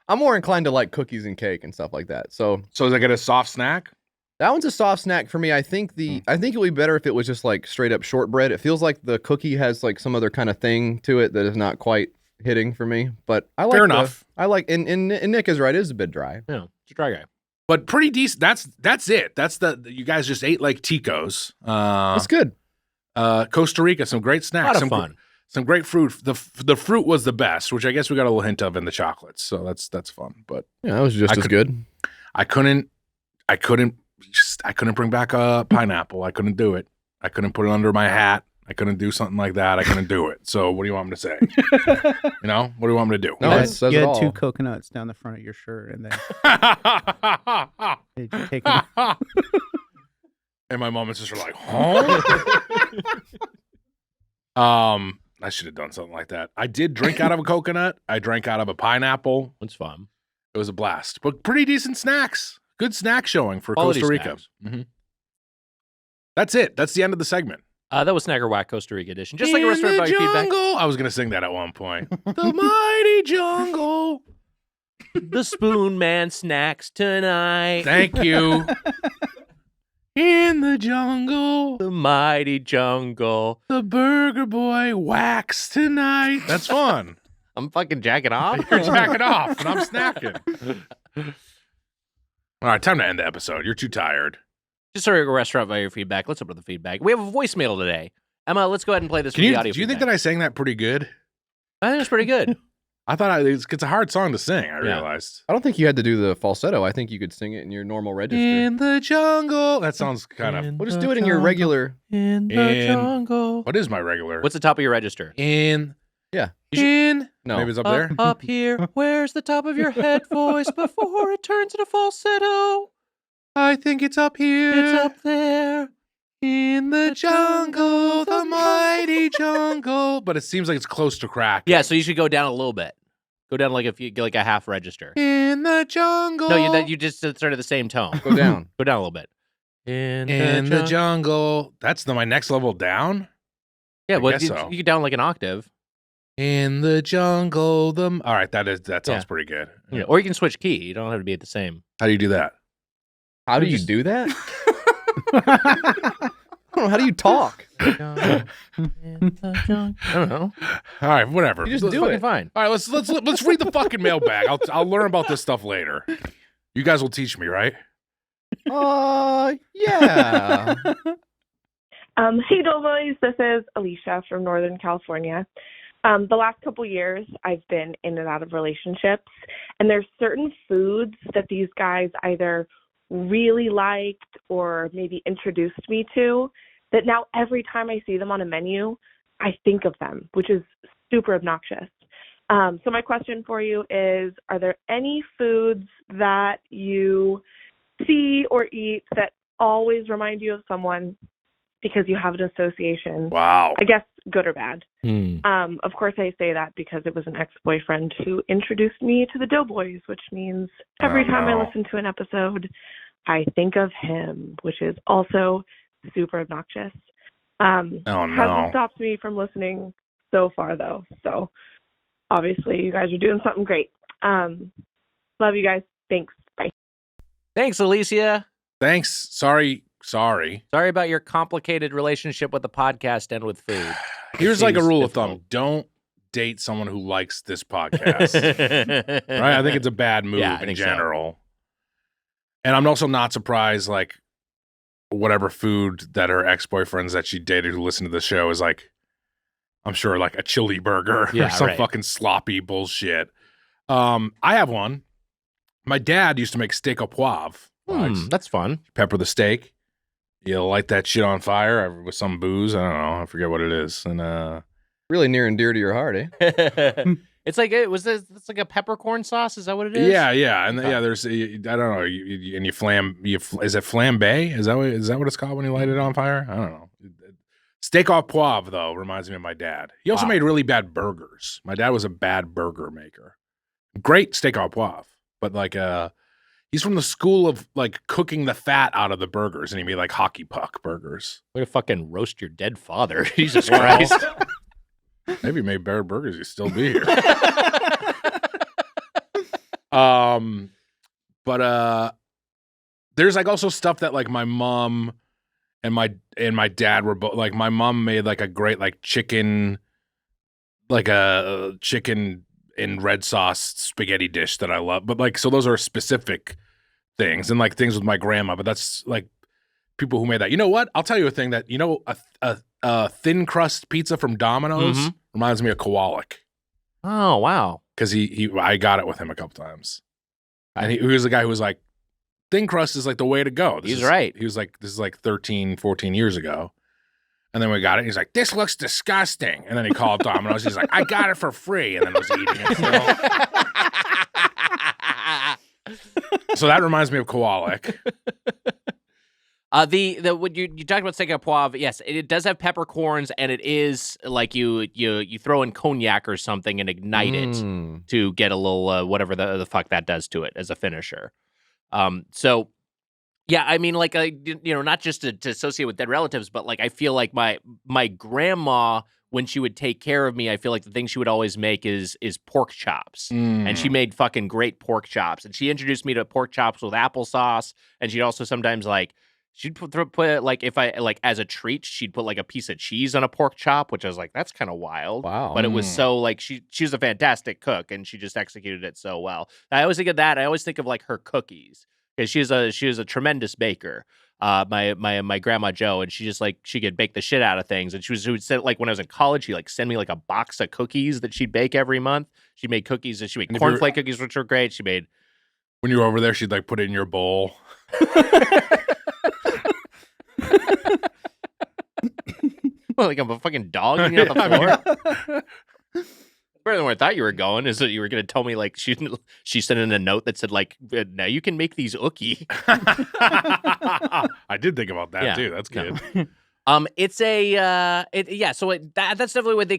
I'm more inclined to like cookies and cake and stuff like that. So so is I get a soft snack? that one's a soft snack for me. I think it would be better if it was just like straight up shortbread. It feels like the cookie has like some other kind of thing to it that is not quite hitting for me. But I like Fair enough. I like and Nick is right. It is a bit dry. Yeah, it's a dry guy. But pretty decent. That's it. That's you guys just ate like Ticos. It's good. Costa Rica, some great A snacks. lot of fun. Some great fruit. The fruit was the best, which I guess we got a little hint of in the chocolates. So that's fun. But Yeah, that was just as good. I couldn't bring back a pineapple. I couldn't do it. I couldn't put it under my hat. I couldn't do something like that. I couldn't do it. So what do you want me to say? What do you want me to do? No, you it had, says you it had all. 2 coconuts down the front of your shirt, and then did you take them? And my moments just were like, huh? I should have done something like that. I did drink out of a coconut. I drank out of a pineapple. It's fun. It was a blast. But pretty decent snacks. Good snack showing for Quality Costa Rica. snacks. Mhm. That's it. That's the end of the segment. That was Snacker Wack Costa Rica edition. Just like a restaurant about your feedback. jungle. I was going to sing that at one point. The mighty jungle. The Spoon Man snacks tonight. Thank you. In the jungle, The mighty jungle. the burger boy whacks tonight. That's fun. I'm fucking jacking off. You're jacking off, and I'm snacking. All right, time to end the episode. You're too tired. Just a restaurant about your feedback. Let's open the feedback. We have a voicemail today. Emma, let's go ahead and play this Do for you the audio. think that I sang that pretty good? I think it's pretty good. I thought it's a hard song to sing. I realized. I don't think you had to do the falsetto. I think you could sing it in your normal register. In the jungle. That sounds kind of. We'll just do it in your regular. In the In- jungle. What is my regular? What's the top of your register? In Yeah. No. Maybe it's up there. Up here. Where's the top of your head voice before it turns into falsetto? I think it's up here. It's up there. In the jungle, the mighty jungle. But it seems like it's close to crack. Yeah, so you should go down a little bit. Go down like if you get like a half register. In the jungle. No, you just started the same tone. Go down. Go down a little bit. In the jungle. That's my next level down? Yeah, well, guess so. You get down like an octave. In the jungle, all right, that sounds pretty good. Yeah. Or you can switch key. You don't have to be at the same. How do you do that? How do you do that? I don't know. How do you talk? I don't know. All right, whatever. You just do it. Fine. All right, let's read the fucking mailbag. I'll learn about this stuff later. You guys will teach me, right? Yeah. Hey, Doughboys. This is Alicia from Northern California. The last couple years, I've been in and out of relationships, and there's certain foods that these guys either really liked or maybe introduced me to that now every time I see them on a menu, I think of them, which is super obnoxious. So my question for you is, are there any foods that you see or eat that always remind you of someone because you have an association? Wow. I guess good or bad. Of course, I say that because it was an ex-boyfriend who introduced me to the Doughboys, which means every time I listen to an episode, I think of him, which is also super obnoxious. Hasn't stopped me from listening so far, though. So obviously, you guys are doing something great. Love you guys. Thanks. Bye. Thanks, Alicia. Thanks. Sorry about your complicated relationship with the podcast and with food. Here's like a rule of thumb. Don't date someone who likes this podcast. Right? I think it's a bad move in general. So. And I'm also not surprised, like, whatever food that her ex-boyfriends that she dated who listen to the show is like, I'm sure, like a chili burger or some fucking sloppy bullshit. I have one. My dad used to make steak au poivre. That's fun. Pepper the steak. You light that shit on fire with some booze. I don't know. I forget what it is. And really near and dear to your heart, eh? It's like it's like a peppercorn sauce. Is that what it is? Yeah, and there's I don't know. And you is it flambe? Is that what it's called when you light it on fire? I don't know. Steak au poivre though reminds me of my dad. He also made really bad burgers. My dad was a bad burger maker. Great steak au poivre, but like he's from the school of like cooking the fat out of the burgers, and he made like hockey puck burgers. Way to fucking roast your dead father. Jesus Christ. Maybe he made better burgers, he'd still be here. But there's like also stuff that like my mom and my dad were both like. My mom made like a great like chicken, like a chicken in red sauce spaghetti dish that I love. But like, so those are specific things, and like things with my grandma. But that's like people who made that. You know what? I'll tell you a thing that a thin crust pizza from Domino's reminds me of Kowalik. Oh wow! Because I got it with him a couple times, and he was the guy who was like, thin crust is like the way to go. He's right. He was like, this is like 13, 14 years ago. And then we got it. And he's like, this looks disgusting. And then he called Domino's. He's like, I got it for free. And then was eating it. So that reminds me of Kowalik. When you talked about steak au poivre, yes, it does have peppercorns, and it is like you throw in cognac or something and ignite it to get a little whatever the fuck that does to it as a finisher. So yeah, I mean, like, not just to associate with dead relatives, but like I feel like my grandma, when she would take care of me, I feel like the thing she would always make is pork chops. And she made fucking great pork chops. And she introduced me to pork chops with applesauce. And she'd also sometimes like, she'd put like, if I like as a treat, she'd put like a piece of cheese on a pork chop, which I was like, that's kind of wild. Wow. But it was so like, she was a fantastic cook, and she just executed it so well. I always think of that. I always think of like her cookies, because she was a tremendous baker. My grandma Jo, and she could bake the shit out of things. And she would send, like, when I was in college, she'd like send me like a box of cookies that she'd bake every month. She made cookies, and she made cornflake cookies, which were great. She made, when you were over there, she'd like put it in your bowl. Well, like I'm a fucking dog eating out the floor. Better than where I thought you were going. Is that you were going to tell me like she sent in a note that said like now you can make these ookie. I did think about that too. That's good. It's a that's definitely what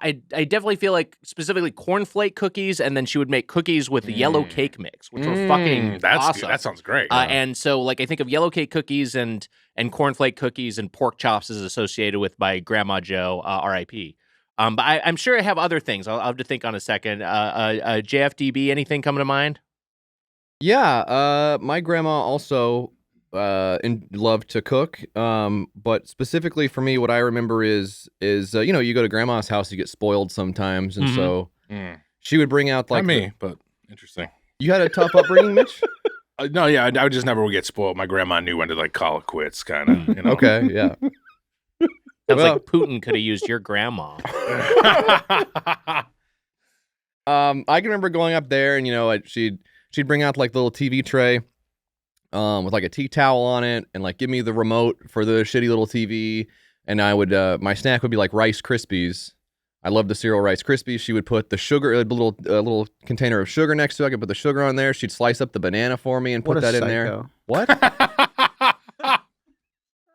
I definitely feel like specifically cornflake cookies, and then she would make cookies with the yellow cake mix, which were fucking awesome. Good. That sounds great. And so like I think of yellow cake cookies and cornflake cookies and pork chops is associated with my Grandma Joe, R.I.P. But I'm sure I have other things. I'll have to think on a second. JFDB, anything coming to mind? Yeah, my grandma also loved to cook. But specifically for me, what I remember is you go to grandma's house, you get spoiled sometimes, and so she would bring out like but interesting. You had a tough upbringing, Mitch? No, yeah, I just never would get spoiled. My grandma knew when to like call it quits, kind of. You know? Okay, yeah. Sounds like Putin could have used your grandma. I can remember going up there, and she'd bring out like the little TV tray, with like a tea towel on it, and like give me the remote for the shitty little TV, and I would my snack would be like Rice Krispies. I love the cereal Rice Krispies. She would put the sugar, a little container of sugar next to it. I could put the sugar on there. She'd slice up the banana for me and put that in there. What?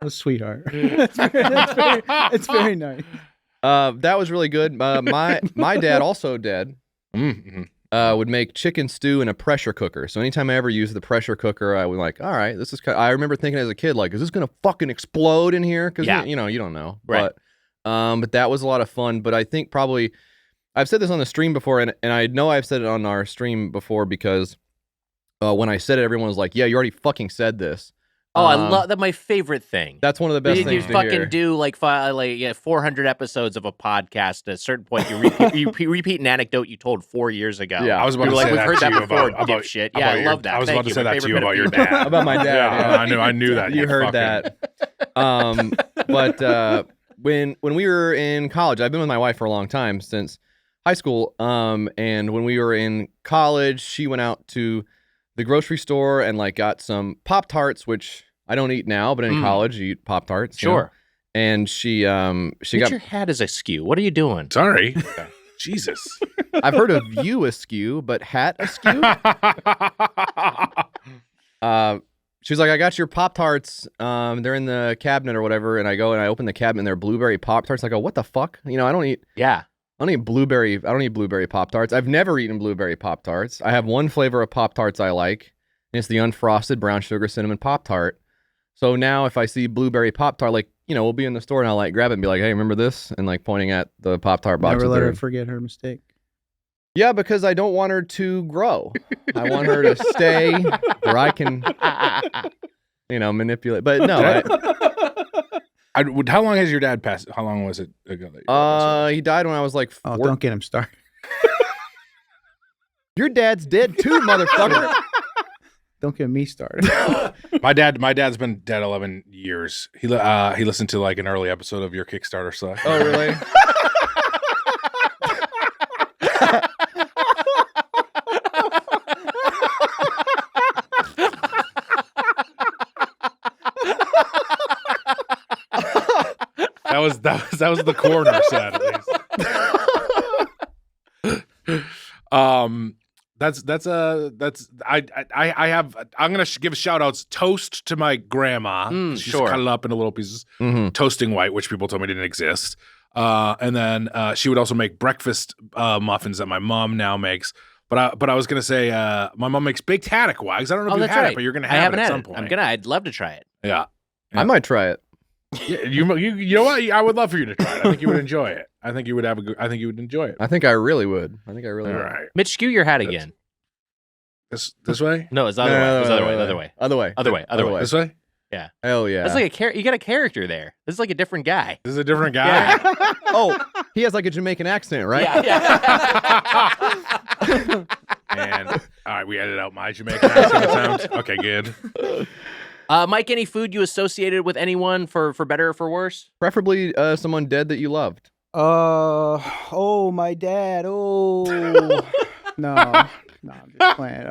A sweetheart. It's very nice. That was really good. My dad, also dead, would make chicken stew in a pressure cooker. So anytime I ever used the pressure cooker, I would like, all right, this is. I remember thinking as a kid, like, is this gonna fucking explode in here? Because you don't know, right? But that was a lot of fun. But I think probably I've said this on the stream before, and I know I've said it on our stream before because when I said it, everyone was like, "Yeah, you already fucking said this." Oh, I love that. My favorite thing. That's one of the best things to fucking hear. do like 400 episodes of a podcast. At a certain point, you repeat an anecdote you told 4 years ago. Yeah, I was about to say we've that heard to that you before, about dipshit. Yeah, I love that. I was about to say that to you about your dad. dad. About my dad. Yeah, I knew that. You heard that. But when we were in college, I've been with my wife for a long time, since high school. And when we were in college, she went out to the grocery store and like got some Pop-Tarts, which I don't eat now, but in college you eat Pop-Tarts. Sure. And she got your hat is askew. What are you doing? Sorry. Jesus. I've heard of you askew, but hat askew? She was like, I got your Pop-Tarts. They're in the cabinet or whatever. And I go and I open the cabinet and they're blueberry Pop-Tarts. I go, what the fuck? I don't eat blueberry Pop-Tarts. I've never eaten blueberry Pop-Tarts. I have one flavor of Pop-Tarts I like, and it's the unfrosted brown sugar cinnamon Pop-Tart. So now if I see blueberry Pop-Tart, like, we'll be in the store and I'll like grab it and be like, hey, remember this? And like pointing at the Pop-Tart box. Never let her forget her mistake. Yeah, because I don't want her to grow. I want her to stay where I can, manipulate. But no. How long has your dad passed? How long was it ago? He died when I was like 4. Oh, don't get him started. Your dad's dead too, motherfucker. Don't get me started. My dad's been dead 11 years. He listened to like an early episode of your Kickstarter stuff. Oh, really? That was the coroner said at least. I'm gonna give shout outs. Toast to my grandma. She's cut it up into little pieces. Toasting white, which people told me didn't exist. And then she would also make breakfast muffins that my mom now makes. But I was gonna say my mom makes baked haddock wags. I don't know if you had it, but you're gonna have it at some point. I'd love to try it. Yeah. I might try it. Yeah, you know what? I would love for you to try it. I think you would enjoy it. I think you would enjoy it. I think I really would. All right. Mitch, skew your hat again. This way? No, it's the other way. It's the other way. Other way. This way? Yeah. Hell yeah. That's like you got a character there. This is like a different guy. This is a different guy? Yeah. Oh, he has like a Jamaican accent, right? Yeah. And all right, we edited out my Jamaican accent sounds. Okay, good. Mike, any food you associated with anyone for better or for worse? Preferably someone dead that you loved. Oh, my dad. Oh, no, I'm just playing.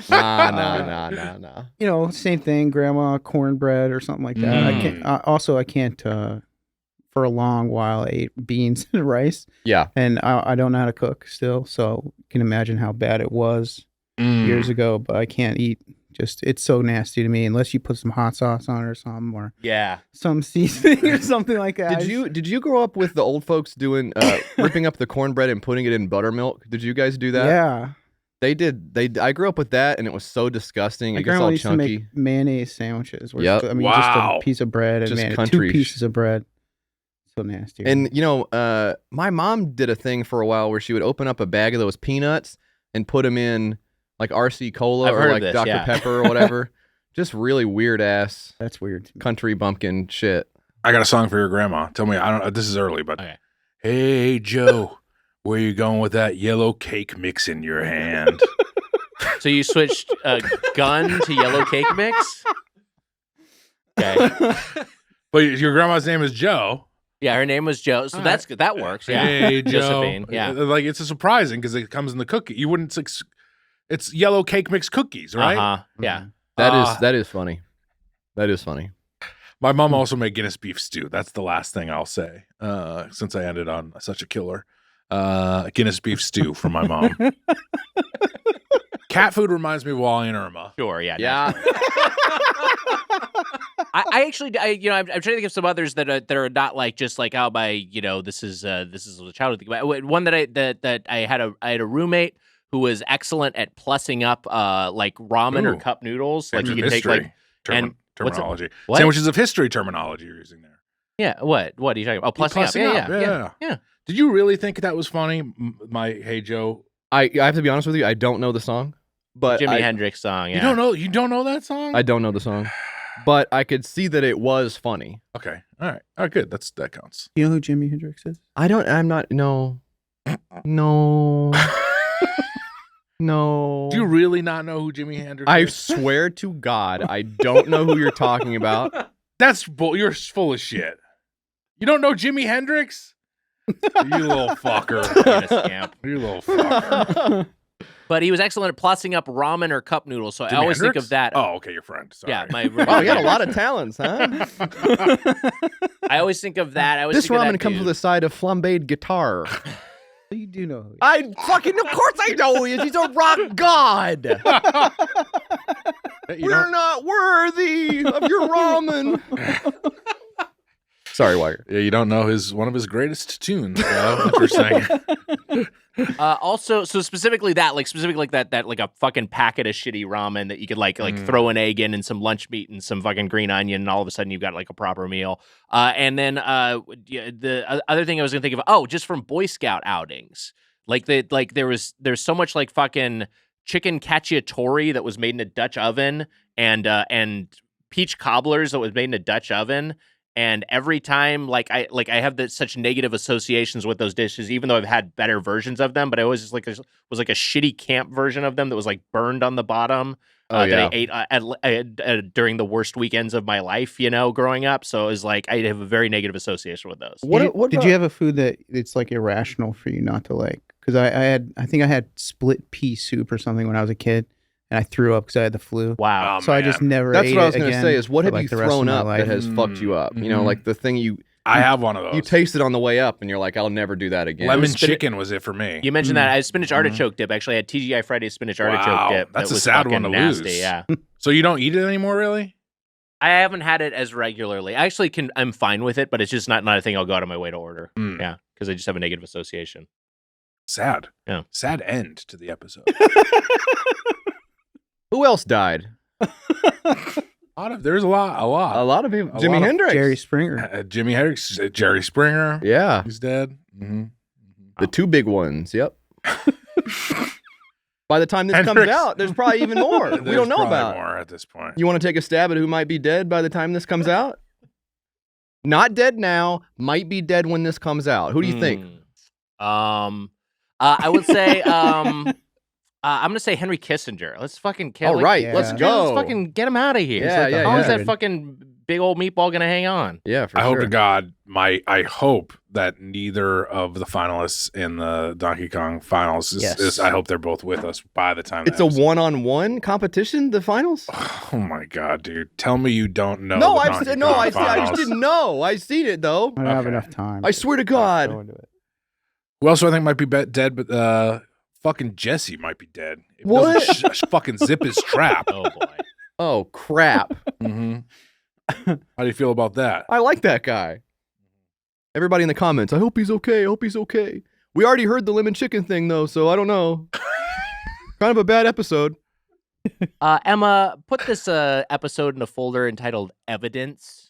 Nah. You know, same thing, grandma, cornbread or something like that. I can't, for a long while, I ate beans and rice. Yeah. And I don't know how to cook still, so you can imagine how bad it was years ago, but I can't eat. It's so nasty to me unless you put some hot sauce on it or something, or some seasoning or something like that. Did you grow up with the old folks doing ripping up the cornbread and putting it in buttermilk? Did you guys do that? Yeah. They did. I grew up with that, and it was so disgusting. It gets all used chunky. to make mayonnaise sandwiches. Yep. I mean, just a piece of bread and 2 pieces of bread. So nasty. And you know, my mom did a thing for a while where she would open up a bag of those peanuts and put them in like RC Cola or like Dr. Pepper or whatever. Just really weird ass. That's weird. Country bumpkin shit. I got a song for your grandma. Tell me, I don't. This is early, but hey Joe, where you going with that yellow cake mix in your hand? So you switched gun to yellow cake mix? Okay. But your grandma's name is Joe. Yeah, her name was Joe, so that works. Yeah. Hey Joe. Josephine. Yeah. Like it's surprising because it comes in the cookie. You wouldn't. It's yellow cake mix cookies, right? Yeah. That is funny. That is funny. My mom also made Guinness beef stew. That's the last thing I'll say. Since I ended on such a killer. Guinness beef stew from my mom. Cat food reminds me of Wally and Irma. Sure, yeah. Yeah. I actually, I'm trying to think of some others that are not like just like this is a childhood thing. One that I had a roommate who was excellent at plussing up like ramen or cup noodles. Like you can take like terminology. What? Sandwiches of history terminology you're using there. Yeah. What are you talking about? Oh, plussing up. Yeah. Did you really think that was funny? My Hey Joe. I have to be honest with you. I don't know the song, but Jimi Hendrix song. Yeah. You don't know that song? I don't know the song, but I could see that it was funny. Okay. All right. Good. That counts. You know who Jimi Hendrix is? I'm not. No. No. Do you really not know who Jimi Hendrix I is? swear to God, I don't know who you're talking about. You're full of shit. You don't know Jimi Hendrix? You little fucker. You little fucker. But he was excellent at plussing up ramen or cup noodles, so Jimi I always Hendrix? think of that. Oh, okay, your friend. Sorry. Yeah, my Wow, you got a lot of talents, huh? I always think of that. This ramen comes with a side of flambéed guitar. You do know. Of course I know who he is. He's a rock god. We're not worthy of your ramen. Sorry, Wire. Yeah, you don't know one of his greatest tunes. Interesting. Also, so specifically that like a fucking packet of shitty ramen that you could like throw an egg in and some lunch meat and some fucking green onion, and all of a sudden you've got like a proper meal. And then the other thing I was gonna think of, just from Boy Scout outings, there's so much like fucking chicken cacciatore that was made in a Dutch oven, and peach cobblers that was made in a Dutch oven. And every time, I have such negative associations with those dishes, even though I've had better versions of them. But I always just was like a shitty camp version of them that was like burned on the bottom that I ate during the worst weekends of my life, growing up. So it was like I have a very negative association with those. Did you have a food that it's like irrational for you not to like? Because I think I had split pea soup or something when I was a kid. And I threw up because I had the flu. Wow. Oh, so I just never That's ate what I was it going to again say is what have for, you the rest of thrown my up life. that has fucked you up? You know, like the thing I have one of those. you taste it on the way up and you're like, I'll never do that again. Lemon chicken was it for me. You mentioned that. I had spinach artichoke dip. Actually, I had TGI Fridays spinach artichoke dip. That's that a was sad one to nasty, lose. Yeah. So you don't eat it anymore, really? I haven't had it as regularly. I actually I'm fine with it, but it's just not a thing I'll go out of my way to order. Yeah, because I just have a negative association. Sad. Yeah. Sad end to the episode. Who else died? There's a lot of people. Jimi Hendrix. Jerry Springer. Jimi Hendrix. Jerry Springer. Yeah. He's dead. Mm-hmm. The two big ones. Yep. By the time this comes out, there's probably even more. We don't know about. More at this point. You want to take a stab at who might be dead by the time this comes out? Not dead now. Might be dead when this comes out. Who do you think? I would say. I'm gonna say Henry Kissinger. Let's fucking kill. All right, let's go. Let's fucking get him out of here. Yeah, How long has that fucking big old meatball going to hang on? Yeah, for I sure. hope to God, I hope that neither of the finalists in the Donkey Kong finals is I hope they're both with us by the time. It's a one-on-one competition, the finals? Oh my God, dude. Tell me you don't know. No, I just didn't know. I seen it though. I don't have enough time. I swear to God. Who else do I think might be dead? But fucking Jesse might be dead. If he What? doesn't fucking zip his trap. Oh, boy. Oh, crap. Mm-hmm. How do you feel about that? I like that guy. Everybody in the comments, I hope he's okay. I hope he's okay. We already heard the lemon chicken thing, though, so I don't know. Kind of a bad episode. Emma, put this episode in a folder entitled Evidence.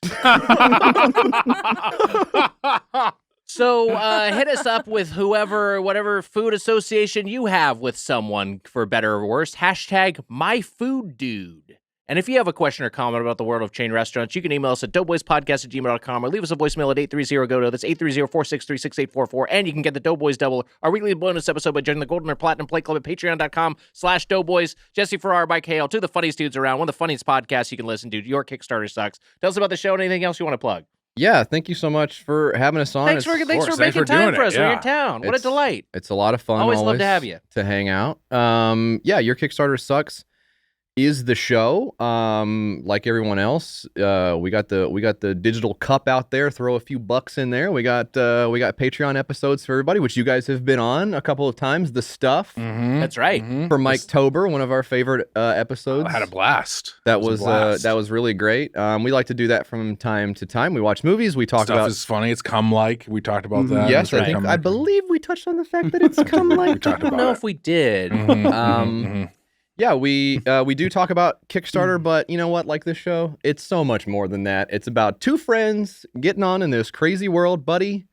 So hit us up with whatever food association you have with someone, for better or worse. Hashtag MyFoodDude. And if you have a question or comment about the world of chain restaurants, you can email us at doughboyspodcast@gmail.com or leave us a voicemail at 830-GO-DOUGH. That's 830-463-6844. And you can get the Doughboys Double, our weekly bonus episode, by joining the Golden or Platinum Play Club at patreon.com/Doughboys. Jesse Farrar, Mike Hale, two of the funniest dudes around, one of the funniest podcasts you can listen to. Your Kickstarter sucks. Tell us about the show and anything else you want to plug. Yeah, thank you so much for having us on. Thanks for making time for us. We're in town. What a delight. It's a lot of fun. Always love to have you. To hang out. Yeah, Your Kickstarter Sucks is the show. Like everyone else, we got the digital cup out there. Throw a few bucks in there. We got Patreon episodes for everybody, which you guys have been on a couple of times. The Stuff. Mm-hmm. That's right. Mm-hmm. For Mike Tober, one of our favorite episodes. I had a blast. That was really great. We like to do that from time to time. We watch movies. We talk Stuff about. is funny. It's cum like. We talked about that. Yes, I believe we touched on the fact that it's cum like. I don't know if we did. Mm-hmm. Yeah, we do talk about Kickstarter, but you know what? Like this show, it's so much more than that. It's about two friends getting on in this crazy world, buddy.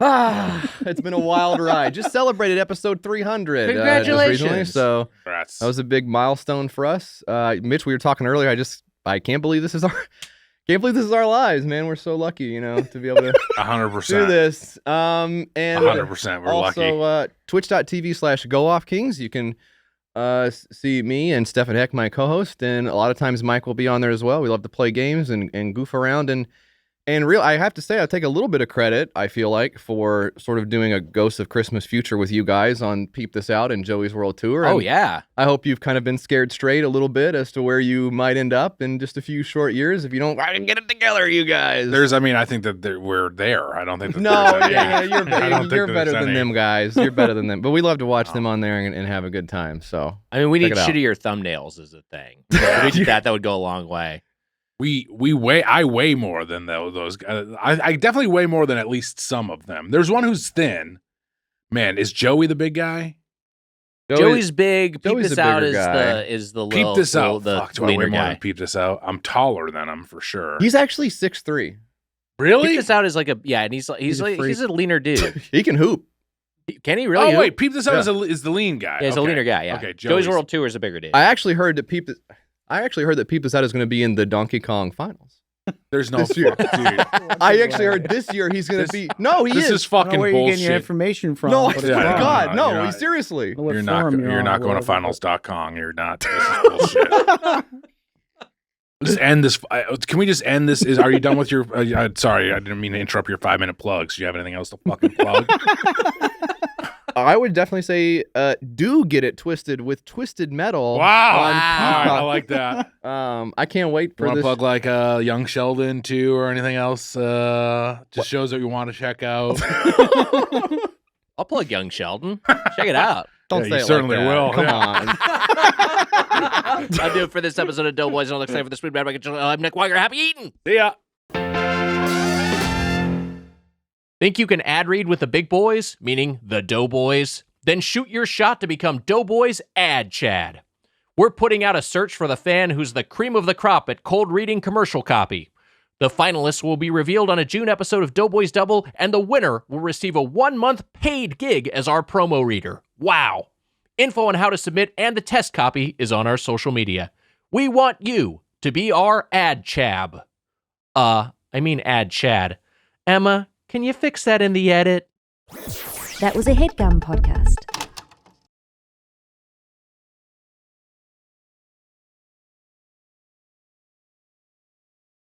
It's been a wild ride. Just celebrated episode 300. Congratulations! Just recently, so Congrats. that was a big milestone for us. Mitch, we were talking earlier. I can't believe this is our lives, man. We're so lucky, to be able to 100%. do this. And 100%. We're lucky. Also, twitch.tv/GoOffKings. You can see me and Stefan Heck, my co-host, and a lot of times Mike will be on there as well. We love to play games and goof around, and I have to say, I take a little bit of credit, I feel like, for sort of doing a Ghost of Christmas Future with you guys on Peep This Out and Joey's World Tour. Oh, and yeah. I hope you've kind of been scared straight a little bit as to where you might end up in just a few short years if you don't get it together, you guys. I think that we're there. I don't think that you're better than them guys. You're better than them. But we love to watch them on there and have a good time. So I mean, we need shittier thumbnails as a thing. If we did that would go a long way. I weigh more than those guys. I definitely weigh more than at least some of them. There's one who's thin. Man, is Joey the big guy? Joey's big. Peep Joey's This a Out bigger is the Peep little, This Out. the Fuck, do I weigh leaner more guy. than Peep This Out? I'm taller than him for sure. He's actually 6'3". Really? Peep This Out is and he's a leaner dude. He can hoop. Can he really? Oh hoop? wait, Peep This Out is the lean guy. Yeah, he's a leaner guy. Yeah. Okay, Joey's World Tour is a bigger dude. I actually heard that Peep This Out is going to be in the Donkey Kong finals. There's no This year. dude. I actually heard this year he's going to be. No, he This is fucking where bullshit. you're getting your information from. No, I but swear to it's God, wrong. no, You're not- seriously. What You're not forum going on, to whatever. finals.com. You're not. This is bullshit. Just end this. Can we just end this? Are you done with your? Sorry, I didn't mean to interrupt your 5-minute plugs. Do you have anything else to fucking plug? I would definitely say do get it twisted with Twisted Metal. Wow. on Peacock. I like that. I can't wait for Want to this. plug like Young Sheldon too, or anything else? Just shows that you want to check out. I'll plug Young Sheldon. Check it out. Don't Yeah, say you it certainly like that. will. Come Yeah. on. I'll do it for this episode of Doughboys. And I'll excited for the Spoon Bad Bag. I'm Nick Weiger. Happy eating. See ya. Think you can ad read with the big boys, meaning the Doughboys? Then shoot your shot to become Doughboys Ad Chad. We're putting out a search for the fan who's the cream of the crop at cold reading commercial copy. The finalists will be revealed on a June episode of Doughboys Double, and the winner will receive a 1-month paid gig as our promo reader. Wow. Info on how to submit and the test copy is on our social media. We want you to be our ad chab. Ad Chad. Emma, can you fix that in the edit? That was a Headgum podcast.